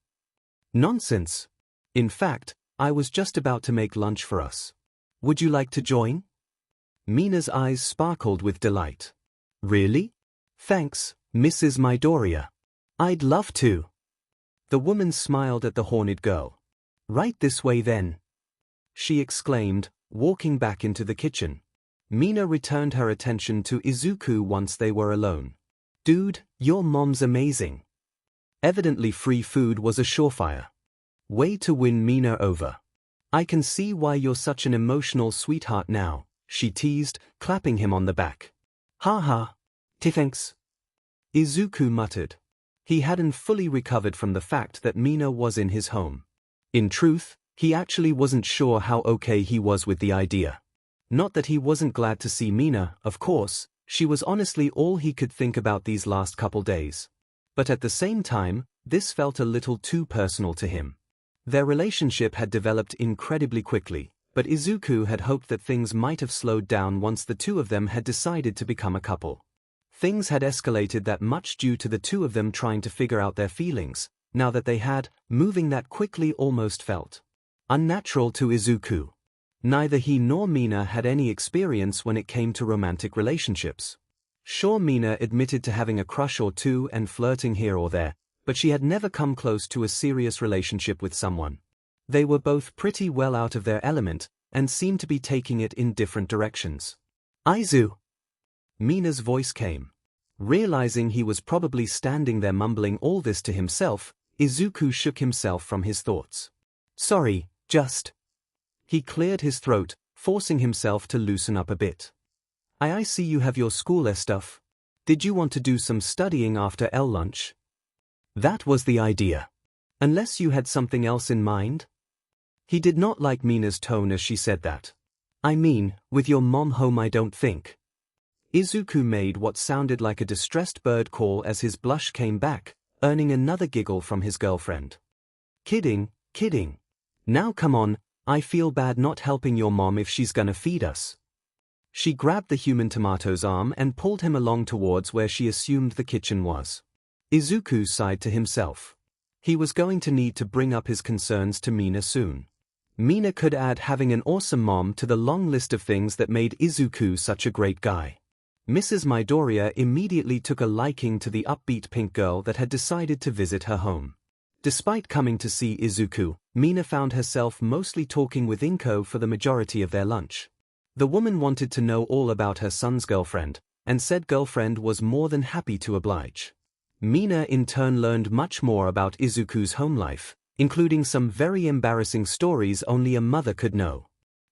Nonsense. In fact, I was just about to make lunch for us. Would you like to join? Mina's eyes sparkled with delight. Really? Thanks, Mrs. Midoriya. I'd love to. The woman smiled at the horned girl. Right this way then, she exclaimed, walking back into the kitchen. Mina returned her attention to Izuku once they were alone. Dude, your mom's amazing. Evidently free food was a surefire way to win Mina over. I can see why you're such an emotional sweetheart now, she teased, clapping him on the back. Ha ha. Thanks. Izuku muttered. He hadn't fully recovered from the fact that Mina was in his home. In truth, he actually wasn't sure how okay he was with the idea. Not that he wasn't glad to see Mina, of course, she was honestly all he could think about these last couple days. But at the same time, this felt a little too personal to him. Their relationship had developed incredibly quickly, but Izuku had hoped that things might have slowed down once the two of them had decided to become a couple. Things had escalated that much due to the two of them trying to figure out their feelings, now that they had, moving that quickly almost felt unnatural to Izuku. Neither he nor Mina had any experience when it came to romantic relationships. Sure, Mina admitted to having a crush or two and flirting here or there, but she had never come close to a serious relationship with someone. They were both pretty well out of their element, and seemed to be taking it in different directions. Aizu! Mina's voice came. Realizing he was probably standing there mumbling all this to himself, Izuku shook himself from his thoughts. Sorry, just. He cleared his throat, forcing himself to loosen up a bit. I see you have your school stuff. Did you want to do some studying after lunch? That was the idea. Unless you had something else in mind? He did not like Mina's tone as she said that. I mean, with your mom home I don't think. Izuku made what sounded like a distressed bird call as his blush came back, earning another giggle from his girlfriend. Kidding. Now come on, I feel bad not helping your mom if she's gonna feed us. She grabbed the human tomato's arm and pulled him along towards where she assumed the kitchen was. Izuku sighed to himself. He was going to need to bring up his concerns to Mina soon. Mina could add having an awesome mom to the long list of things that made Izuku such a great guy. Mrs. Midoriya immediately took a liking to the upbeat pink girl that had decided to visit her home. Despite coming to see Izuku, Mina found herself mostly talking with Inko for the majority of their lunch. The woman wanted to know all about her son's girlfriend, and said girlfriend was more than happy to oblige. Mina in turn learned much more about Izuku's home life, including some very embarrassing stories only a mother could know.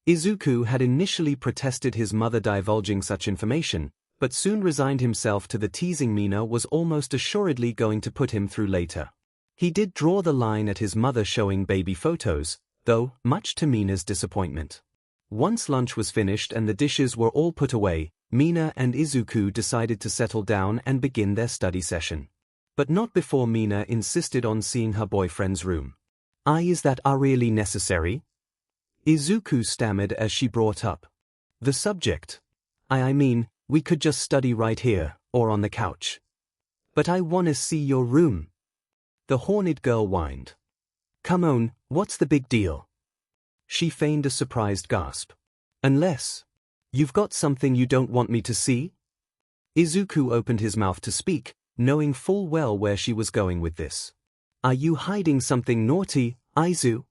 Izuku had initially protested his mother divulging such information, but soon resigned himself to the teasing Mina was almost assuredly going to put him through later. He did draw the line at his mother showing baby photos, though, much to Mina's disappointment. Once lunch was finished and the dishes were all put away, Mina and Izuku decided to settle down and begin their study session. But not before Mina insisted on seeing her boyfriend's room. Is that really necessary? Izuku stammered as she brought up the subject. I mean, we could just study right here, or on the couch. But I wanna see your room. The horned girl whined. Come on, what's the big deal? She feigned a surprised gasp. Unless you've got something you don't want me to see? Izuku opened his mouth to speak, knowing full well where she was going with this. Are you hiding something naughty, Izu?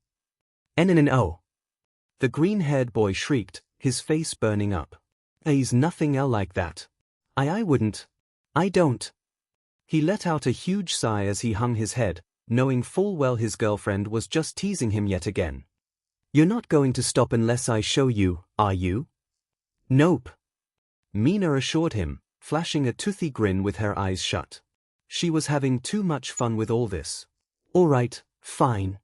No. The green-haired boy shrieked, his face burning up. He's nothing like that. I wouldn't. I don't. He let out a huge sigh as he hung his head, knowing full well his girlfriend was just teasing him yet again. You're not going to stop unless I show you, are you? Nope. Mina assured him, flashing a toothy grin with her eyes shut. She was having too much fun with all this. All right, fine.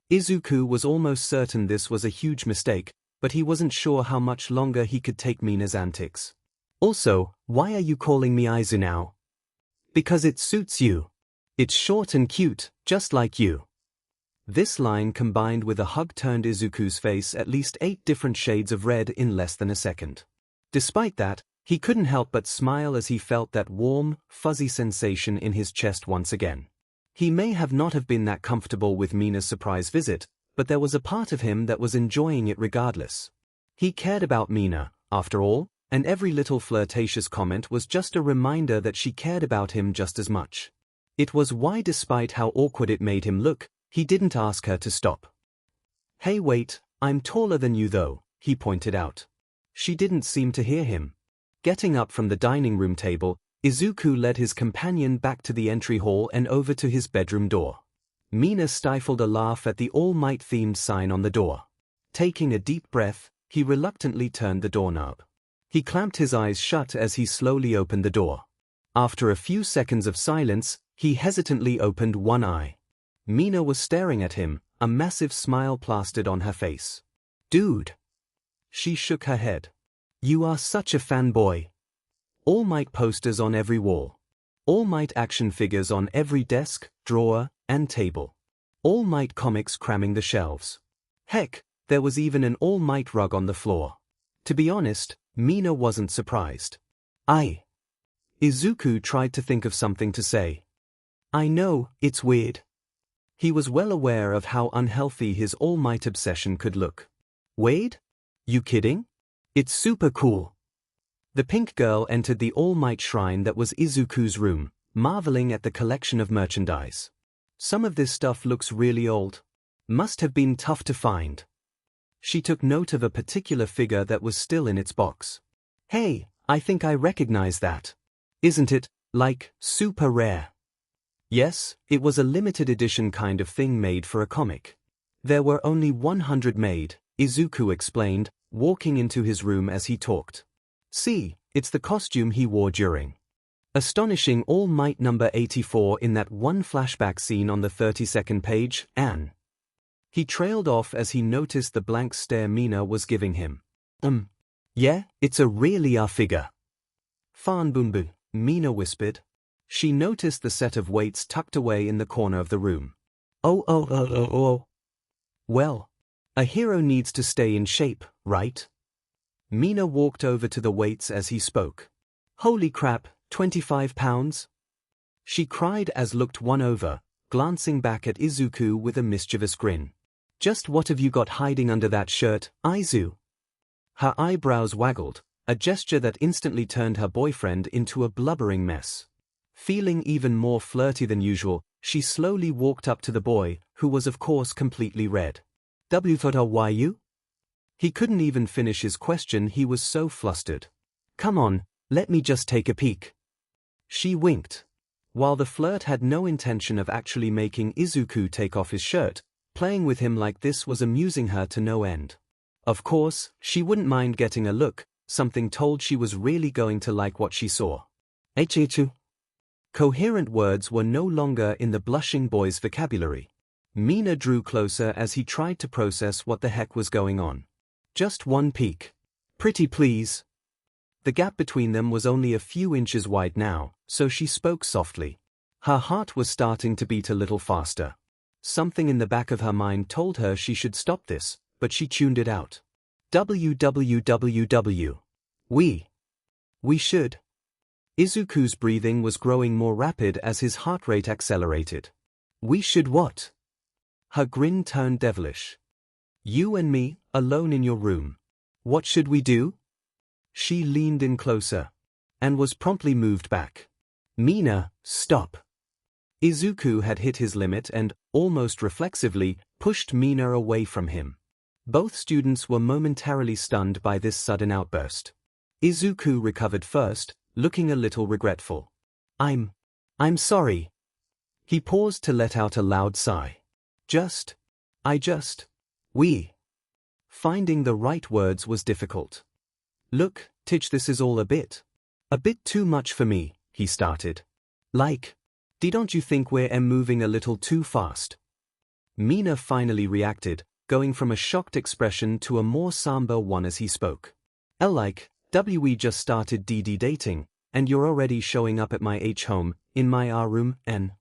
Izuku was almost certain this was a huge mistake, but he wasn't sure how much longer he could take Mina's antics. Also, why are you calling me Izu now? Because it suits you. It's short and cute, just like you. This line combined with a hug turned Izuku's face at least 8 different shades of red in less than a second. Despite that, he couldn't help but smile as he felt that warm, fuzzy sensation in his chest once again. He may have not have been that comfortable with Mina's surprise visit, but there was a part of him that was enjoying it regardless. He cared about Mina, after all, and every little flirtatious comment was just a reminder that she cared about him just as much. It was why, despite how awkward it made him look, he didn't ask her to stop. Hey wait, I'm taller than you though, he pointed out. She didn't seem to hear him. Getting up from the dining room table, Izuku led his companion back to the entry hall and over to his bedroom door. Mina stifled a laugh at the All Might-themed sign on the door. Taking a deep breath, he reluctantly turned the doorknob. He clamped his eyes shut as he slowly opened the door. After a few seconds of silence, he hesitantly opened one eye. Mina was staring at him, a massive smile plastered on her face. Dude! She shook her head. You are such a fanboy. All Might posters on every wall. All Might action figures on every desk, drawer, and table. All Might comics cramming the shelves. Heck, there was even an All Might rug on the floor. To be honest, Mina wasn't surprised. Izuku tried to think of something to say. I know, it's weird. He was well aware of how unhealthy his All Might obsession could look. Wade? You kidding? It's super cool. The pink girl entered the All Might shrine that was Izuku's room, marveling at the collection of merchandise. Some of this stuff looks really old. Must have been tough to find. She took note of a particular figure that was still in its box. Hey, I think I recognize that. Isn't it, like, super rare? Yes, it was a limited edition kind of thing made for a comic. There were only 100 made, Izuku explained, walking into his room as he talked. See, it's the costume he wore during. Astonishing All Might number 84 in that one flashback scene on the 32nd page, Anne. He trailed off as he noticed the blank stare Mina was giving him. Yeah, it's a really figure. Fanbunbu, Mina whispered. She noticed the set of weights tucked away in the corner of the room. Oh. Well, a hero needs to stay in shape, right? Mina walked over to the weights as he spoke. Holy crap, 25 pounds? She cried as looked one over, glancing back at Izuku with a mischievous grin. Just what have you got hiding under that shirt, Izu? Her eyebrows waggled, a gesture that instantly turned her boyfriend into a blubbering mess. Feeling even more flirty than usual, she slowly walked up to the boy, who was of course completely red. Why you? He couldn't even finish his question, he was so flustered. Come on, let me just take a peek. She winked. While the flirt had no intention of actually making Izuku take off his shirt, playing with him like this was amusing her to no end. Of course, she wouldn't mind getting a look, something told she was really going to like what she saw. Echichu. Coherent words were no longer in the blushing boy's vocabulary. Mina drew closer as he tried to process what the heck was going on. Just one peek. Pretty please. The gap between them was only a few inches wide now, so she spoke softly. Her heart was starting to beat a little faster. Something in the back of her mind told her she should stop this, but she tuned it out. www. We should. Izuku's breathing was growing more rapid as his heart rate accelerated. We should what? Her grin turned devilish. You and me, alone in your room. What should we do? She leaned in closer. And was promptly moved back. Mina, stop. Izuku had hit his limit and, almost reflexively, pushed Mina away from him. Both students were momentarily stunned by this sudden outburst. Izuku recovered first, looking a little regretful. I'm sorry. He paused to let out a loud sigh. Finding the right words was difficult. Look, Titch, this is all a bit too much for me, he started. Like, don't you think we're moving a little too fast? Mina finally reacted, going from a shocked expression to a more somber one as he spoke. Like, we just started dating, and you're already showing up at my home, in my room, and...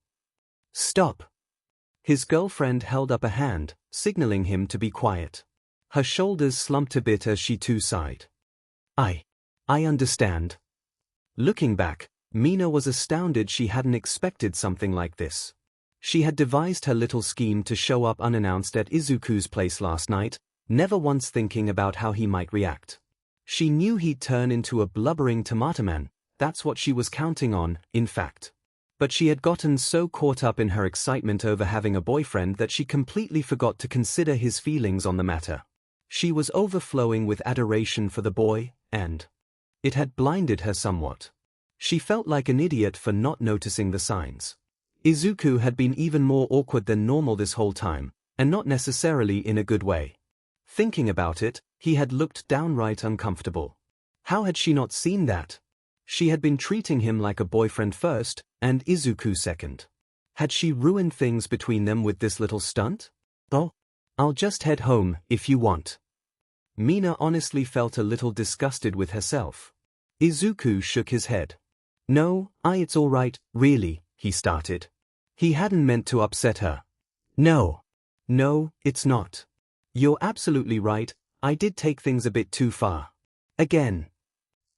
Stop. His girlfriend held up a hand, signaling him to be quiet. Her shoulders slumped a bit as she too sighed. I understand. Looking back, Mina was astounded she hadn't expected something like this. She had devised her little scheme to show up unannounced at Izuku's place last night, never once thinking about how he might react. She knew he'd turn into a blubbering tomato man, that's what she was counting on, in fact. But she had gotten so caught up in her excitement over having a boyfriend that she completely forgot to consider his feelings on the matter. She was overflowing with adoration for the boy, and it had blinded her somewhat. She felt like an idiot for not noticing the signs. Izuku had been even more awkward than normal this whole time, and not necessarily in a good way. Thinking about it, he had looked downright uncomfortable. How had she not seen that? She had been treating him like a boyfriend first, and Izuku second. Had she ruined things between them with this little stunt? Oh, I'll just head home, if you want. Mina honestly felt a little disgusted with herself. Izuku shook his head. No, it's all right, really, he started. He hadn't meant to upset her. No, it's not. You're absolutely right, I did take things a bit too far. Again.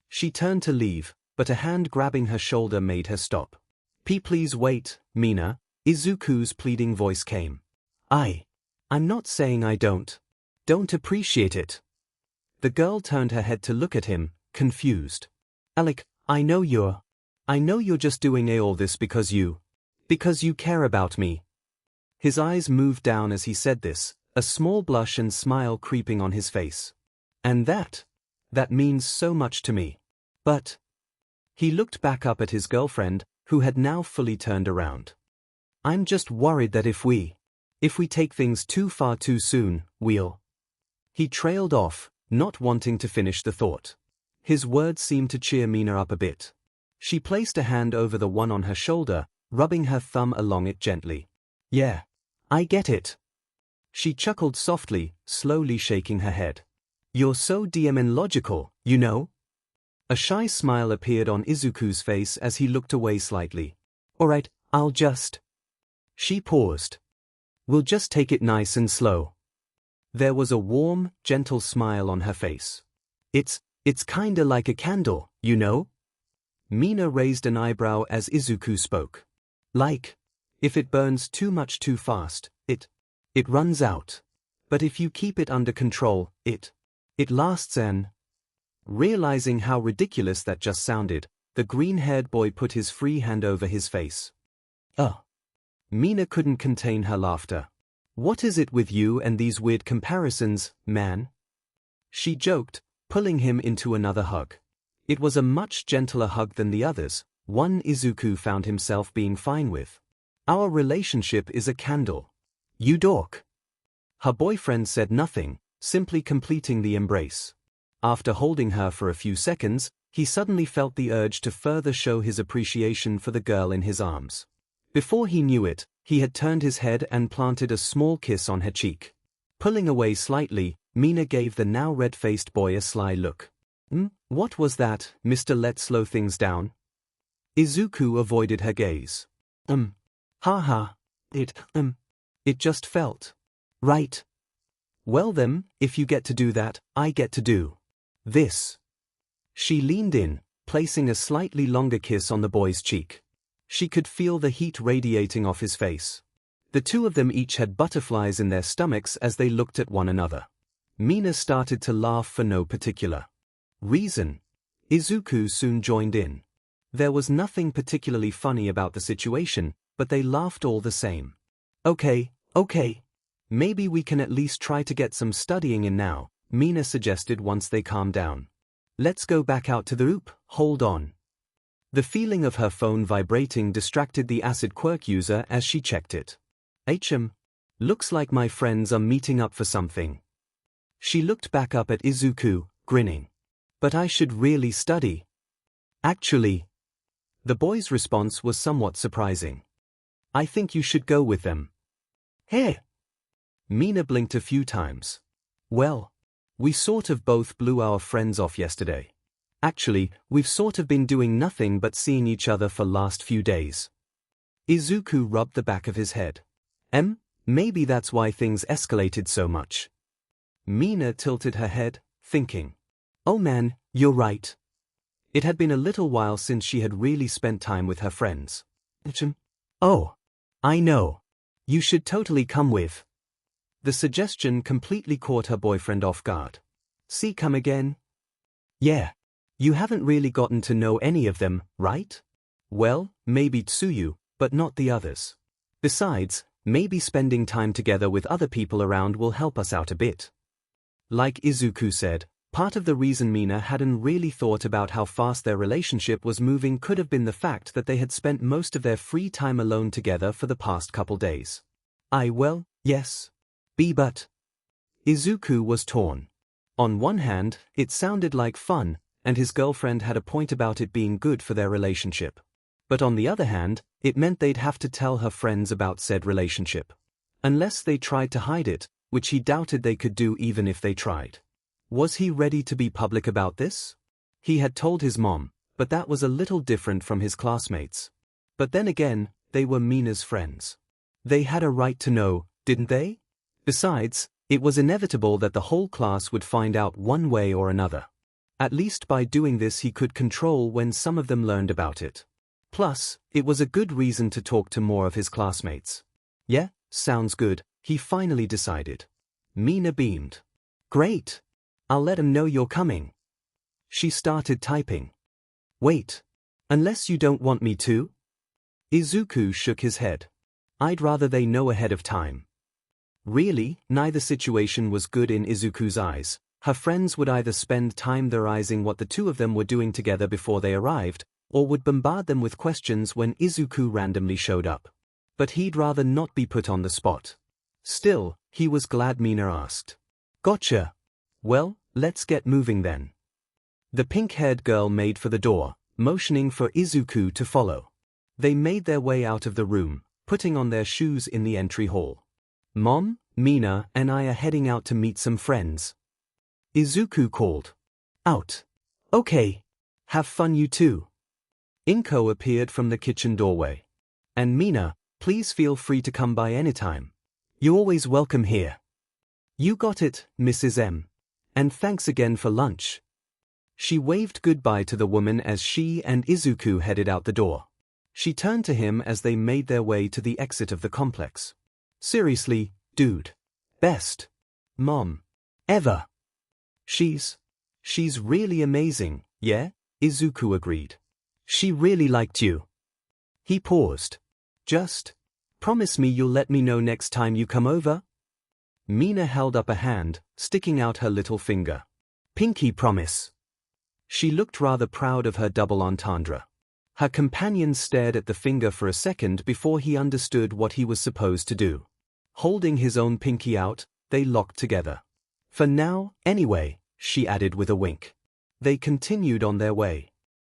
She turned to leave, but a hand grabbing her shoulder made her stop. Please wait, Mina, Izuku's pleading voice came. I'm not saying I don't appreciate it. The girl turned her head to look at him, confused. Alec, I know you're just doing all this because you care about me. His eyes moved down as he said this, a small blush and smile creeping on his face. And that means so much to me. But... He looked back up at his girlfriend, who had now fully turned around. I'm just worried that if we take things too far too soon, we'll... He trailed off, not wanting to finish the thought. His words seemed to cheer Mina up a bit. She placed a hand over the one on her shoulder, rubbing her thumb along it gently. Yeah, I get it. She chuckled softly, slowly shaking her head. You're so logical, you know? A shy smile appeared on Izuku's face as he looked away slightly. Alright, I'll just... She paused. We'll just take it nice and slow. There was a warm, gentle smile on her face. It's kinda like a candle, you know? Mina raised an eyebrow as Izuku spoke. Like, if it burns too much too fast, it runs out. But if you keep it under control, it lasts an... Realizing how ridiculous that just sounded, the green-haired boy put his free hand over his face. Mina couldn't contain her laughter. What is it with you and these weird comparisons, man? She joked, pulling him into another hug. It was a much gentler hug than the others, one Izuku found himself being fine with. Our relationship is a candle. You dork. Her boyfriend said nothing, simply completing the embrace. After holding her for a few seconds, he suddenly felt the urge to further show his appreciation for the girl in his arms. Before he knew it, he had turned his head and planted a small kiss on her cheek. Pulling away slightly, Mina gave the now red-faced boy a sly look. What was that, Mr. Let's slow things down? Izuku avoided her gaze. Haha. It just felt right. Well then, if you get to do that, I get to do this. She leaned in, placing a slightly longer kiss on the boy's cheek. She could feel the heat radiating off his face. The two of them each had butterflies in their stomachs as they looked at one another. Mina started to laugh for no particular reason. Izuku soon joined in. There was nothing particularly funny about the situation, but they laughed all the same. Okay. Maybe we can at least try to get some studying in now, Mina suggested once they calmed down. Let's go back out to the oop, hold on. The feeling of her phone vibrating distracted the acid quirk user as she checked it. Looks like my friends are meeting up for something. She looked back up at Izuku, grinning. But I should really study. Actually. The boy's response was somewhat surprising. I think you should go with them. Hey! Mina blinked a few times. Well, we sort of both blew our friends off yesterday. Actually, we've sort of been doing nothing but seeing each other for last few days. Izuku rubbed the back of his head. Maybe that's why things escalated so much. Mina tilted her head, thinking. Oh man, you're right. It had been a little while since she had really spent time with her friends. Oh, I know. You should totally come with. The suggestion completely caught her boyfriend off guard. See, come again? Yeah. You haven't really gotten to know any of them, right? Well, maybe Tsuyu, but not the others. Besides, maybe spending time together with other people around will help us out a bit. Like Izuku said, part of the reason Mina hadn't really thought about how fast their relationship was moving could have been the fact that they had spent most of their free time alone together for the past couple days. Yes. But. Izuku was torn. On one hand, it sounded like fun, and his girlfriend had a point about it being good for their relationship. But on the other hand, it meant they'd have to tell her friends about said relationship. Unless they tried to hide it, which he doubted they could do even if they tried. Was he ready to be public about this? He had told his mom, but that was a little different from his classmates. But then again, they were Mina's friends. They had a right to know, didn't they? Besides, it was inevitable that the whole class would find out one way or another. At least by doing this he could control when some of them learned about it. Plus, it was a good reason to talk to more of his classmates. Yeah, sounds good, he finally decided. Mina beamed. Great! I'll let him know you're coming. She started typing. Wait. Unless you don't want me to? Izuku shook his head. I'd rather they know ahead of time. Really, neither situation was good in Izuku's eyes. Her friends would either spend time theorizing what the two of them were doing together before they arrived, or would bombard them with questions when Izuku randomly showed up. But he'd rather not be put on the spot. Still, he was glad Mina asked. Gotcha. Well, let's get moving then. The pink-haired girl made for the door, motioning for Izuku to follow. They made their way out of the room, putting on their shoes in the entry hall. Mom, Mina and I are heading out to meet some friends. Izuku called. Out. Okay. Have fun you too. Inko appeared from the kitchen doorway. And Mina, please feel free to come by anytime. You're always welcome here. You got it, Mrs. M. And thanks again for lunch. She waved goodbye to the woman as she and Izuku headed out the door. She turned to him as they made their way to the exit of the complex. Seriously, dude. Best. Mom. Ever. She's really amazing, yeah? Izuku agreed. She really liked you. He paused. Just promise me you'll let me know next time you come over? Mina held up a hand, sticking out her little finger. Pinky promise. She looked rather proud of her double entendre. Her companion stared at the finger for a second before he understood what he was supposed to do. Holding his own pinky out, they locked together. For now, anyway, she added with a wink. They continued on their way.